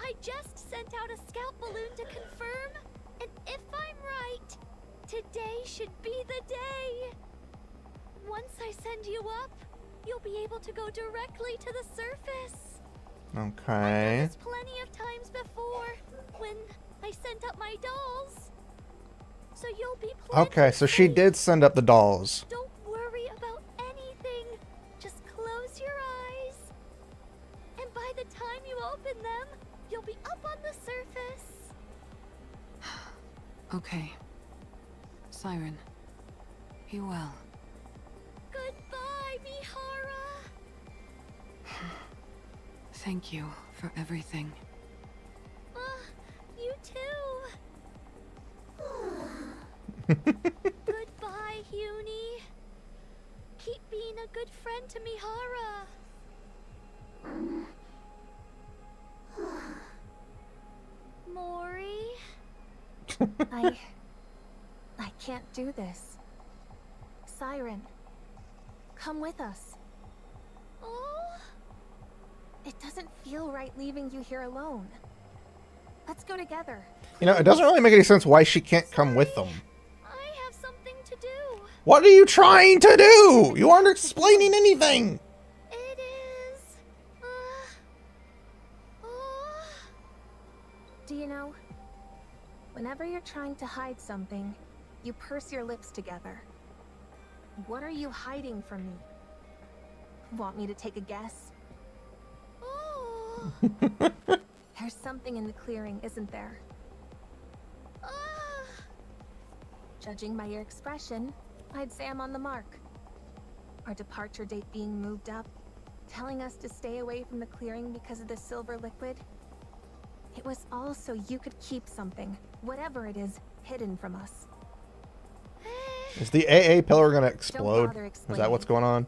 I just sent out a scout balloon to confirm, and if I'm right, today should be the day. Once I send you up, you'll be able to go directly to the surface. I've done Okay. this plenty of times before, when I sent up my dolls. So you'll be plenty Okay, so she safe. did send up the dolls. Don't worry about anything. Just close your eyes. And by the time you open them, you'll be up on the surface. Okay. Siren. Be well. Goodbye, Mihara. Thank you for everything. You too. Goodbye, Huni. Keep being a good friend to Mihara. Mori? I can't do this. Siren, come with us. Oh? It doesn't feel right leaving you here alone. Let's go together. You know, it doesn't really make any sense why she can't come with them. I have something to do. What are you trying to do? You aren't explaining anything. It is. Do you know, whenever you're trying to hide something, you purse your lips together. What are you hiding from me? Want me to take a guess? Oh. There's something in the clearing, isn't there? Judging by your expression, I'd say I'm on the mark. Our departure date being moved up, telling us to stay away from the clearing because of the silver liquid. It was all so you could keep something, whatever it is, hidden from us. Is the AA pillar gonna explode? bother Is that what's going on?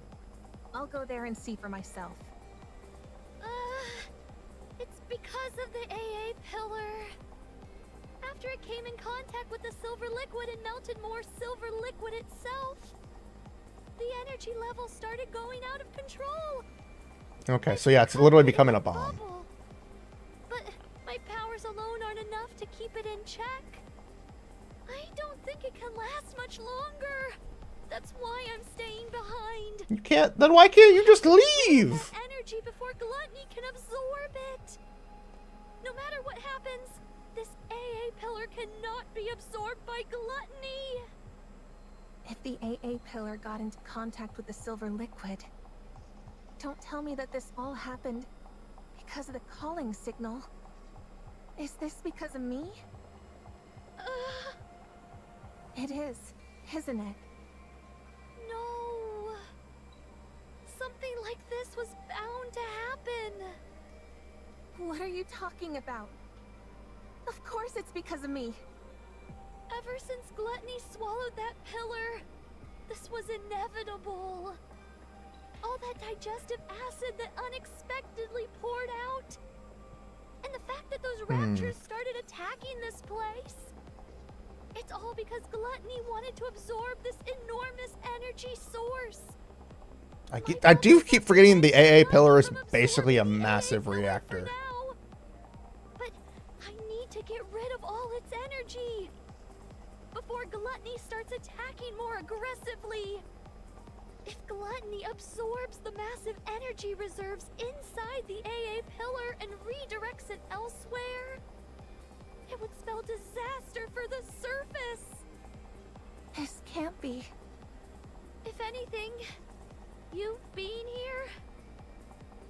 I'll go there and see for myself. It's because of the AA pillar. After it came in contact with the silver liquid and melted more silver liquid itself, the energy level started going out of control. Okay, so yeah, it's literally becoming a bomb. But my powers alone aren't enough to keep it in check. I don't think it can last much longer. That's why I'm staying behind. You can't. Then why can't you just leave? That energy before Gluttony can absorb it. No matter what happens, this AA pillar cannot be absorbed by Gluttony. If the AA pillar got into contact with the silver liquid, don't tell me that this all happened because of the calling signal. Is this because of me? It is, isn't it? No. Something like this was bound to happen. What are you talking about? Of course it's because of me. Ever since Gluttony swallowed that pillar, this was inevitable. All that digestive acid that unexpectedly poured out. And the fact that those raptures started attacking this place. It's all because Gluttony wanted to absorb this enormous energy source. I do keep forgetting the AA pillar is basically a massive reactor. But I need to get rid of all its energy before Gluttony starts attacking more aggressively. If Gluttony absorbs the massive energy reserves inside the AA pillar and redirects it elsewhere, it would spell disaster for the surface. This can't be. If anything, you being here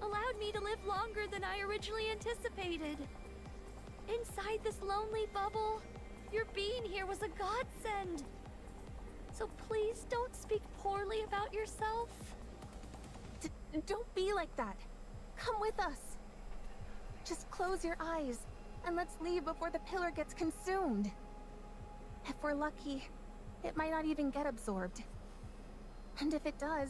allowed me to live longer than I originally anticipated. Inside this lonely bubble, your being here was a godsend. So please don't speak poorly about yourself. Don't be like that. Come with us. Just close your eyes and let's leave before the pillar gets consumed. If we're lucky, it might not even get absorbed. And if it does,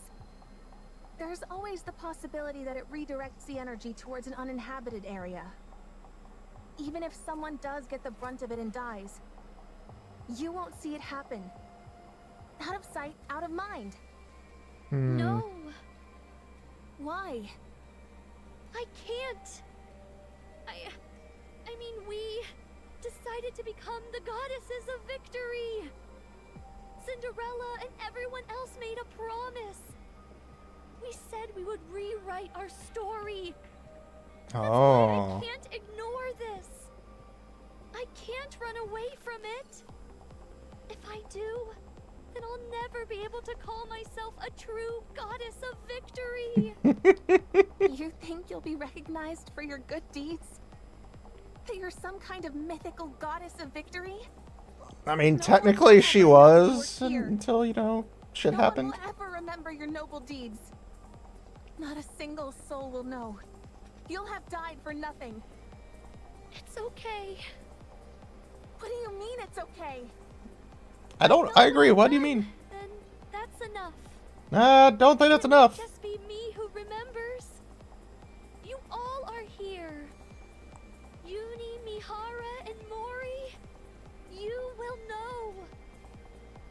there's always the possibility that it redirects the energy towards an uninhabited area. Even if someone does get the brunt of it and dies, you won't see it happen. Out of sight, out of mind. No. Why? I can't. I mean, we decided to become the goddesses of victory. Cinderella and everyone else made a promise. We said we would rewrite our story. That's why I can't ignore this. I can't run away from it. If I do, then I'll never be able to call myself a true goddess of victory. You think you'll be recognized for your good deeds? That you're some kind of mythical goddess of victory? I mean, No technically one she will ever was remember you were here. until, you know, shit No happened. one will ever remember your noble deeds. Not a single soul will know. You'll have died for nothing. It's okay. What do you mean it's okay? I agree. What do you mean? Then that's enough. Don't think that's It won't enough. just be me who remembers. You all are here. Uni, Mihara, and Mori. You will know.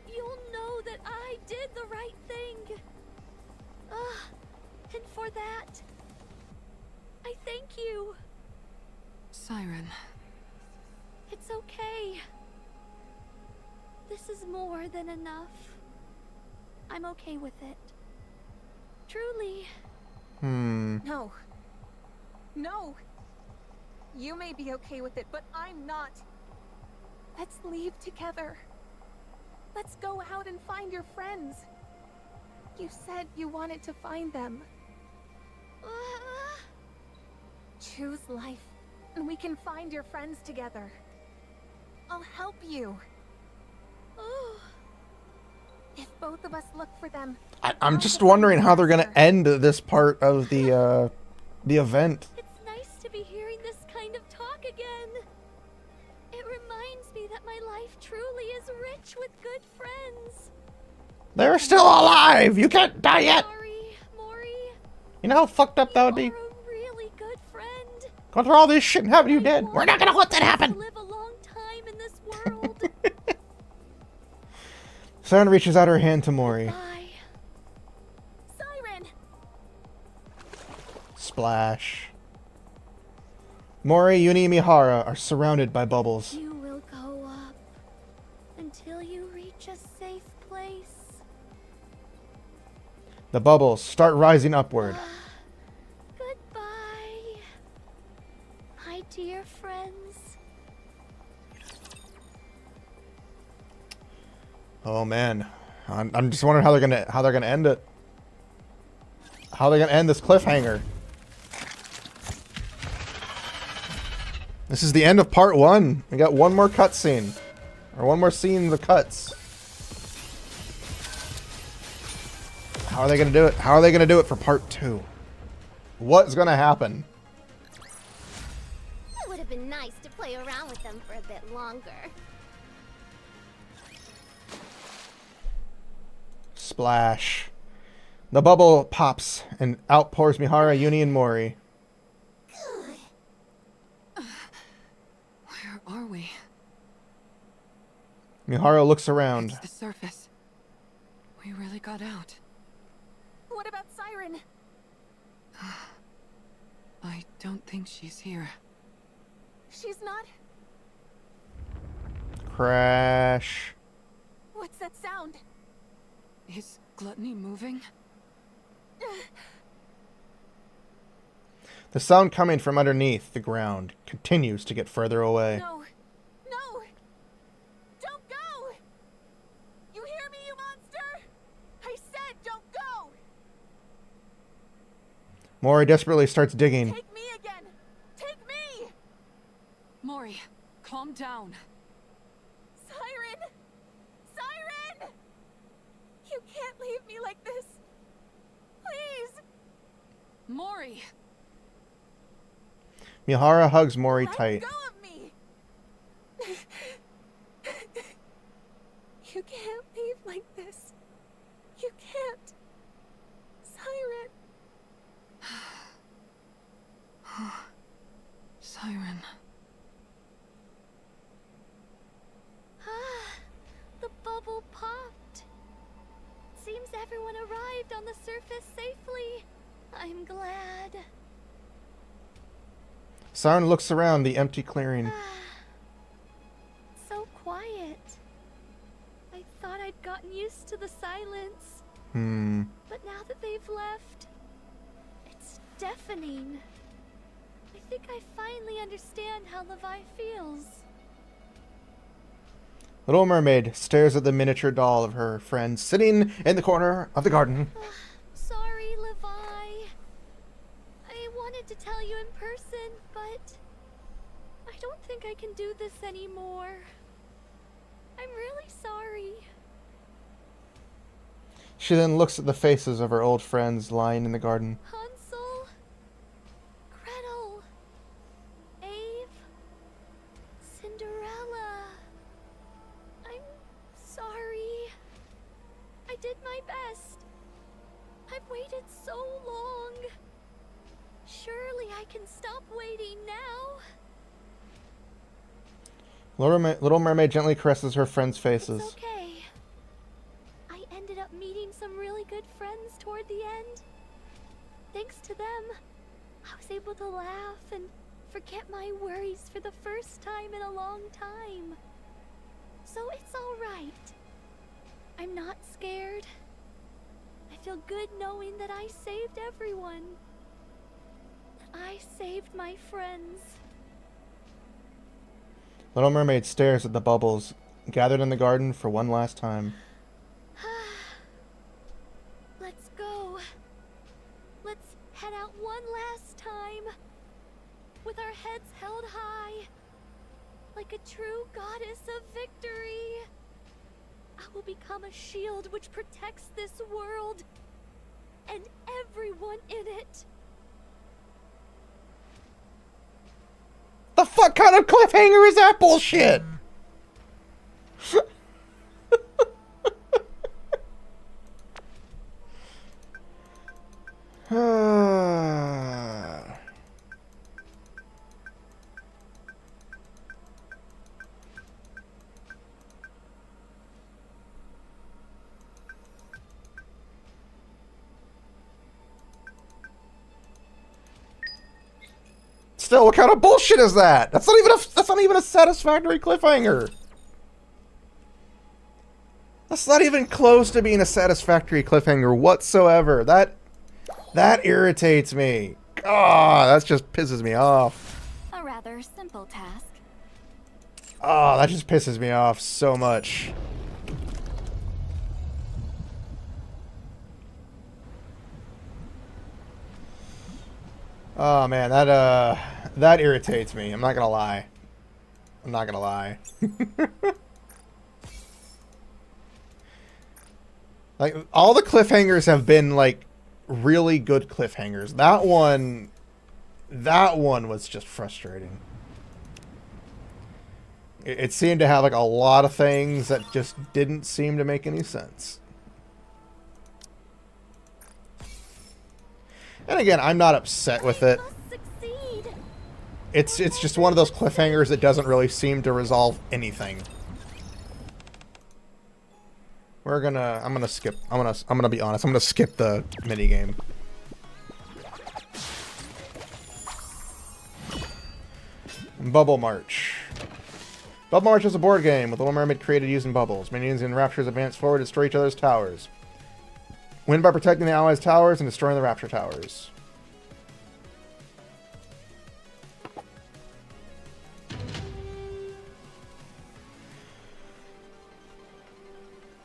You'll know that I did the right thing. And for that, I thank you. Siren. It's okay. This is more than enough. I'm okay with it. Truly. No. No. You may be okay with it, but I'm not. Let's leave together. Let's go out and find your friends. You said you wanted to find them. Choose life, and we can find your friends together. I'll help you. If both of us look for them... I'm just wondering how they're gonna end this part of the event. It's nice to be hearing this kind of talk again. It reminds me that my life truly is rich with good friends. They're still alive! You can't die yet! Sorry, Mori. You know how fucked up that would be? You're a really good friend. Going through all this shit and having you dead. We're not gonna let that happen! Live a long time in this world. Siren reaches out her hand to Mori. Bye. Siren! Splash. Mori, Uni, and Mihara are surrounded by bubbles. You will go up until you reach a safe place. The bubbles start rising upward. Goodbye, my dear friends. Oh man, I'm just wondering how they're gonna end it. How they're gonna end this cliffhanger. This is the end of part 1. We got one more cutscene, or one more scene of the cuts. How are they gonna do it? How are they gonna do it for part 2? What's gonna happen? It would have been nice to play around with them for a bit longer. Splash. The bubble pops and out pours Mihara, Uni, and Mori. Where are we? Mihara looks around. It's the surface. We really got out. What about Siren? I don't think she's here. She's not... Crash. What's that sound? Is Gluttony moving? The sound coming from underneath the ground continues to get further away. No. No! Don't go! You hear me, you monster? I said don't go! Mori desperately starts digging. Take me again! Take me! Mori, calm down. Siren! Siren! You can't leave me like this. Please! Mori! Mihara hugs Mori Let tight. go of me! You can't leave like this. You can't. Siren. Siren. The bubble popped. Seems everyone arrived on the Siren looks around the empty clearing. So quiet. I thought I'd gotten used to the silence. But now that they've left, it's deafening. I think I finally understand how Levi feels. Little Mermaid stares at the miniature doll of her friend sitting in the corner of the garden. Sorry, Levi. I wanted to tell you in person, but I don't think I can do this anymore. I'm really sorry. She then looks at the faces of her old friends lying in the garden. Hansel, Gretel, Ave, Cinderella. I'm sorry. I did my best. I've waited so long. Surely I can stop waiting now. Little Mermaid gently caresses her friends' faces. It's okay. I ended up meeting some really good friends toward the end. Thanks to them, I was able to laugh and forget my worries for the first time in a long time. So it's all right. I'm not scared. I feel good knowing that I saved everyone. That I saved my friends. Little Mermaid stares at the bubbles gathered in the garden for one last time. Let's go. Let's head out one last time. With our heads held high. Like a true goddess of victory. I will become a shield which protects this world. And everyone in it. The fuck kind of cliffhanger is that bullshit? Still, what kind of bullshit is that? That's not even a satisfactory cliffhanger. That's not even close to being a satisfactory cliffhanger whatsoever. That irritates me. God, that just pisses me off. A rather simple task. Oh, that just pisses me off so much. Oh man, that irritates me. I'm not gonna lie. I'm not gonna lie. Like, all the cliffhangers have been like really good cliffhangers. That one was just frustrating. It seemed to have like a lot of things that just didn't seem to make any sense. And again, I'm not upset with it. It's just one of those cliffhangers that doesn't really seem to resolve anything. I'm gonna be honest, I'm gonna skip the minigame. Bubble March. Bubble March is a board game with Little Mermaid created using bubbles. Minions and Raptures advance forward to destroy each other's towers. Win by protecting the allies' towers and destroying the Rapture towers.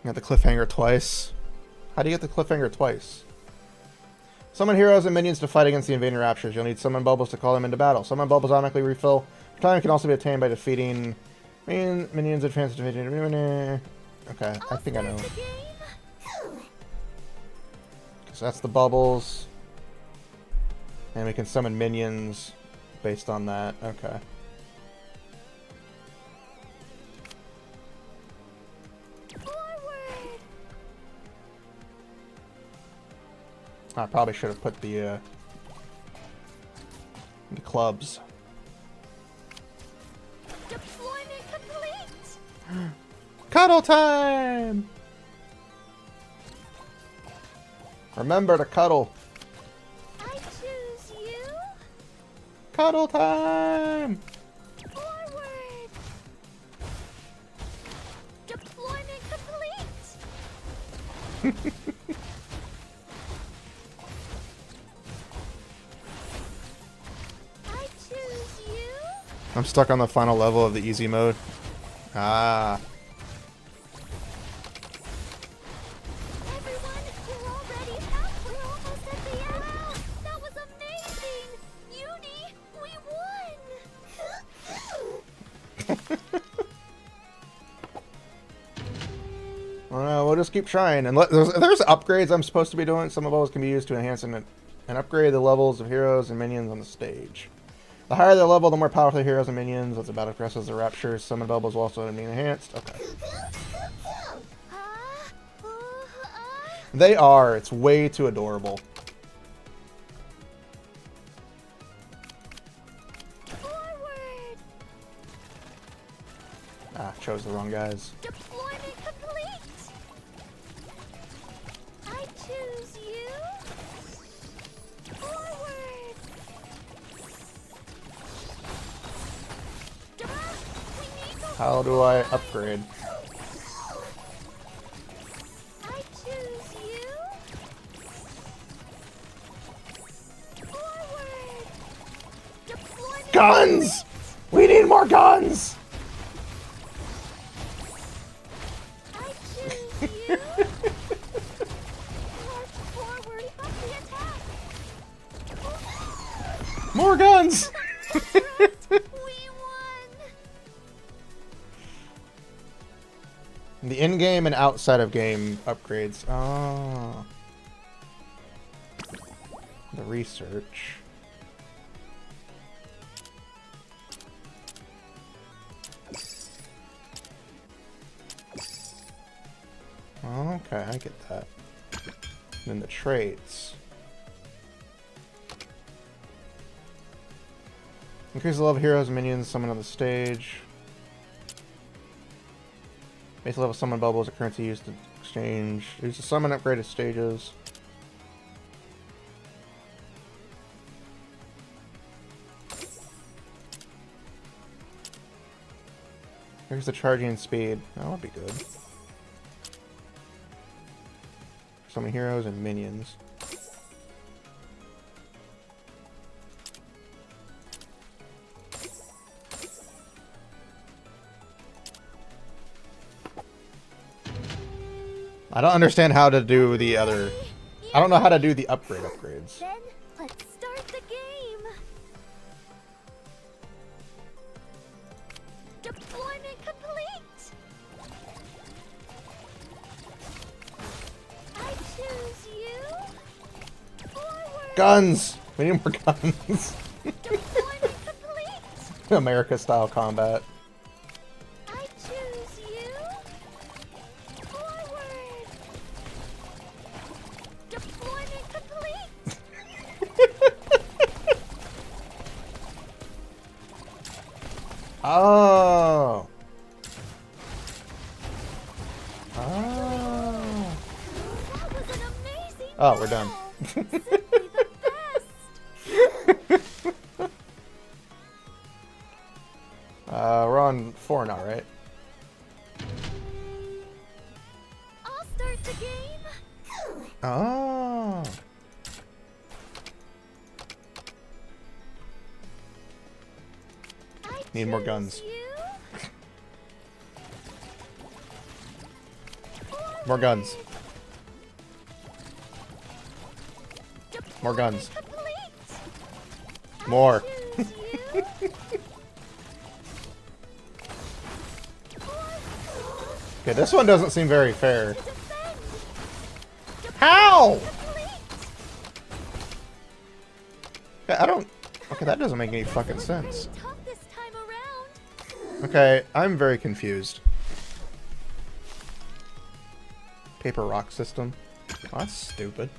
Got the cliffhanger twice. How do you get the cliffhanger twice? Summon heroes and minions to fight against the invading Raptures. You'll need summon bubbles to call them into battle. Summon bubbles automatically refill. Time can also be obtained by defeating minions advance to okay, I think I know. So that's the bubbles. And we can summon minions based on that. Okay. I probably should have put the clubs. Deployment complete. Cuddle time! Remember to cuddle. I choose you. Cuddle time! Forward! Deployment complete! I choose you! I'm stuck on the final level of the easy mode. Ah. Everyone, we're already half. We're almost at the end. Wow, that was amazing! Uni, we won! We'll just keep trying. And there's upgrades I'm supposed to be doing. Some of those can be used to enhance and upgrade the levels of heroes and minions on the stage. The higher the level, the more powerful the heroes and minions. As the battle progresses, the rapture summon bubbles will also be enhanced. Okay. They are. It's way too adorable. Forward! Ah, chose the wrong guys. Deployment complete! I choose you! Forward! We need to How do I upgrade? I choose you! Forward! Deployment Guns! We need more guns! I choose you! March forward! Up the attack! More guns! That's right! We won! The in-game and outside of game upgrades. Oh. The research. Okay, I get that. And then the traits. Increase the level of heroes and minions summoned on the stage. Base level summon bubbles, a currency used to exchange. Use to summon upgraded stages. Here's the charging speed. That would be good. Summon heroes and minions. I don't understand how to do the other... I don't know how to do the upgrades. Then, let's start the game! Deployment complete! I choose you! Forward! Guns! We need more guns. Deployment complete! America-style combat. I choose you! Forward! Deployment complete! Oh! Oh! That was an amazing Oh, we're done. battle. Simply the best! We're on 4 now, right? I'll start the game! Oh! I Need more choose guns. you. More guns. More guns. Complete. More. Choose you. Okay, this one doesn't seem very fair. Defend. How? Complete. I don't... Okay, that doesn't make any fucking sense. Tough this time around. Okay, I'm very confused. Paper rock system. Oh, that's stupid.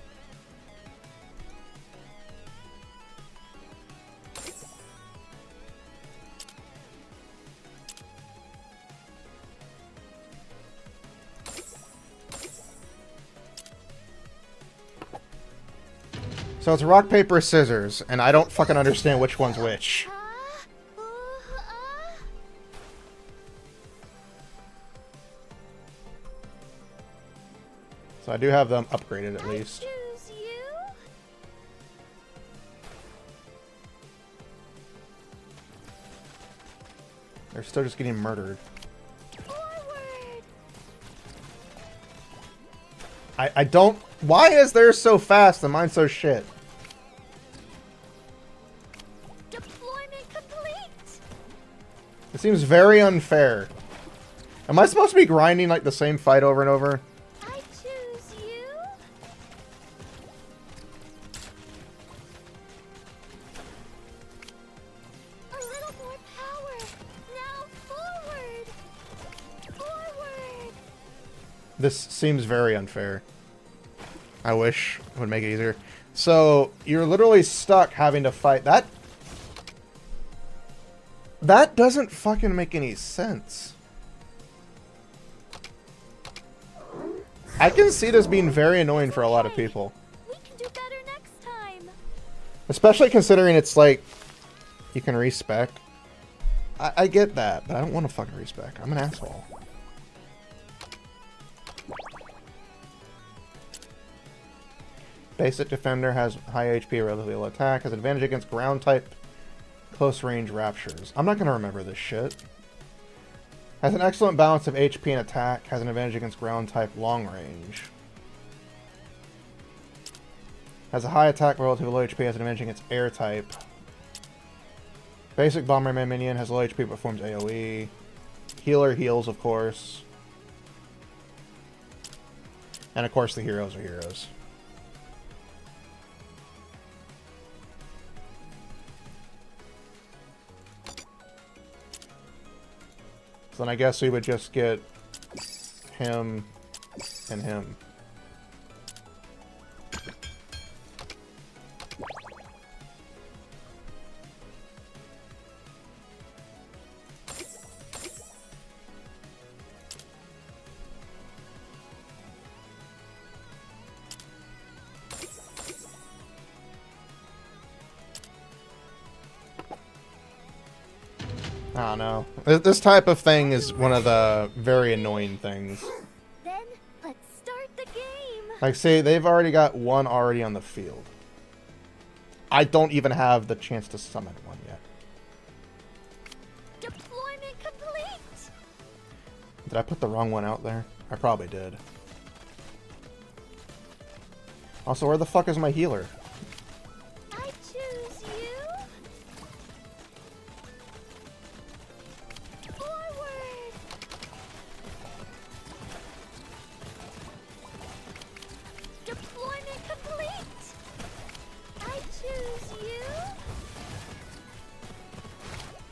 So it's rock, paper, scissors, and I don't fucking understand which one's which. So I do have them upgraded at least. Choose you. They're still just getting murdered. Forward. I don't... Why is theirs so fast and mine's so shit? Deployment complete. It seems very unfair. Am I supposed to be grinding like the same fight over and over? I choose you. A little more power. Now forward. Forward. This seems very unfair. I wish it would make it easier. So, you're literally stuck having to fight. That doesn't fucking make any sense. I can see this being very annoying for a lot of people. We can do better next time. Especially considering it's like, you can respec. I get that, but I don't want to fucking respec. I'm an asshole. Basic defender has high HP, relatively low attack, has advantage against ground type close range raptures. I'm not going to remember this shit. Has an excellent balance of HP and attack, has an advantage against ground type long range. Has a high attack, relatively low HP, has an advantage against air type. Basic Bomberman minion has low HP but performs AoE. Healer heals, of course. And of course the heroes are heroes. So then I guess we would just get him and him. I don't know. This type of thing is one of the very annoying things. Then let's start the game. Like, say, they've already got one already on the field. I don't even have the chance to summon one yet. Deployment complete. Did I put the wrong one out there? I probably did. Also, where the fuck is my healer? I choose you. Forward. Deployment complete. I choose you.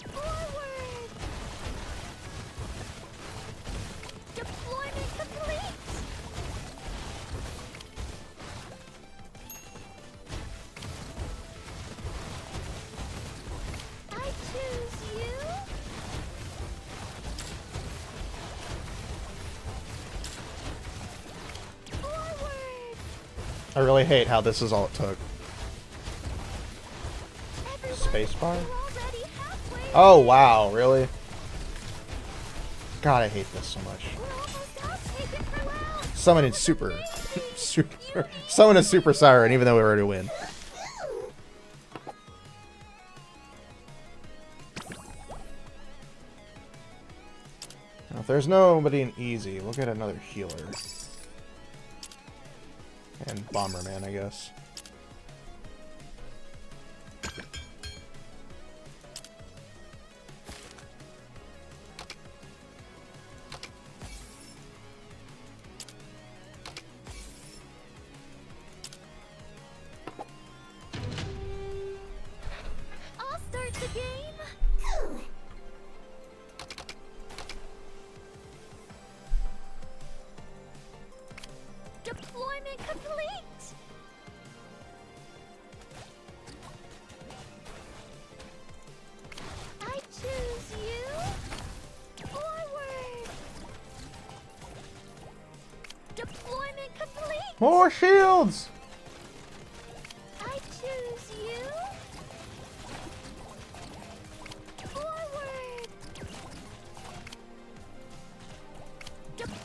Forward. Deployment complete. I choose you. Forward. I really hate how this is all it took. Everyone, Spacebar? we're already halfway. Oh, wow, really? God, I hate this so much. We're almost out. Take it for well. Summoning super. Summon a super siren, even though we already win. Now, if there's nobody in easy, we'll get another healer. And Bomberman, I guess. I'll start the game. Deployment complete. I choose you. Forward. Deployment complete. More shields! I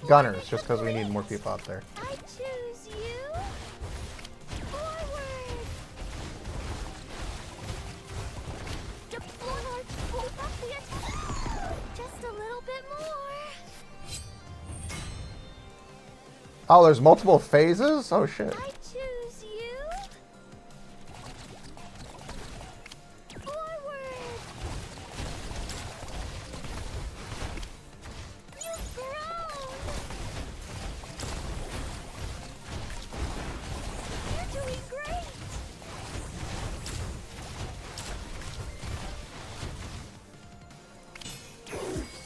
gunners, just because we need more people out there. I choose you. Forward. Deploy. Keep up the attack. Just a little bit more. Oh, there's multiple phases? Oh shit. I choose you. Forward. You've grown. You're doing great.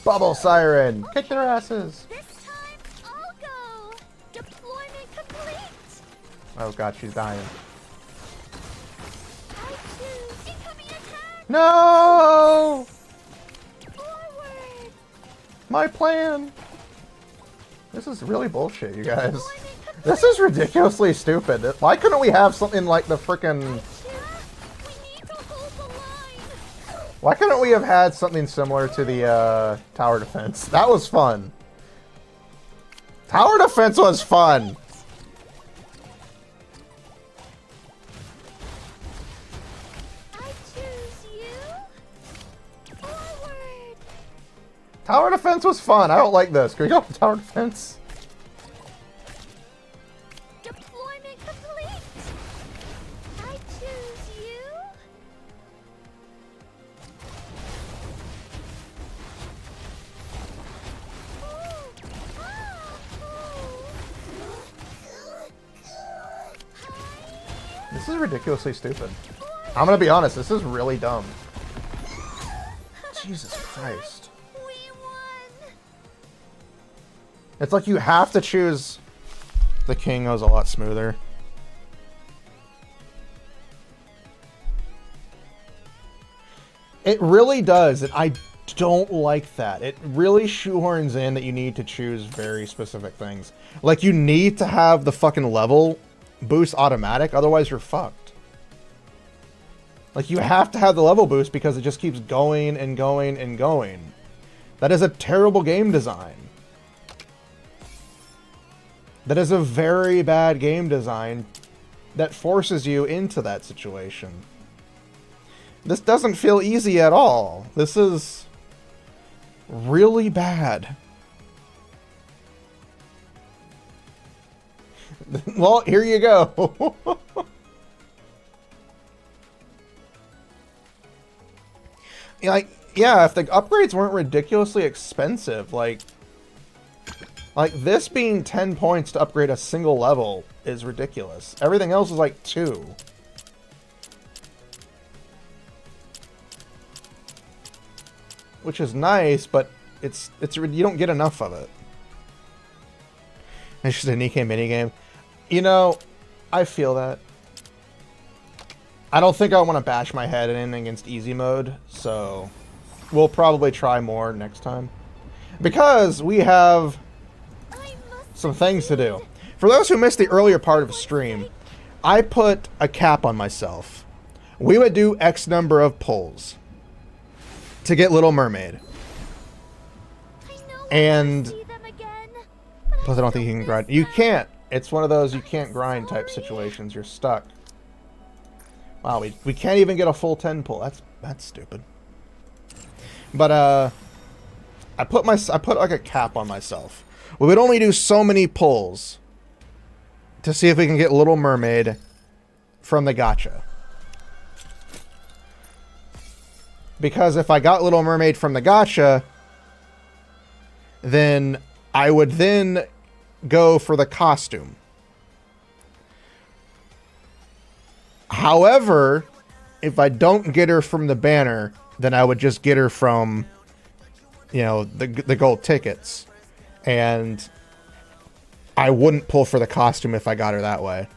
Bubble Siren! Kick their asses! This time, I'll go. Deployment complete. Oh god, she's dying. I choose incoming attack. No! Forward. My plan! This is really bullshit, you guys. This is ridiculously stupid. Why couldn't we have something like the frickin'... We need to hold the line. Why couldn't we have had something similar to the tower defense? That was fun. Tower defense was fun! I choose you. Forward. Tower defense was fun. I don't like this. Can we go to tower defense? Deployment complete. I choose you. This is ridiculously stupid. I'm gonna be honest, this is really dumb. Jesus Christ. We won. It's like you have to choose... The king goes a lot smoother. It really does, and I don't like that. It really shoehorns in that you need to choose very specific things. Like, you need to have the fucking level boost automatic, otherwise you're fucked. Like, you have to have the level boost because it just keeps going and going and going. That is a terrible game design. That is a very bad game design that forces you into that situation. This doesn't feel easy at all. This is really bad. Well, here you go. Like, yeah, if the upgrades weren't ridiculously expensive, like this being 10 points to upgrade a single level is ridiculous. Everything else is like 2. Which is nice, but it's you don't get enough of it. It's just a Nikke minigame. You know, I feel that. I don't think I want to bash my head in against easy mode, so we'll probably try more next time. Because we have some things to do. For those who missed the earlier part of the stream, I put a cap on myself. We would do X number of pulls to get Little Mermaid. And plus I don't think you can grind. You can't. It's one of those you can't grind type situations. You're stuck. Wow, we can't even get a full 10 pull. That's stupid. But I put like a cap on myself. We would only do so many pulls to see if we can get Little Mermaid from the gacha. Because if I got Little Mermaid from the gacha, then I would then go for the costume. However, if I don't get her from the banner, then I would just get her from, you know, the gold tickets. And I wouldn't pull for the costume if I got her that way.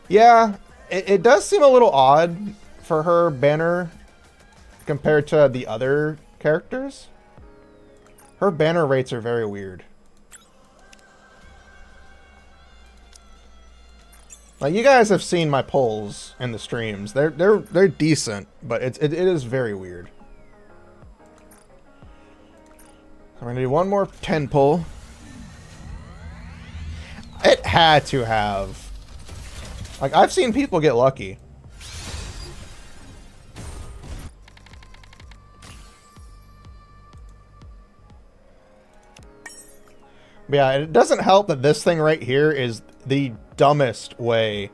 Yeah, it does seem a little odd for her banner compared to the other characters. Her banner rates are very weird. Like, you guys have seen my polls in the streams. They're decent, but it is very weird. I'm gonna do one more 10 pull. It had to have. Like, I've seen people get lucky. But yeah, it doesn't help that this thing right here is the dumbest way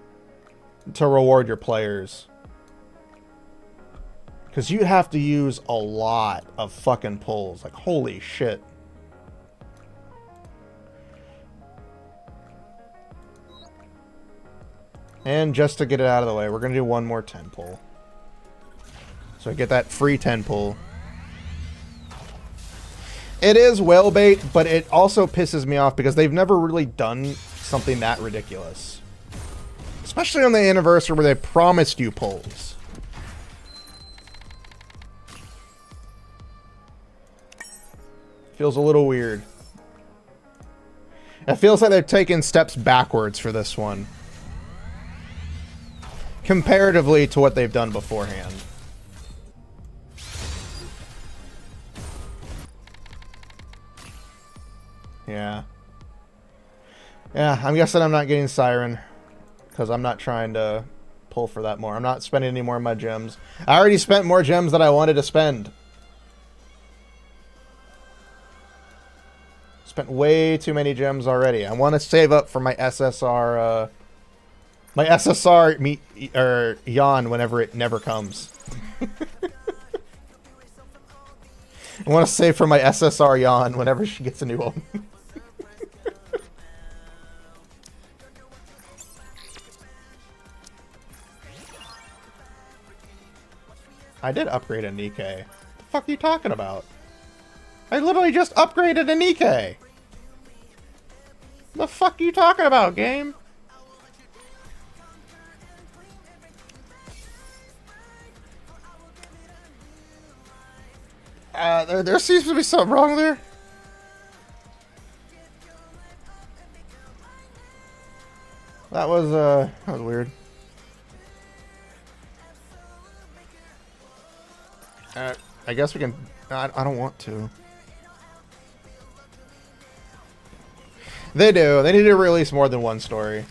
to reward your players. Because you have to use a lot of fucking pulls. Like, holy shit. And just to get it out of the way, we're going to do one more 10 pull. So I get that free 10 pull. It is whale bait, but it also pisses me off because they've never really done something that ridiculous. Especially on the anniversary where they promised you pulls. Feels a little weird. It feels like they've taken steps backwards for this one. Comparatively to what they've done beforehand. Yeah. Yeah, I'm guessing I'm not getting Siren. Because I'm not trying to pull for that more. I'm not spending any more of my gems. I already spent more gems than I wanted to spend. Spent way too many gems already. I want to save up for my SSR... my SSR meet or yawn whenever it never comes. I want to save for my SSR yawn whenever she gets a new one. I did upgrade a Nikke. What the fuck are you talking about? I literally just upgraded a Nikke. The fuck are you talking about, game? There seems to be something wrong there. That was weird. I guess we can... I don't want to. They do. They need to release more than one story.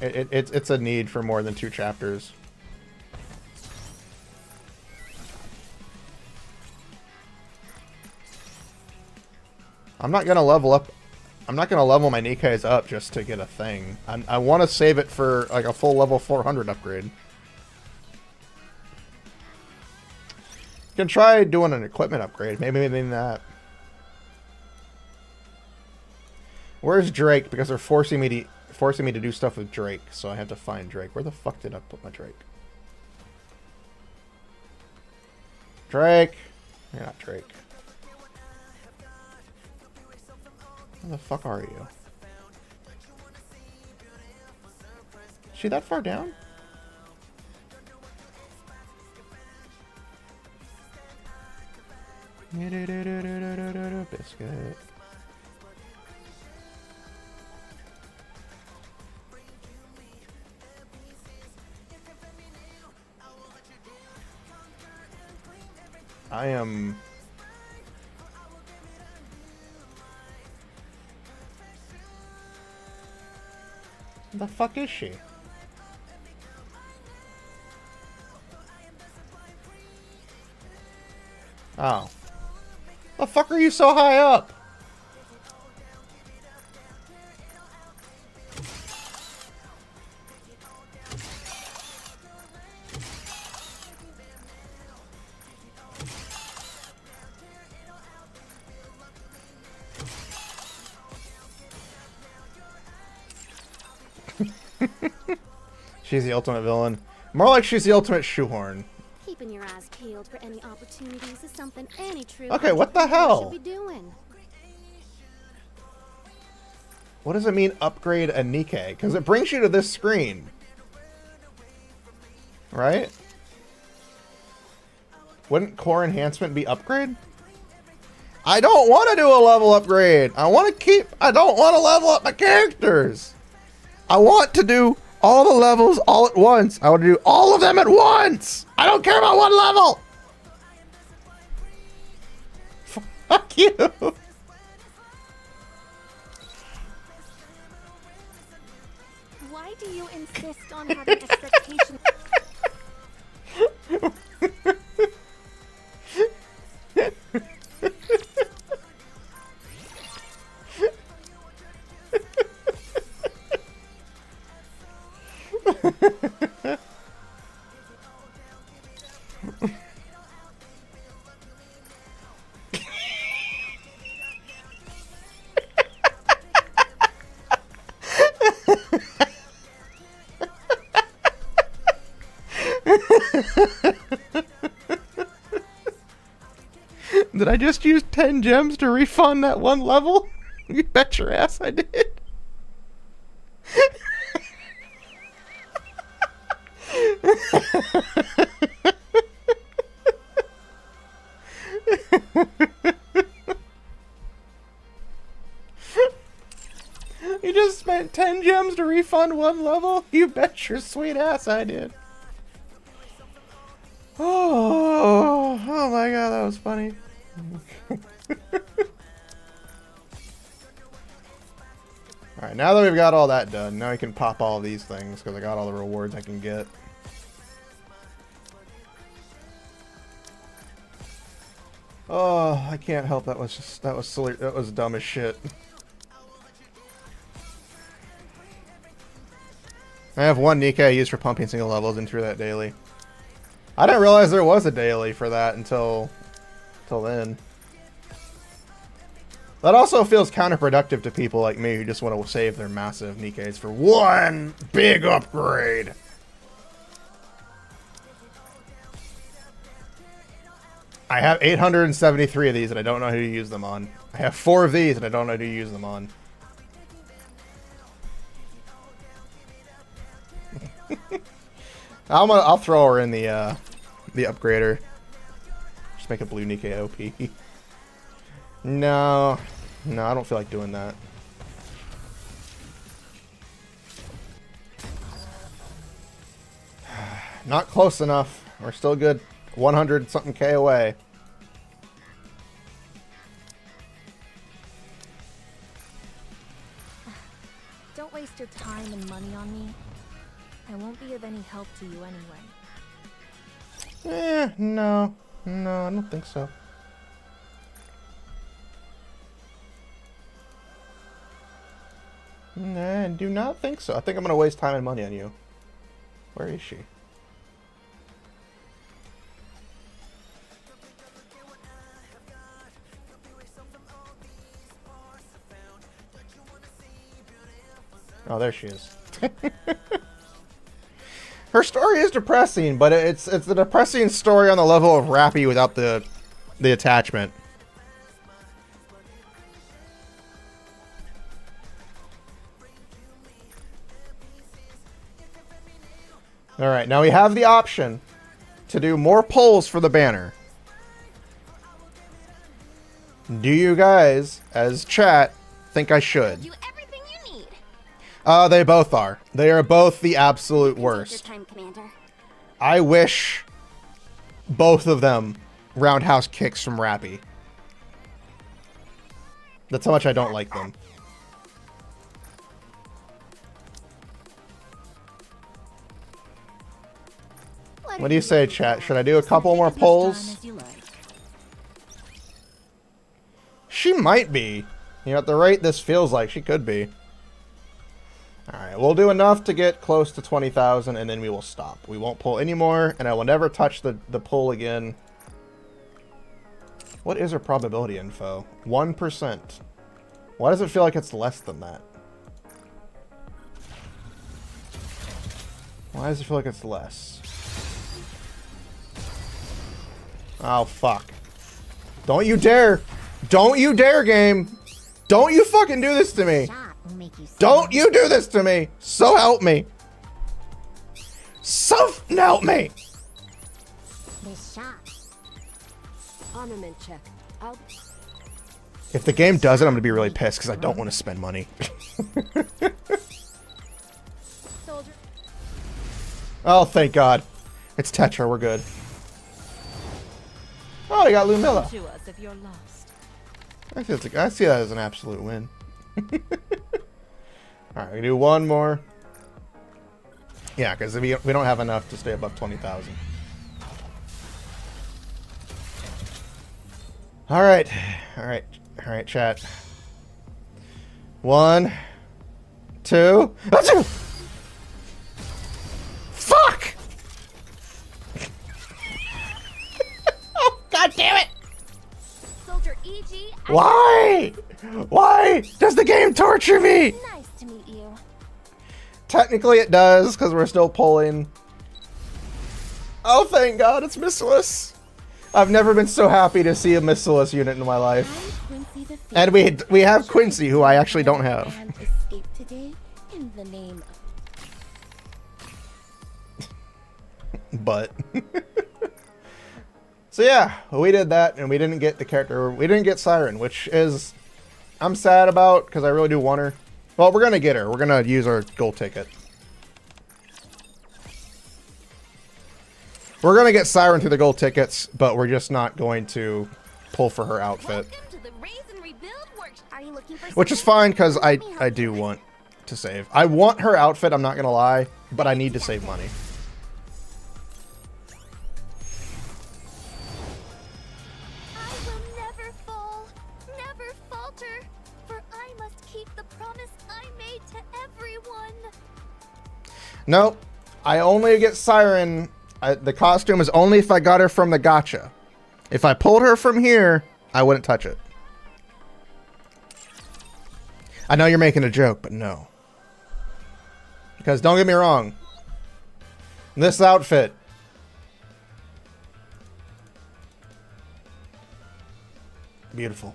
It's a need for more than 2 chapters. I'm not gonna level up. I'm not gonna level my Nikkes up just to get a thing. I want to save it for like a full level 400 upgrade. You can try doing an equipment upgrade. Maybe that. Where's Drake? Because they're forcing me to do stuff with Drake, so I have to find Drake. Where the fuck did I put my Drake? Drake. You're not Drake. Where the fuck are you? Is she that far down? Biscuit. I am... The fuck is she? Oh. The fuck are you so high up? She's the ultimate villain. More like she's the ultimate shoehorn. Keeping your eyes peeled for any opportunities is something any true Okay, what the hell? should be doing. What does it mean, upgrade a Nikke? Because it brings you to this screen. Right? Wouldn't core enhancement be upgrade? I don't want to do a level upgrade. I don't want to level up my characters. I want to do all the levels all at once. I want to do all of them at once. I don't care about one level. Fuck you. Why do you insist on having expectations? Did I just use 10 gems to refund that one level? You bet your ass I did. You just spent 10 gems to refund one level? You bet your sweet ass I did. Oh my god, that was funny. Alright, now that we've got all that done, now I can pop all of these things because I got all the rewards I can get. Oh, I can't help, that was silly, that was dumb as shit. I have one Nikke I use for pumping single levels and through that daily. I didn't realize there was a daily for that until then. That also feels counterproductive to people like me who just want to save their massive Nikkes for one big upgrade. I have 873 of these and I don't know who to use them on. I have 4 of these and I don't know who to use them on. I'll throw her in the upgrader. Just make a blue Nikke OP. No, I don't feel like doing that. Not close enough. We're still good. 100 something K away. Don't waste your time and money on me. I won't be of any help to you anyway. No, I don't think so. Nah, I do not think so. I think I'm gonna waste time and money on you. Where is she? Oh, there she is. Her story is depressing, but it's a depressing story on the level of Rappy without the attachment. Alright, now we have the option to do more polls for the banner. Do you guys, as chat, think I should? Do everything you need. They both are. They are both the absolute worst. Time, Commander. I wish both of them roundhouse kicks from Rappy. That's how much I don't like them. What do you say, chat? Should I do a couple more polls? She might be. You know, at the rate this feels like, she could be. Alright, we'll do enough to get close to 20,000 and then we will stop. We won't pull anymore and I will never touch the pull again. What is her probability info? 1%. Why does it feel like it's less than that? Why does it feel like it's less? Oh, fuck. Don't you dare! Don't you dare, game! Don't you fucking do this to me! Don't you do this to me! So help me! So help me! This shot. Armament check. If the game does it, I'm gonna be really pissed because I don't want to spend money. Oh, thank God. It's Tetra, we're good. Oh, you got Lumilla. To us if you're lost. I see that as an absolute win. Alright, we can do one more. Yeah, because we don't have enough to stay above 20,000. All right, chat. 1, 2, achoo! Fuck! Oh, God damn it! Soldier EG. Why? Why does the game torture me? Nice to meet you. Technically it does, because we're still pulling. Oh, thank God, it's missiless. I've never been so happy to see a missiless unit in my life. And we have Quincy, who I actually don't have. And escape today in the name of... But so yeah, we did that, and we didn't get the character. We didn't get Siren, which is I'm sad about because I really do want her. Well, we're gonna get her. We're gonna use our gold ticket. We're gonna get Siren through the gold tickets, but we're just not going to pull for her outfit. Which is fine, because I do want to save. I want her outfit, I'm not gonna lie, but I need to save money. I will never fall, never falter, for I must keep the promise I made to everyone. Nope. I only get Siren. The costume is only if I got her from the gacha. If I pulled her from here, I wouldn't touch it. I know you're making a joke, but no. Because don't get me wrong. This outfit. Beautiful.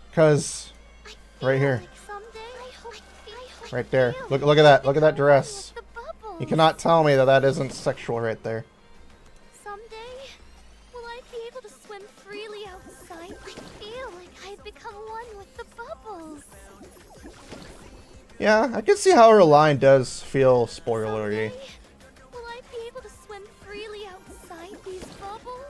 Because right here. Right there. Look at that. Look at that dress. You cannot tell me that that isn't sexual right there. Someday, will I be able to swim freely outside? I feel like I've become one with the bubbles. Yeah, I can see how her line does feel spoilery. Will I be able to swim freely outside these bubbles?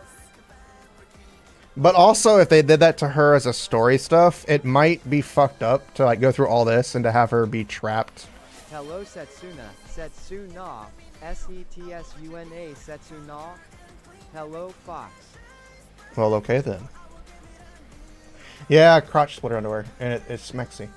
But also, if they did that to her as a story stuff, it might be fucked up to like go through all this and to have her be trapped. Hello Setsuna, Setsuna, S-E-T-S-U-N-A, Setsuna. Hello Fox. Well, okay then. Yeah, crotch splitter underwear, and it's smexy.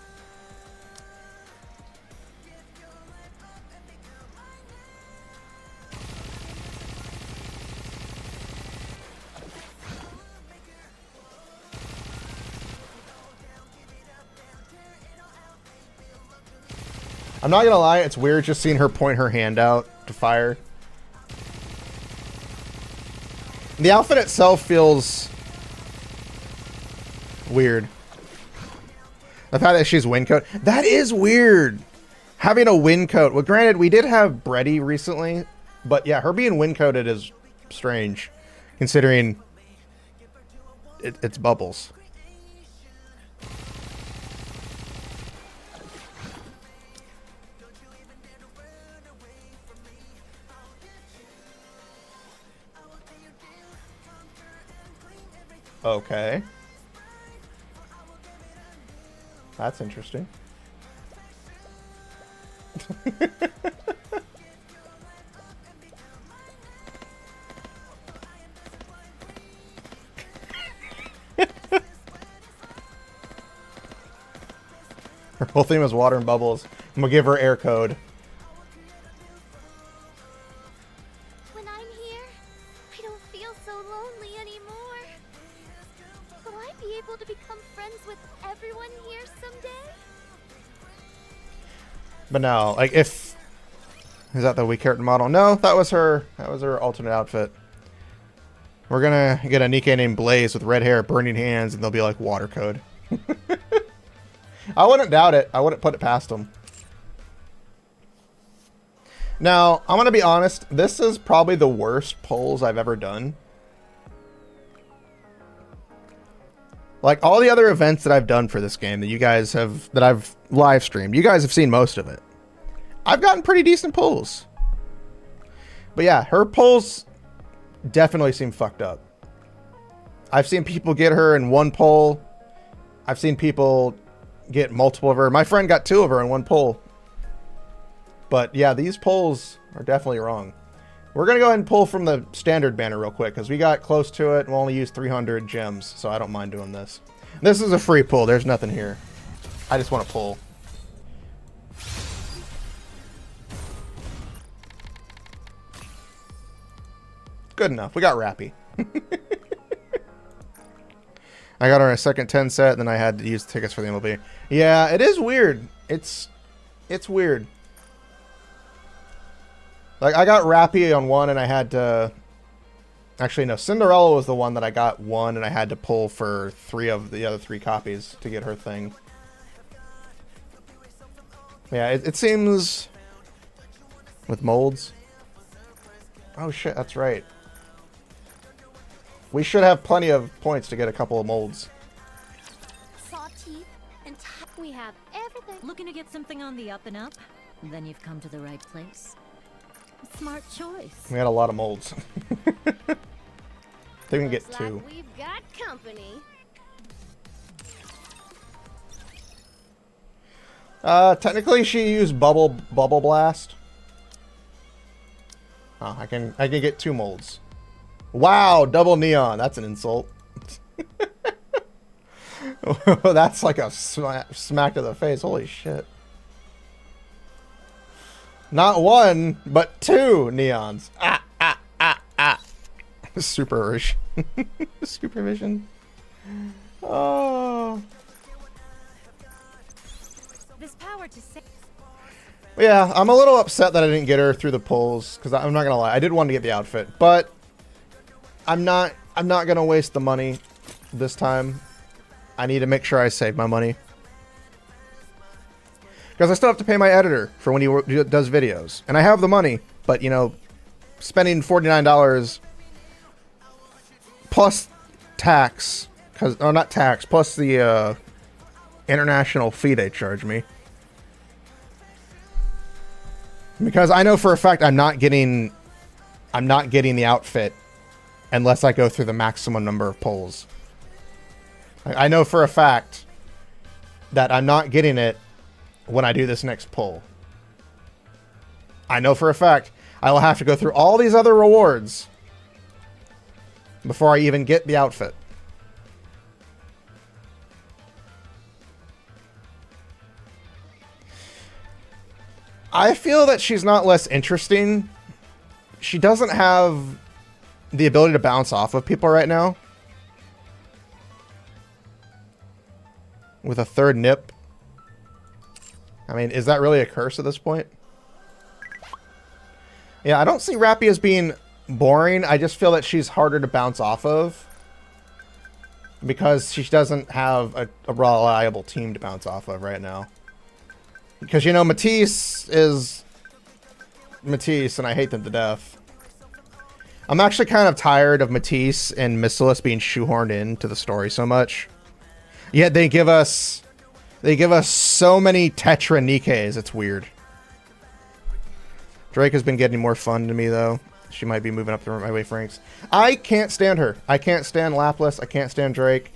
I'm not gonna lie, it's weird just seeing her point her hand out to fire. The outfit itself feels weird. The fact that she's wind coat. That is weird. Having a wind coat. Well, granted, we did have Breddy recently, but yeah, her being wind coated is strange, considering it's bubbles. Okay. That's interesting. Her whole theme is water and bubbles. I'm gonna give her air code. When I'm here, I don't feel so lonely anymore. Will I be able to become friends with everyone here someday? But no, like if is that the weak character model? No, that was her alternate outfit. We're gonna get a Nikke named Blaze with red hair, burning hands, and they'll be like water code. I wouldn't doubt it. I wouldn't put it past them. Now, I'm gonna be honest, this is probably the worst polls I've ever done. Like all the other events that I've done for this game that you guys have, that I've live streamed, you guys have seen most of it. I've gotten pretty decent polls. But yeah, her polls definitely seem fucked up. I've seen people get her in one poll I've seen people get multiple of her. My friend got 2 of her in one pull. But yeah, these pulls are definitely wrong. We're going to go ahead and pull from the standard banner real quick because we got close to it and we'll only use 300 gems, so I don't mind doing this. This is a free pull. There's nothing here. I just want to pull. Good enough. We got Rappy. I got her in a second 10 set, and then I had to use tickets for the MLB. Yeah, it is weird. It's weird. Like, I got Rappy on 1, and I had to... Actually, no. Cinderella was the one that I got 1, and I had to pull for 3 of the other 3 copies to get her thing. Yeah, it seems... With molds. Oh, shit, that's right. We should have plenty of points to get a couple of molds. Saw teeth and we have everything. Looking to get something on the up and up? Then you've come to the right place. Smart choice. We had a lot of molds. I think we can get 2. Like we've got company. Technically she used bubble blast. Oh, I can get 2 molds. Wow, double neon. That's an insult. That's like a smack to the face. Holy shit. Not 1, but 2 neons. Super-ish. Supervision. Oh. This power to save. Yeah, I'm a little upset that I didn't get her through the polls, because I'm not gonna lie, I did want to get the outfit, but I'm not gonna waste the money this time. I need to make sure I save my money. Because I still have to pay my editor for when he does videos. And I have the money, but, you know, spending $49 plus tax, or not tax, plus the international fee they charge me. Because I know for a fact I'm not getting the outfit unless I go through the maximum number of polls. I know for a fact that I'm not getting it when I do this next poll. I know for a fact I will have to go through all these other rewards before I even get the outfit. I feel that she's not less interesting. She doesn't have the ability to bounce off of people right now. With a 3rd nip. I mean, is that really a curse at this point? Yeah, I don't see Rappy as being boring. I just feel that she's harder to bounce off of. Because she doesn't have a reliable team to bounce off of right now. Because, you know, Matisse is Matisse, and I hate them to death. I'm actually kind of tired of Matisse and Missilus being shoehorned into the story so much. Yet they give us so many Tetra Nikkes, it's weird. Drake has been getting more fun to me, though. She might be moving up my wave ranks. I can't stand her. I can't stand Lapras. I can't stand Drake.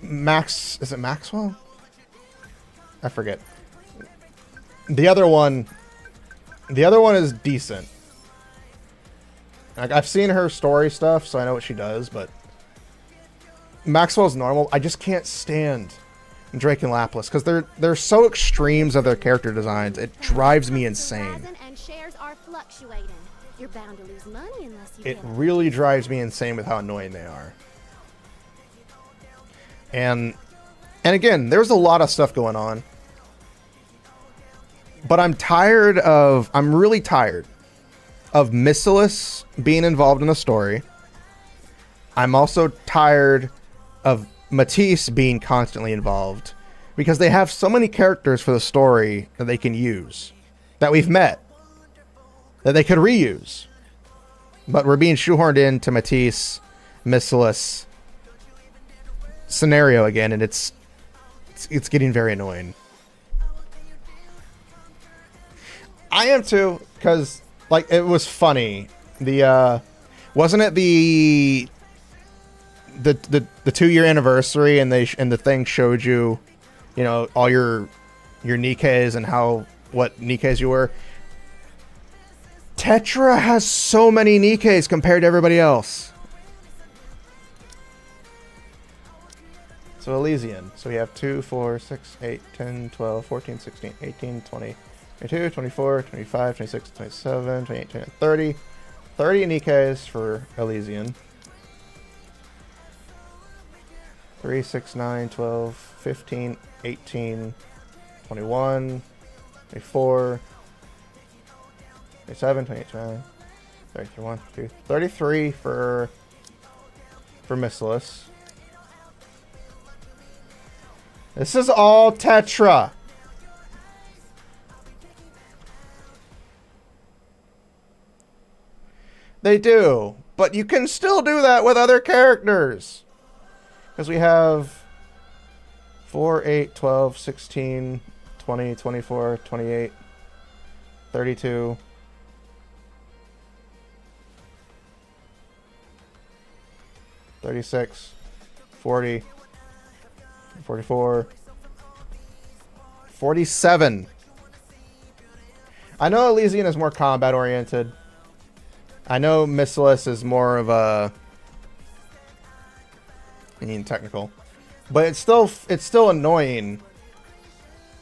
Max... Is it Maxwell? I forget. The other one is decent. Like, I've seen her story stuff, so I know what she does, but Maxwell's normal. I just can't stand Drake and Lapras because they're so extremes of their character designs. It drives me insane. And shares are fluctuating. You're bound to lose money unless you It really drives me insane with how annoying they are. And again, there's a lot of stuff going on. But I'm really tired of Missilus being involved in the story. I'm also tired of Matisse being constantly involved. Because they have so many characters for the story that they can use. That we've met. That they could reuse. But we're being shoehorned into Matisse, Missilus scenario again, and it's getting very annoying. I am too, because like it was funny. The wasn't it the the 2-year anniversary, and the thing showed you, you know, all your Nikkes and what Nikkes you were. Tetra has so many Nikkes compared to everybody else. So Elysian. So we have 2, 4, 6, 8, 10, 12, 14, 16, 18, 20, 22, 24, 25, 26, 27, 28, 29, 30. 30 Nikkes for Elysian. 3, 6, 9, 12, 15, 18, 21, 24, 27, 28, 29, 31, 33 for Missless. This is all Tetra. They do, but you can still do that with other characters. Because we have 4, 8, 12, 16, 20, 24, 28, 32. 36, 40, 44, 47. I know Elysian is more combat oriented. I know Missless is more of a technical, but it's still annoying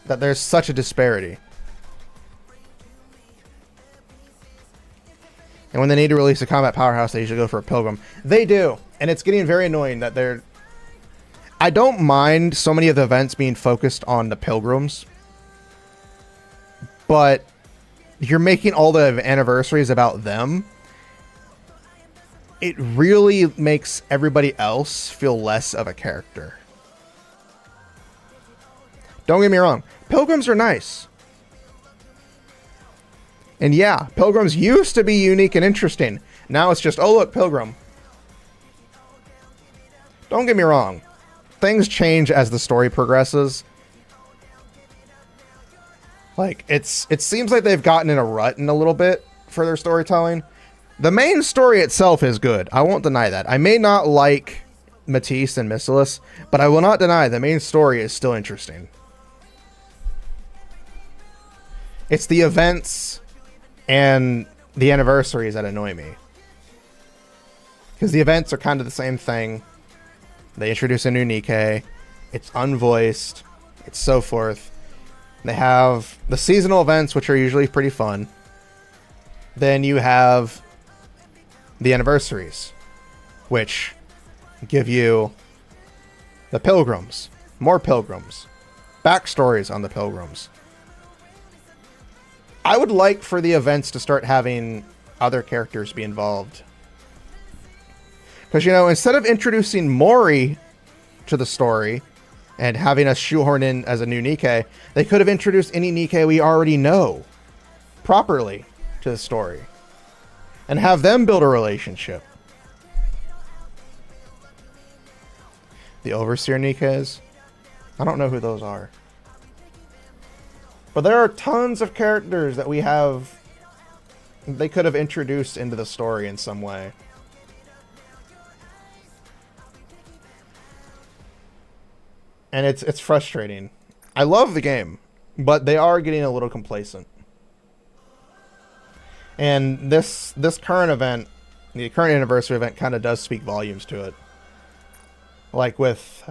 that there's such a disparity. And when they need to release a combat powerhouse, they usually go for a Pilgrim. They do. And it's getting very annoying that they're... I don't mind so many of the events being focused on the Pilgrims. But you're making all the anniversaries about them. It really makes everybody else feel less of a character. Don't get me wrong. Pilgrims are nice. And yeah, Pilgrims used to be unique and interesting. Now it's just, oh look, Pilgrim. Don't get me wrong. Things change as the story progresses. Like, it seems like they've gotten in a rut in a little bit for their storytelling. The main story itself is good. I won't deny that. I may not like Matisse and Missless, but I will not deny the main story is still interesting. It's the events and the anniversaries that annoy me. Because the events are kind of the same thing. They introduce a new Nikke. It's unvoiced. It's so forth. They have the seasonal events, which are usually pretty fun. Then you have the anniversaries, which give you the Pilgrims, more Pilgrims, backstories on the Pilgrims. I would like for the events to start having other characters be involved. Because, you know, instead of introducing Mori to the story and having us shoehorn in as a new Nikke, they could have introduced any Nikke we already know properly to the story and have them build a relationship. The Overseer Nikkes, I don't know who those are. But there are tons of characters that we have, they could have introduced into the story in some way. And it's frustrating. I love the game, but they are getting a little complacent. And this current event, the current anniversary event, kind of does speak volumes to it. Like with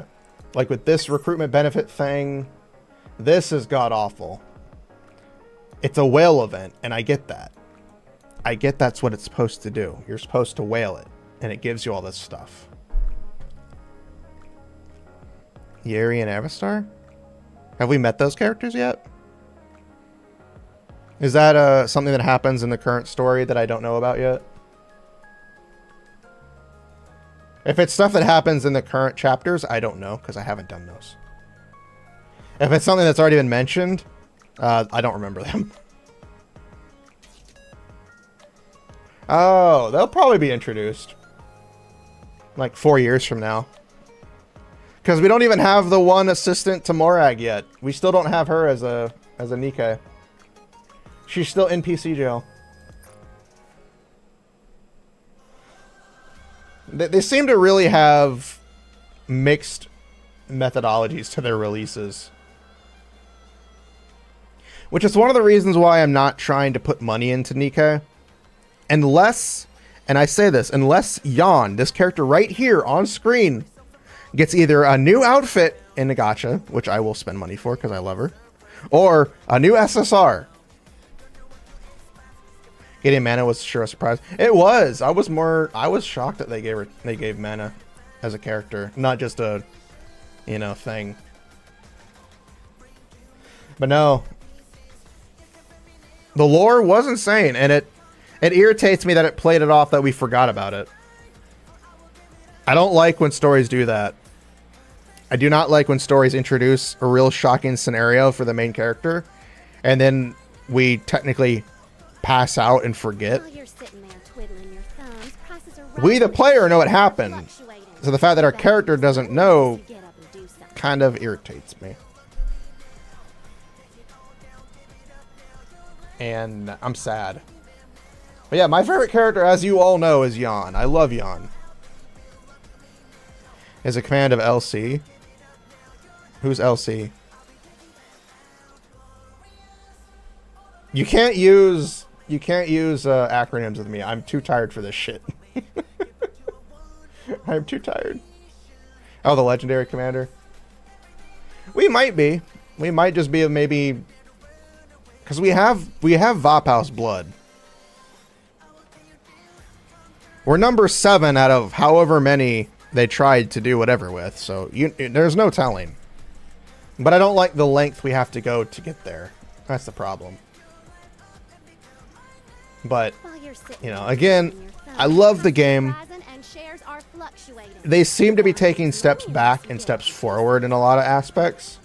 this recruitment benefit thing, this is god awful. It's a whale event, and I get that. I get that's what it's supposed to do. You're supposed to whale it, and it gives you all this stuff. Yeri and Avastar? Have we met those characters yet? Is that something that happens in the current story that I don't know about yet? If it's stuff that happens in the current chapters, I don't know, because I haven't done those. If it's something that's already been mentioned, I don't remember them. Oh, they'll probably be introduced. Like 4 years from now. Because we don't even have the one assistant to Morag yet. We still don't have her as a Nikke. She's still in PC jail. They seem to really have mixed methodologies to their releases. Which is one of the reasons why I'm not trying to put money into Nikke. Unless, and I say this, unless Jan, this character right here on screen, gets either a new outfit in the gacha, which I will spend money for because I love her, or a new SSR. Getting mana was sure a surprise. It was. I was shocked that they gave mana as a character, not just a, thing. But no. The lore was insane, and it irritates me that it played it off that we forgot about it. I don't like when stories do that. I do not like when stories introduce a real shocking scenario for the main character, and then we technically pass out and forget. We, the player, know what happened, so the fact that our character doesn't know kind of irritates me. And I'm sad. But yeah, my favorite character, as you all know, is Jan. I love Jan. Is a command of LC. Who's LC? You can't use acronyms with me. I'm too tired for this shit. I'm too tired. Oh, the legendary commander. We might be. We might just be maybe. Because we have Vophouse blood. We're number 7 out of however many they tried to do whatever with, so there's no telling. But I don't like the length we have to go to get there. That's the problem. But, again, I love the game. They seem to be taking steps back and steps forward in a lot of aspects.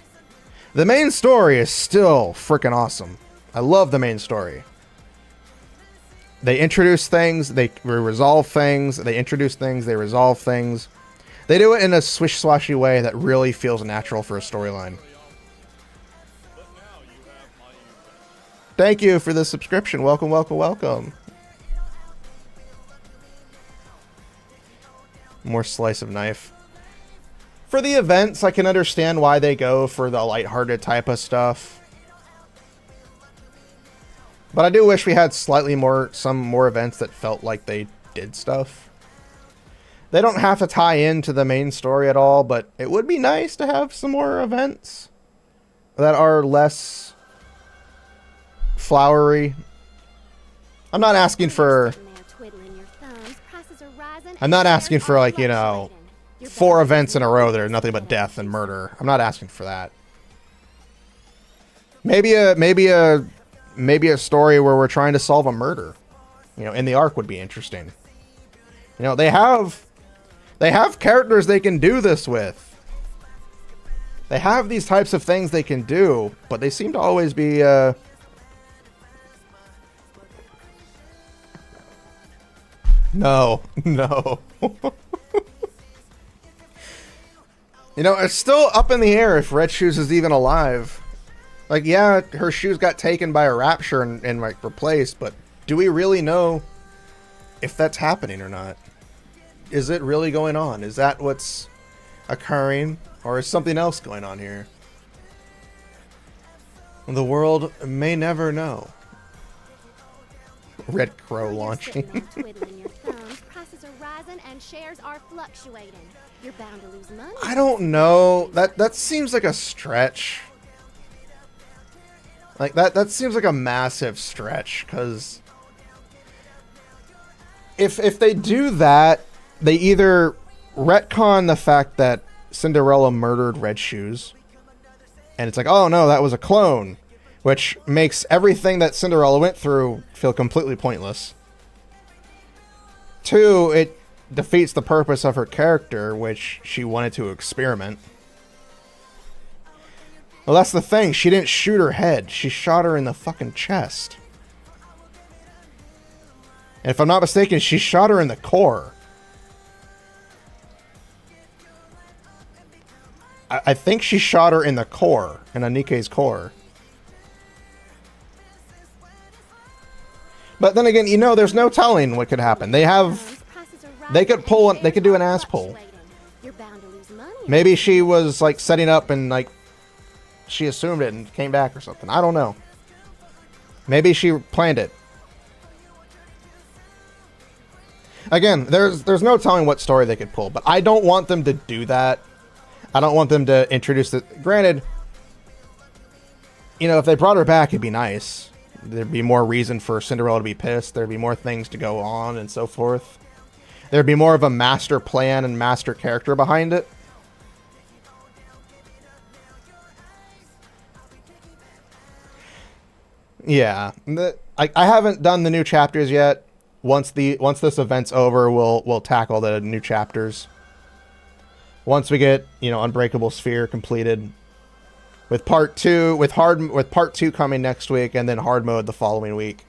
The main story is still freaking awesome. I love the main story. They introduce things, they resolve things, they introduce things, they resolve things. They do it in a swish-swashy way that really feels natural for a storyline. Thank you for the subscription. Welcome, welcome, welcome. More slice of knife. For the events, I can understand why they go for the lighthearted type of stuff. But I do wish we had some more events that felt like they did stuff. They don't have to tie into the main story at all, but it would be nice to have some more events that are less flowery. I'm not asking for like, 4 events in a row that are nothing but death and murder. I'm not asking for that. Maybe a story where we're trying to solve a murder, in the arc would be interesting. They have characters they can do this with. They have these types of things they can do, but they seem to always be, No. It's still up in the air if Red Shoes is even alive. Like, yeah, her shoes got taken by a rapture and like replaced, but do we really know if that's happening or not? Is it really going on? Is that what's occurring? Or is something else going on here? The world may never know. Red Crow launching. I don't know. That seems like a stretch. Like that seems like a massive stretch, because if they do that, they either retcon the fact that Cinderella murdered Red Shoes, and it's like, oh no, that was a clone, which makes everything that Cinderella went through feel completely pointless. 2, it defeats the purpose of her character, which she wanted to experiment. Well, that's the thing. She didn't shoot her head. She shot her in the fucking chest. And if I'm not mistaken, she shot her in the core. I think she shot her in the core, in Nikke's core. But then again, there's no telling what could happen. They have They could do an ass pull. Maybe she was like setting up and like she assumed it and came back or something. I don't know. Maybe she planned it. Again, there's no telling what story they could pull, but I don't want them to do that. I don't want them to introduce it. Granted, you know, if they brought her back, it'd be nice. There'd be more reason for Cinderella to be pissed. There'd be more things to go on and so forth. There'd be more of a master plan and master character behind it. Yeah, I haven't done the new chapters yet. Once this event's over, we'll tackle the new chapters. Once we get, you know, Unbreakable Sphere completed, with part 2 coming next week, and then hard mode the following week,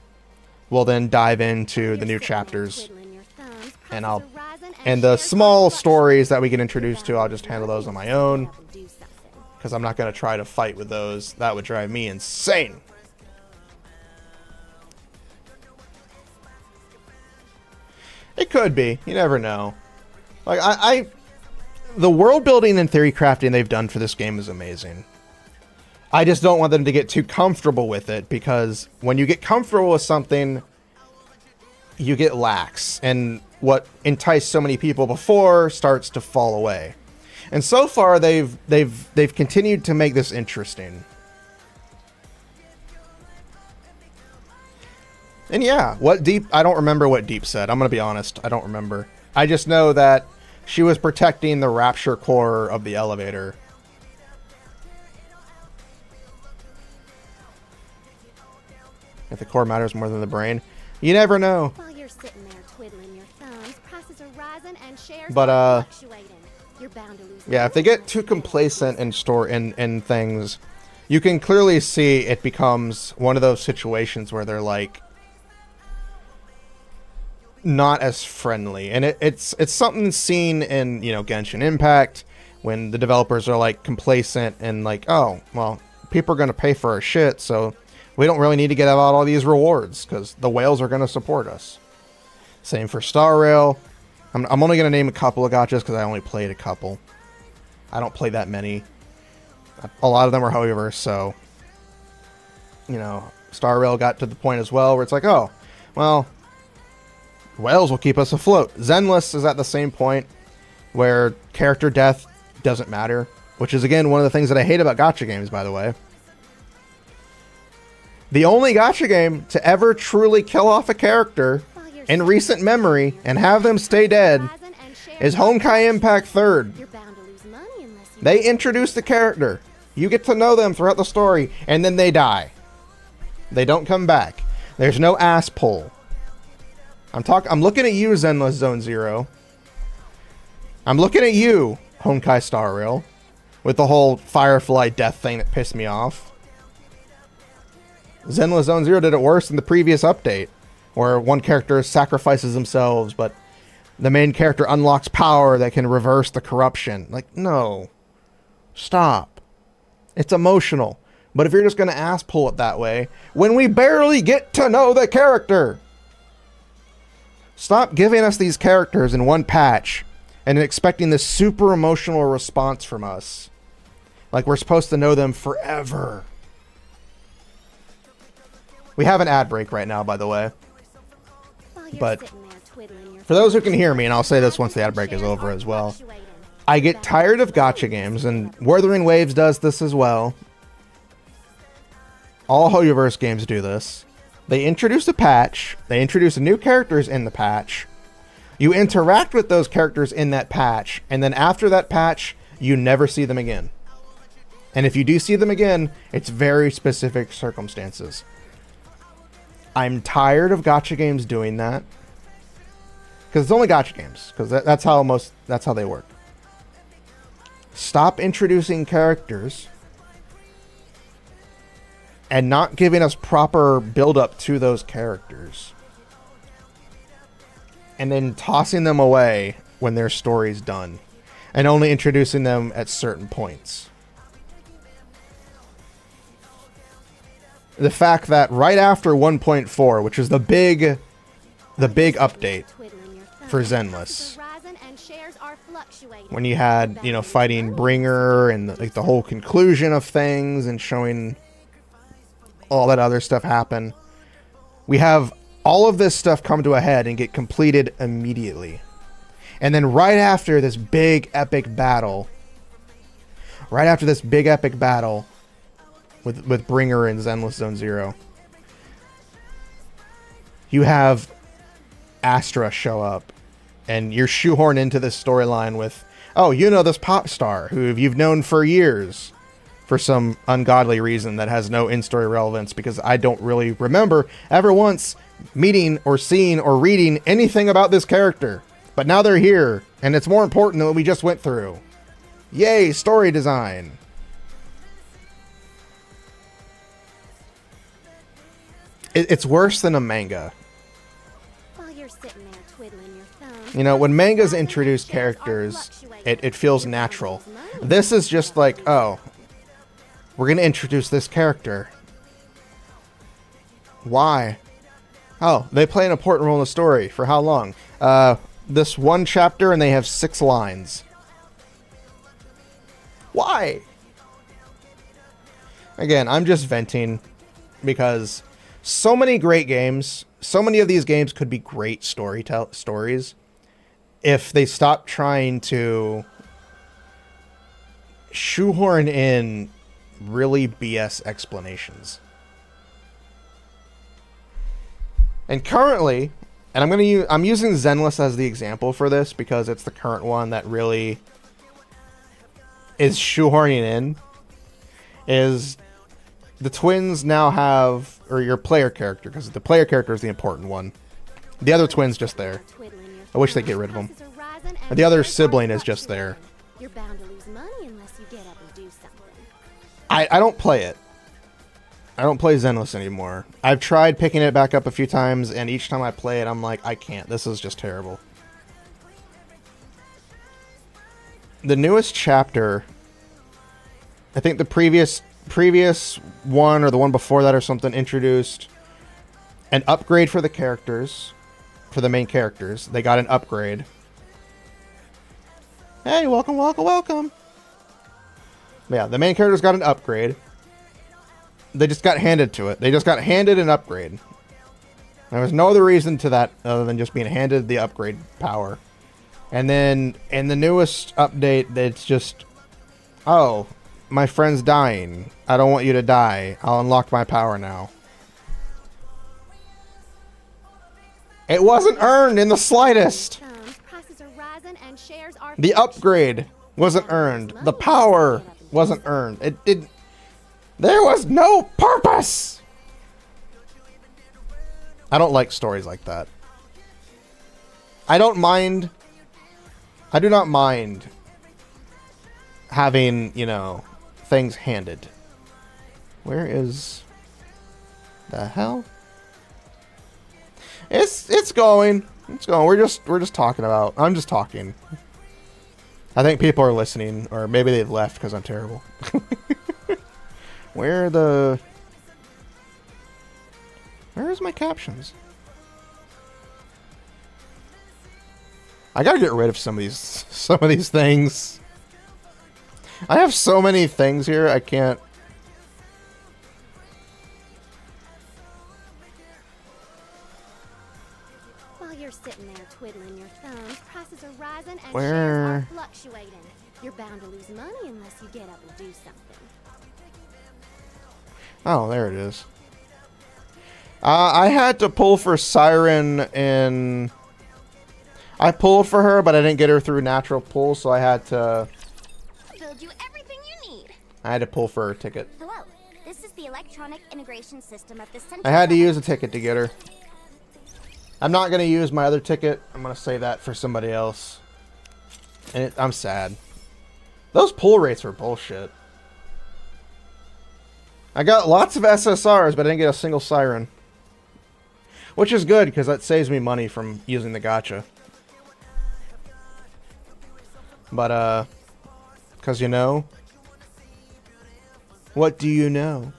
we'll then dive into the new chapters. And the small stories that we get introduced to, I'll just handle those on my own, because I'm not going to try to fight with those. That would drive me insane. It could be. You never know. Like the world building and theory crafting they've done for this game is amazing. I just don't want them to get too comfortable with it, because when you get comfortable with something, you get lax, and what enticed so many people before starts to fall away. And so far they've continued to make this interesting. And yeah, I don't remember what Deep said. I'm going to be honest. I don't remember. I just know that she was protecting the Rapture core of the elevator. If the core matters more than the brain. You never know. While you're sitting there twiddling your thumbs, prices are rising and shares but are fluctuating. You're bound to lose. Yeah, if they get too complacent in things, you can clearly see it becomes one of those situations where they're like not as friendly, and it's something seen in, you know, Genshin Impact, when the developers are like complacent and like, oh well, people are going to pay for our shit, so we don't really need to get out all these rewards because the whales are going to support us. Same for Star Rail. I'm only going to name a couple of gachas because I only played a couple. I don't play that many. A lot of them are however, so you know, Star Rail got to the point as well where it's like, oh well, whales will keep us afloat. Zenless is at the same point where character death doesn't matter, which is again one of the things that I hate about gacha games, by the way. The only gacha game to ever truly kill off a character in recent memory and have them stay dead is Honkai Impact 3rd. They introduce the character. You get to know them throughout the story, and then they die. They don't come back. There's no ass pull. I'm looking at you, Zenless Zone Zero. I'm looking at you, Honkai Star Rail, with the whole Firefly death thing that pissed me off. Zenless Zone Zero did it worse in the previous update, where one character sacrifices themselves, but the main character unlocks power that can reverse the corruption. Like, no. Stop. It's emotional. But if you're just going to ass pull it that way, when we barely get to know the character, stop giving us these characters in one patch and expecting this super emotional response from us. Like we're supposed to know them forever. We have an ad break right now, by the way. But for those who can hear me, and I'll say this once the ad break is over as well, I get tired of gacha games, and Wuthering Waves does this as well. All Hoyoverse games do this. They introduce a patch, they introduce new characters in the patch, you interact with those characters in that patch, and then after that patch, you never see them again. And if you do see them again, it's very specific circumstances. I'm tired of gacha games doing that. Because it's only gacha games. Because that's how they work. Stop introducing characters and not giving us proper build-up to those characters. And then tossing them away when their story's done. And only introducing them at certain points. The fact that right after 1.4, which is the big update, for Zenless. Rising and shares are fluctuating. When you had, you know, fighting Bringer and like the whole conclusion of things and showing all that other stuff happen. We have all of this stuff come to a head and get completed immediately. And then right after this big epic battle, with Bringer and Zenless Zone Zero, you have Astra show up, and you're shoehorned into this storyline with, oh, you know this pop star who you've known for years for some ungodly reason that has no in-story relevance, because I don't really remember ever once meeting or seeing or reading anything about this character. But now they're here, and it's more important than what we just went through. Yay, story design. It's worse than a manga. While you're sitting there twiddling your thumbs, You know, when mangas introduce characters, it feels natural. This is just like, oh, we're going to introduce this character. Why? Oh, they play an important role in the story. For how long? This one chapter, and they have 6 lines. Why? Again, I'm just venting because so many great games, so many of these games could be great stories if they stopped trying to shoehorn in really BS explanations. And currently, and I'm using Zenless as the example for this because it's the current one that really is shoehorning in, is the twins now have, or your player character, because the player character is the important one. The other twin's just there. I wish they'd get rid of them. And the other sibling is just there. you're bound to lose money unless you get up and do something. I don't play it. I don't play Zenless anymore. I've tried picking it back up a few times, and each time I play it, I'm like, I can't. This is just terrible. The newest chapter, I think the previous one or the one before that or something, introduced an upgrade for the characters, for the main characters. They got an upgrade. Hey, welcome, welcome, welcome. Yeah, the main characters got an upgrade. They just got handed to it. They just got handed an upgrade. There was no other reason to that other than just being handed the upgrade power. And then in the newest update, it's just, oh, my friend's dying. I don't want you to die. I'll unlock my power now. It wasn't earned in the slightest. The upgrade wasn't earned. The power wasn't earned. It didn't. There was no purpose. I don't like stories like that. I don't mind. I do not mind having, you know, things handed. Where is the hell? It's going. It's going. We're just talking about. I'm just talking. I think people are listening, or maybe they've left because I'm terrible. Where is my captions? I gotta get rid of some of these things. I have so many things here, I can't. While you're sitting there twiddling your thumbs, prices are rising and Where? shares are fluctuating. You're bound to lose money unless you get up and do something. Oh, there it is. I had to pull for Siren in... I pulled for her, but I didn't get her through natural pull, so I had to... Build you everything you need. I had to pull for her ticket. Hello, this is the electronic integration system of the center. I had to use a ticket to get her. I'm not going to use my other ticket. I'm going to save that for somebody else. And I'm sad. Those pull rates were bullshit. I got lots of SSRs, but I didn't get a single Siren. Which is good, because that saves me money from using the gacha. But, because you know... What do you know?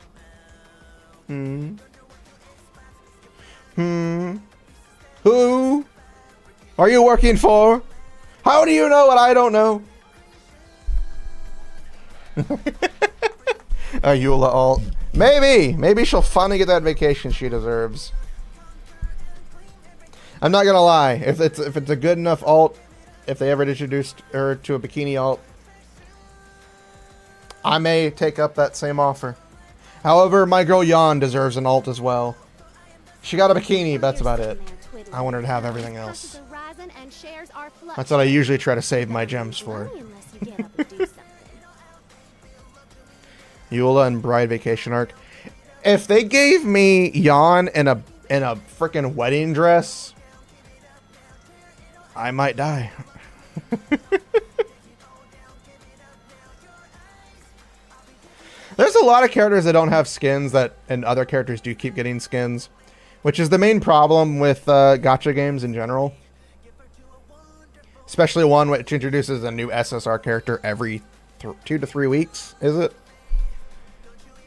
Who are you working for? How do you know what I don't know? Eula alt. Maybe she'll finally get that vacation she deserves. I'm not gonna lie. If it's a good enough alt, if they ever introduced her to a bikini alt, I may take up that same offer. However, my girl Yon deserves an alt as well. She got a bikini, but that's about it. I want her to have everything else. That's what I usually try to save my gems for. Eula and Bride Vacation Arc. If they gave me Yon in a freaking wedding dress, I might die. There's a lot of characters that don't have skins and other characters do keep getting skins, which is the main problem with gacha games in general. Especially one which introduces a new SSR character every 2 to 3 weeks, is it?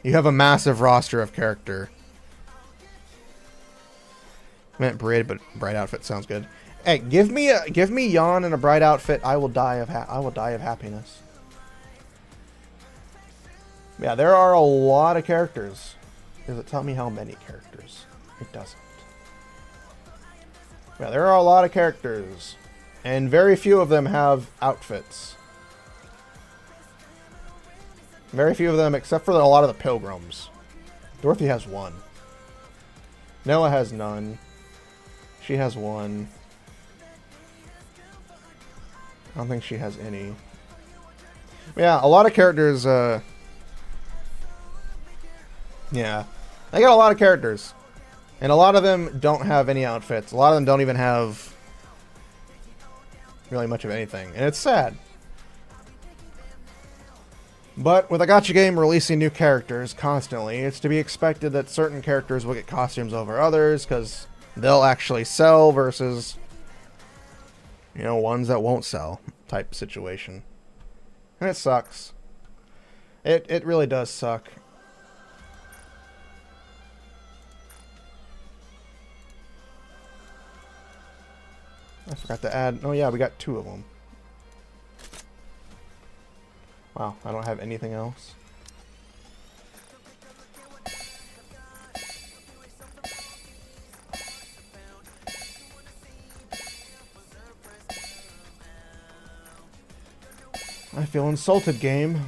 You have a massive roster of character. I meant braid, but bright outfit sounds good. Hey, give me Yon in a bright outfit. I will die of happiness. Yeah, there are a lot of characters. Does it tell me how many characters? It doesn't. Yeah, there are a lot of characters, and very few of them have outfits. Very few of them, except for a lot of the pilgrims. Dorothy has one. Noah has none. She has one. I don't think she has any. Yeah, a lot of characters, yeah. I got a lot of characters. And a lot of them don't have any outfits. A lot of them don't even have really much of anything. And it's sad. But with a gacha game releasing new characters constantly, it's to be expected that certain characters will get costumes over others because they'll actually sell versus, you know, ones that won't sell type situation. And it sucks. It really does suck. I forgot to add. Oh yeah, we got 2 of them. Wow, I don't have anything else. I feel insulted, game.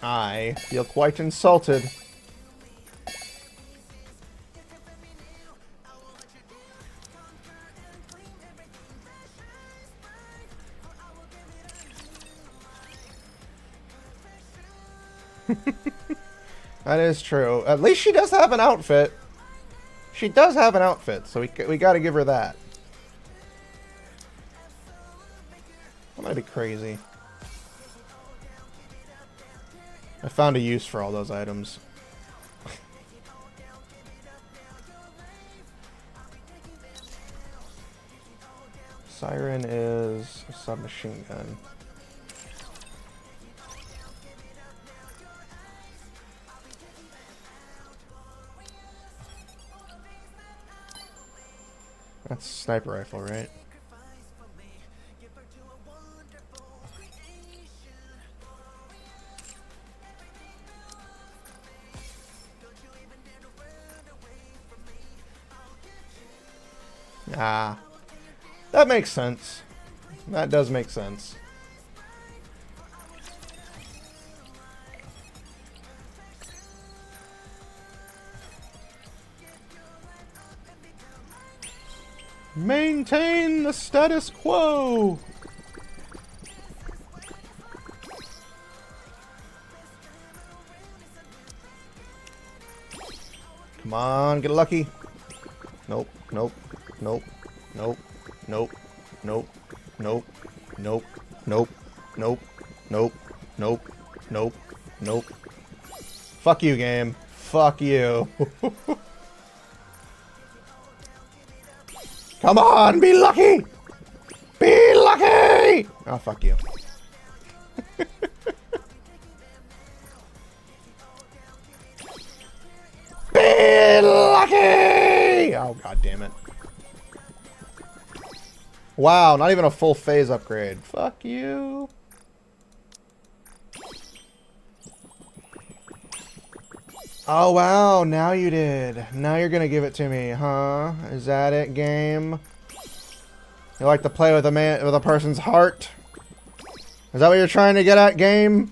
I feel quite insulted. That is true. At least she does have an outfit. She does have an outfit, so we got to give her that. That might be crazy. I found a use for all those items. Siren is a submachine gun. That's sniper rifle, right? Ah, that makes sense. That does make sense. Maintain the status quo. Come on, get lucky. Nope, nope, nope, nope, nope, nope, nope, nope, nope, nope, nope, nope, nope, nope. Fuck you, game. Fuck you. Come on, be lucky! Be lucky! Oh, fuck you. Oh, god damn it. Wow, not even a full phase upgrade. Fuck you. Oh, wow, now you did. Now you're gonna give it to me, huh? Is that it, game? You like to play with a person's heart? Is that what you're trying to get at, game?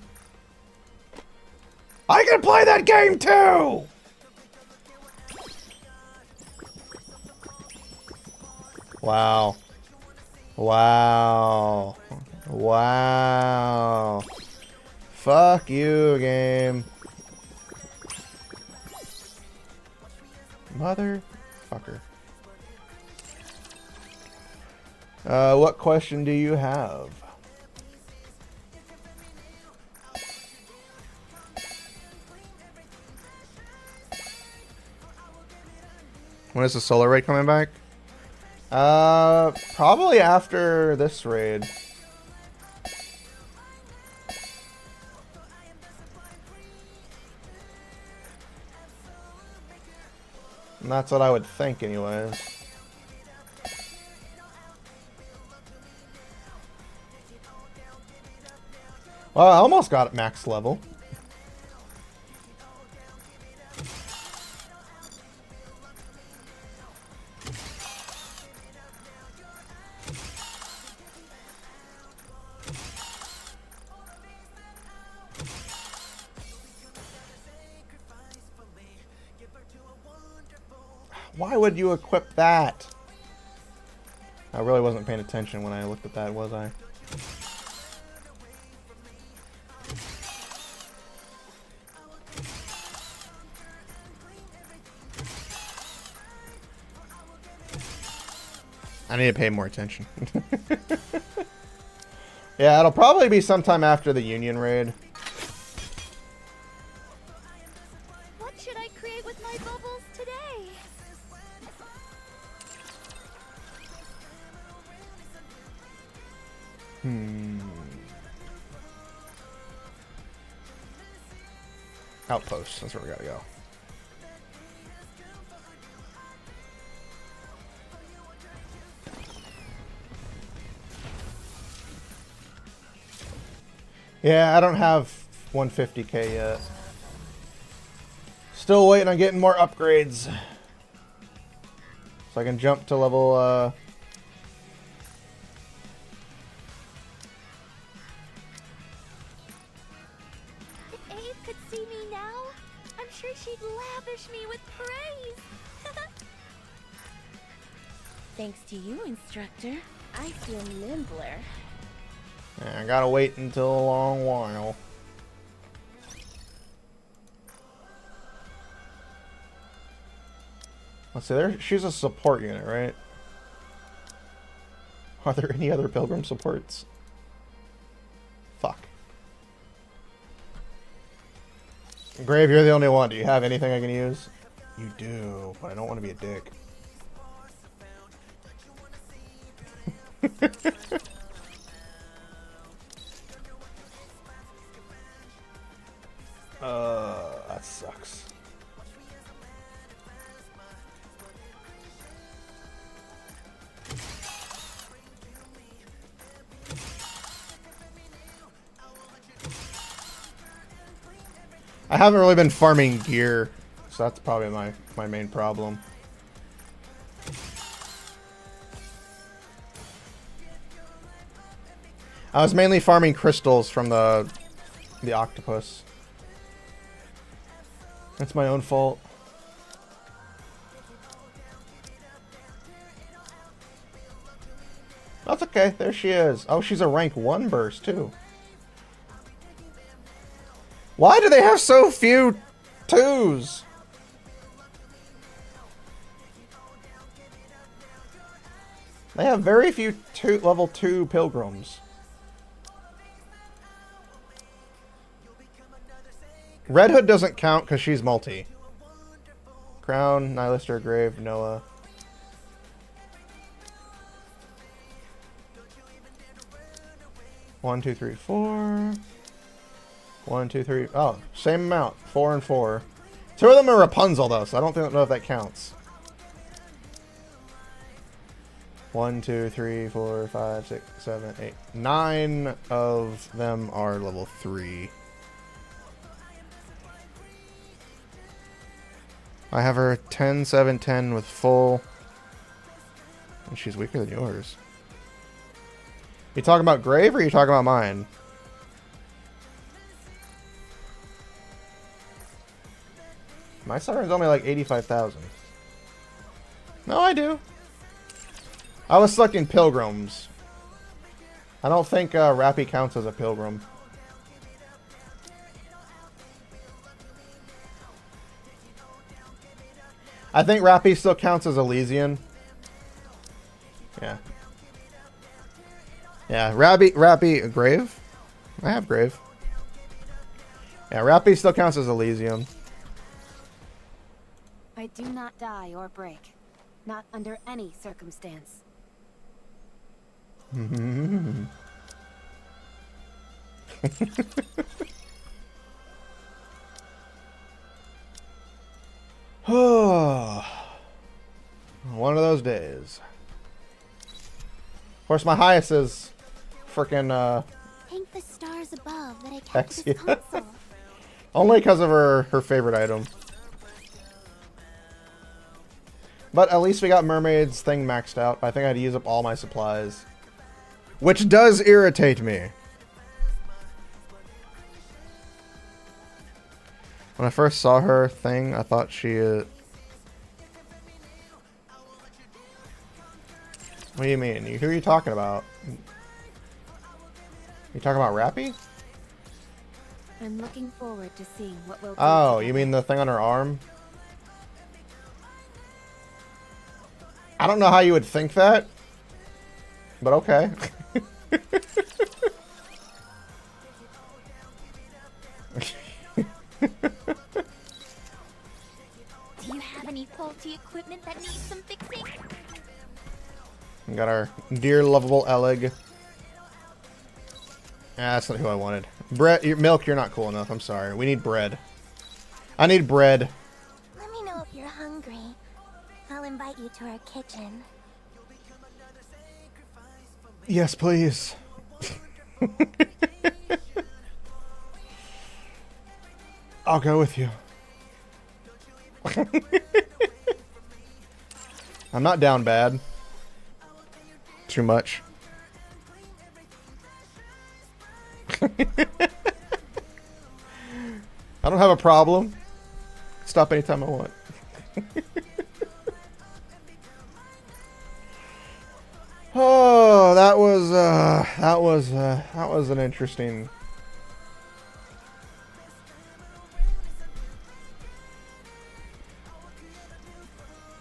I can play that game too! Wow. Wow. Wow. Fuck you, game. Motherfucker. What question do you have? When is the solar raid coming back? Probably after this raid. And that's what I would think anyways. Well, I almost got it max level. Why would you equip that? I really wasn't paying attention when I looked at that, was I? I need to pay more attention. Yeah, it'll probably be sometime after the Union raid. What should I create with my bubbles today? Outpost, that's where we gotta go. Yeah, I don't have 150k yet. Still waiting on getting more upgrades. So I can jump to level, If Abe could see me now, I'm sure she'd lavish me with praise. Thanks to you, instructor, I feel nimbler. I gotta wait until a long while. Let's see, she's a support unit, right? Are there any other pilgrim supports? Fuck. Grave, you're the only one. Do you have anything I can use? You do, but I don't want to be a dick. That sucks. I haven't really been farming gear, so that's probably my main problem. I was mainly farming crystals from the octopus. That's my own fault. That's okay. There she is. Oh, she's a rank 1 burst, too. Why do they have so few 2s? They have very few level 2 pilgrims. Red Hood doesn't count because she's multi. Crown, Nihilister, Grave, Noah. One, two, three, 4. 1, 2, 3. Oh, same amount. 4 and 4. 2 of them are Rapunzel though, so I don't know if that counts. 1, 2, 3, 4, 5, 6, 7, 8. 9 of them are level 3. I have her 10, 7, 10 with full. And she's weaker than yours. You talking about Grave or you talking about mine? My summon is only like 85,000. No, I do. I was selecting pilgrims. I don't think Rappy counts as a pilgrim. I think Rappy still counts as Elysian. Yeah. Yeah, Rappy, Grave? I have Grave. Yeah, Rappy still counts as Elysium. I do not die or break. Not under any circumstance. One of those days. Of course, my highest is frickin' Thank the stars above that I kept Hex, this yeah. console. Only because of her favorite item. But at least we got Mermaid's thing maxed out. I think I had to use up all my supplies. Which does irritate me. When I first saw her thing, I thought she... What do you mean? Who are you talking about? You talking about Rappy? I'm looking forward to seeing what we'll do. Oh, you mean the thing on her arm? I don't know how you would think that, but okay. Do you have any faulty equipment that needs some fixing? We got our dear lovable Eleg. Ah, that's not who I wanted. Bread, milk, you're not cool enough. I'm sorry. We need bread. I need bread. Let me know if you're hungry. I'll invite you to our kitchen. Yes, please. I'll go with you. I'm not down bad. Too much. I don't have a problem. Stop anytime I want. Oh, that was an interesting.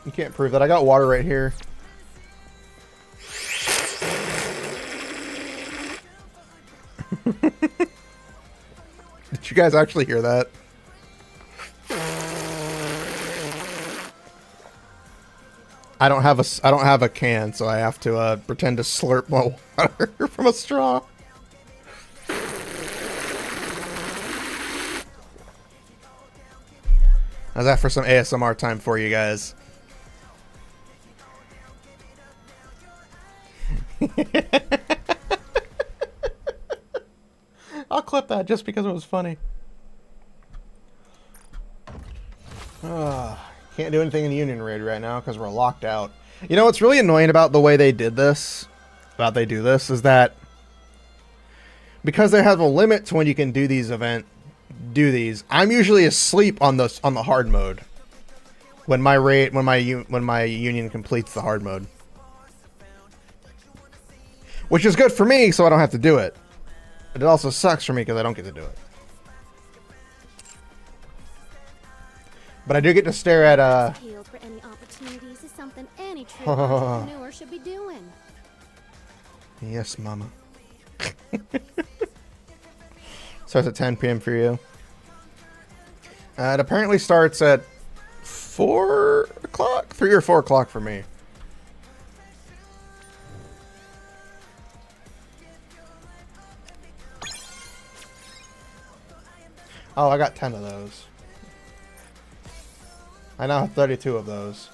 You can't prove that. I got water right here. Did you guys actually hear that? I don't have a can, so I have to pretend to slurp my water from a straw. How's that for some ASMR time for you guys? I'll clip that just because it was funny. Can't do anything in the Union raid right now because we're locked out. You know what's really annoying about the way they did this? Is that because they have a limit to when you can do these I'm usually asleep on the hard mode when my union completes the hard mode, which is good for me, so I don't have to do it. But it also sucks for me because I don't get to do it. But I do get to stare at Peeled for any opportunities is something any true entrepreneur should be doing. Yes, mama. Starts at 10 p.m. for you. It apparently starts at 4 o'clock? 3 or 4 o'clock for me. Oh, I got 10 of those. I now have 32 of those.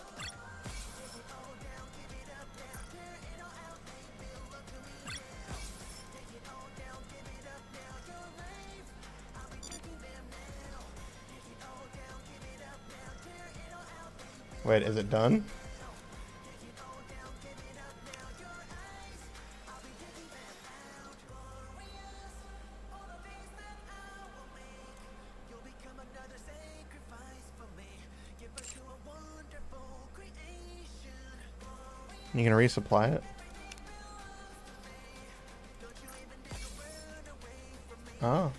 Wait, is it done? You gonna resupply it? Oh.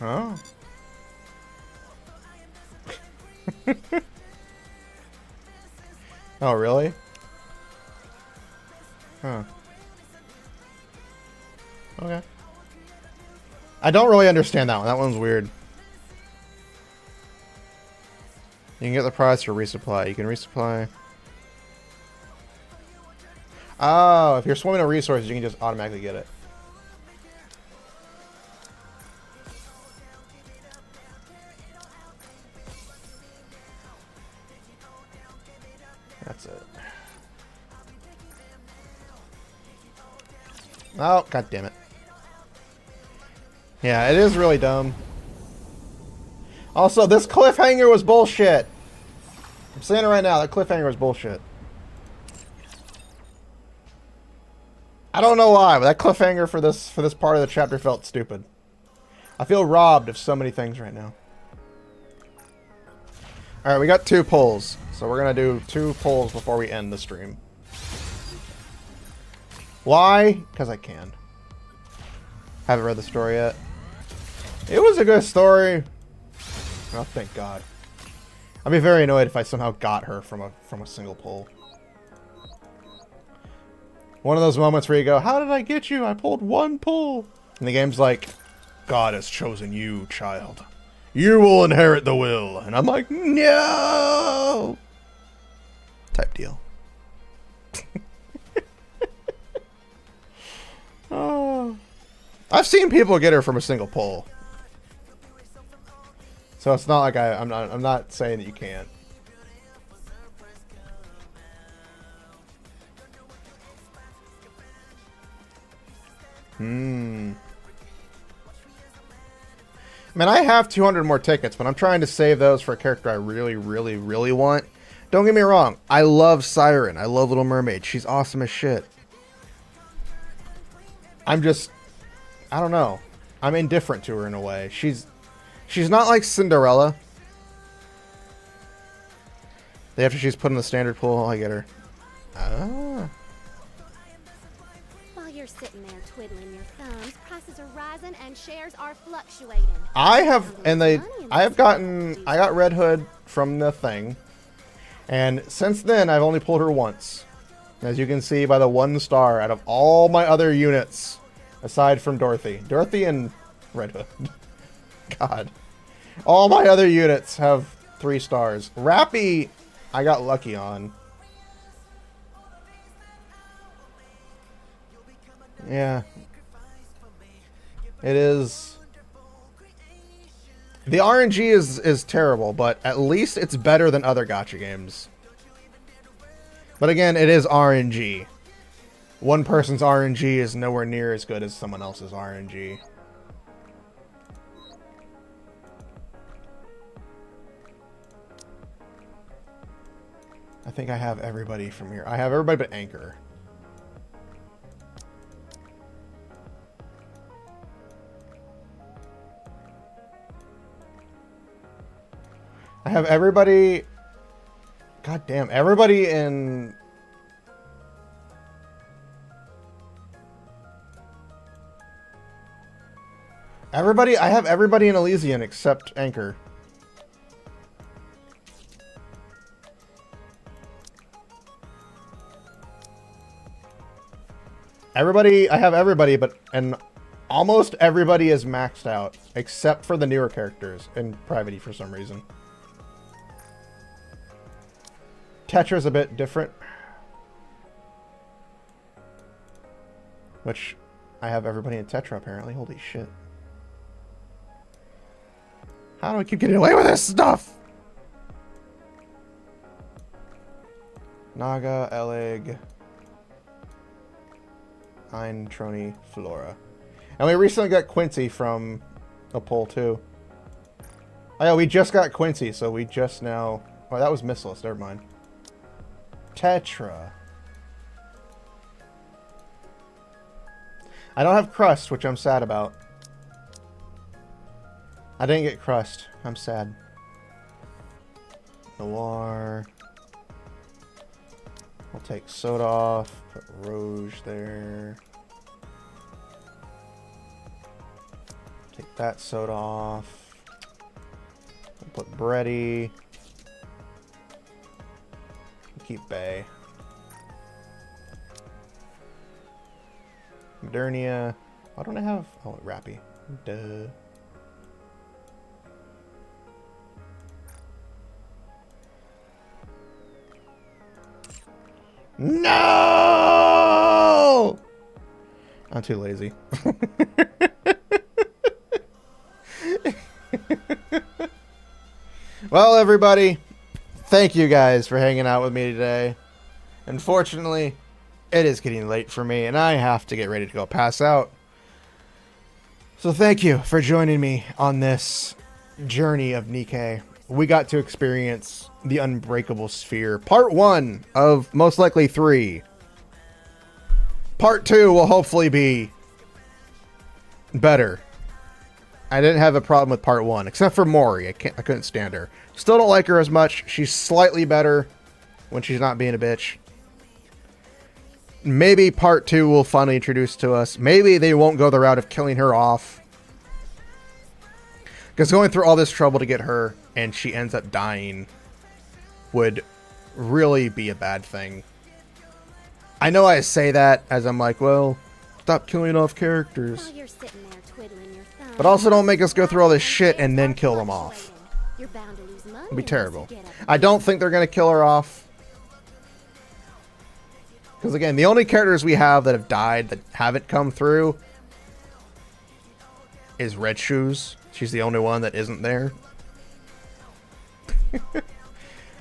Oh. Oh, really? Huh. Okay. I don't really understand that one. That one's weird. You can get the prize for resupply. You can resupply. Oh, if you're swimming in resources, you can just automatically get it. That's it. Oh, god damn it. Yeah, it is really dumb. Also, this cliffhanger was bullshit. I'm saying it right now, that cliffhanger was bullshit. I don't know why, but that cliffhanger for this part of the chapter felt stupid. I feel robbed of so many things right now. Alright, we got 2 pulls. So we're gonna do 2 pulls before we end the stream. Why? Because I can. Haven't read the story yet. It was a good story. Oh, thank God. I'd be very annoyed if I somehow got her from a single pull. One of those moments where you go, how did I get you? I pulled 1 pull. And the game's like, God has chosen you, child. You will inherit the will. And I'm like, no! Type deal. Oh. I've seen people get her from a single pull. So it's not like I'm not saying that you can't. I mean, I have 200 more tickets, but I'm trying to save those for a character I really, really, really want. Don't get me wrong. I love Siren. I love Little Mermaid. She's awesome as shit. I'm just... I don't know. I'm indifferent to her in a way. She's not like Cinderella. After she's put in the standard pool, I get her. Ah. While you're sitting there twiddling your thumbs, prices are rising and shares are fluctuating. I got Red Hood from the thing. And since then, I've only pulled her once. As you can see by the 1 star out of all my other units, aside from Dorothy. Dorothy and Red Hood. God. All my other units have 3 stars. Rappy, I got lucky on. Yeah. It is. The RNG is terrible, but at least it's better than other gacha games. But again, it is RNG. One person's RNG is nowhere near as good as someone else's RNG. I think I have everybody from here. I have everybody but Anchor. I have everybody... God damn, everybody in... I have everybody in Elysian except Anchor. I have everybody, and almost everybody is maxed out, except for the newer characters in Private for some reason. Tetra's a bit different. Which, I have everybody in Tetra apparently. Holy shit. How do I keep getting away with this stuff? Naga, Elig, Ein, Trony, Flora. And we recently got Quincy from a poll too. Oh yeah, we just got Quincy, so we just now... Oh, that was Missless, never mind. Tetra. I don't have Crust, which I'm sad about. I didn't get Crust. I'm sad. Noir. I'll take Soda off. Put Rouge there. Take that Soda off. I'll put Bready. Keep Bay. Modernia. Why don't I have... Oh, Rappy. Duh. No! I'm too lazy. Well, everybody, thank you guys for hanging out with me today. Unfortunately, it is getting late for me, and I have to get ready to go pass out. So thank you for joining me on this journey of Nikke. We got to experience the Unbreakable Sphere. Part 1 of most likely 3. Part 2 will hopefully be better. I didn't have a problem with part 1, except for Mori. I couldn't stand her. Still don't like her as much. She's slightly better when she's not being a bitch. Maybe part 2 will finally introduce to us. Maybe they won't go the route of killing her off. Because going through all this trouble to get her, and she ends up dying, would really be a bad thing. I know I say that as I'm like, well, stop killing off characters. While you're sitting there twiddling your thumb, But also don't make us go through all this shit and then kill them off. you're bound to lose money. It'd be unless terrible. you get up I don't think they're going to kill her off. Because again, the only characters we have that have died that haven't come through is Red Shoes. She's the only one that isn't there. But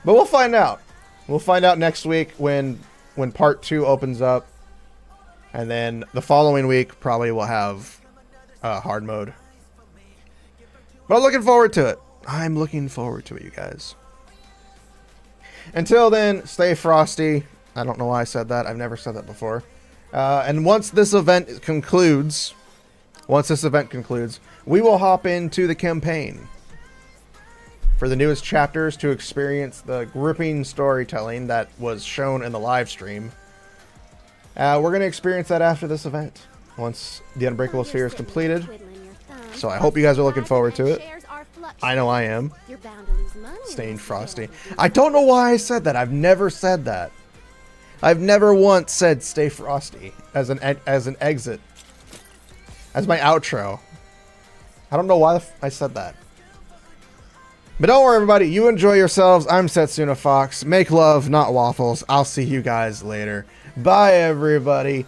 we'll find out. We'll find out next week when part 2 opens up. And then the following week probably we'll have hard mode. But I'm looking forward to it. I'm looking forward to it, you guys. Until then, stay frosty. I don't know why I said that. I've never said that before. And once this event concludes, we will hop into the campaign for the newest chapters to experience the gripping storytelling that was shown in the live stream. We're going to experience that after this event, once the Unbreakable Sphere is completed. So I hope you guys are looking forward to it. I know I am. You're bound to lose money. Staying frosty. I don't know why I said that. I've never said that. I've never once said stay frosty as an exit. As my outro. I don't know why I said that. But don't worry, everybody. You enjoy yourselves. I'm Setsuna Fox. Make love, not waffles. I'll see you guys later. Bye, everybody.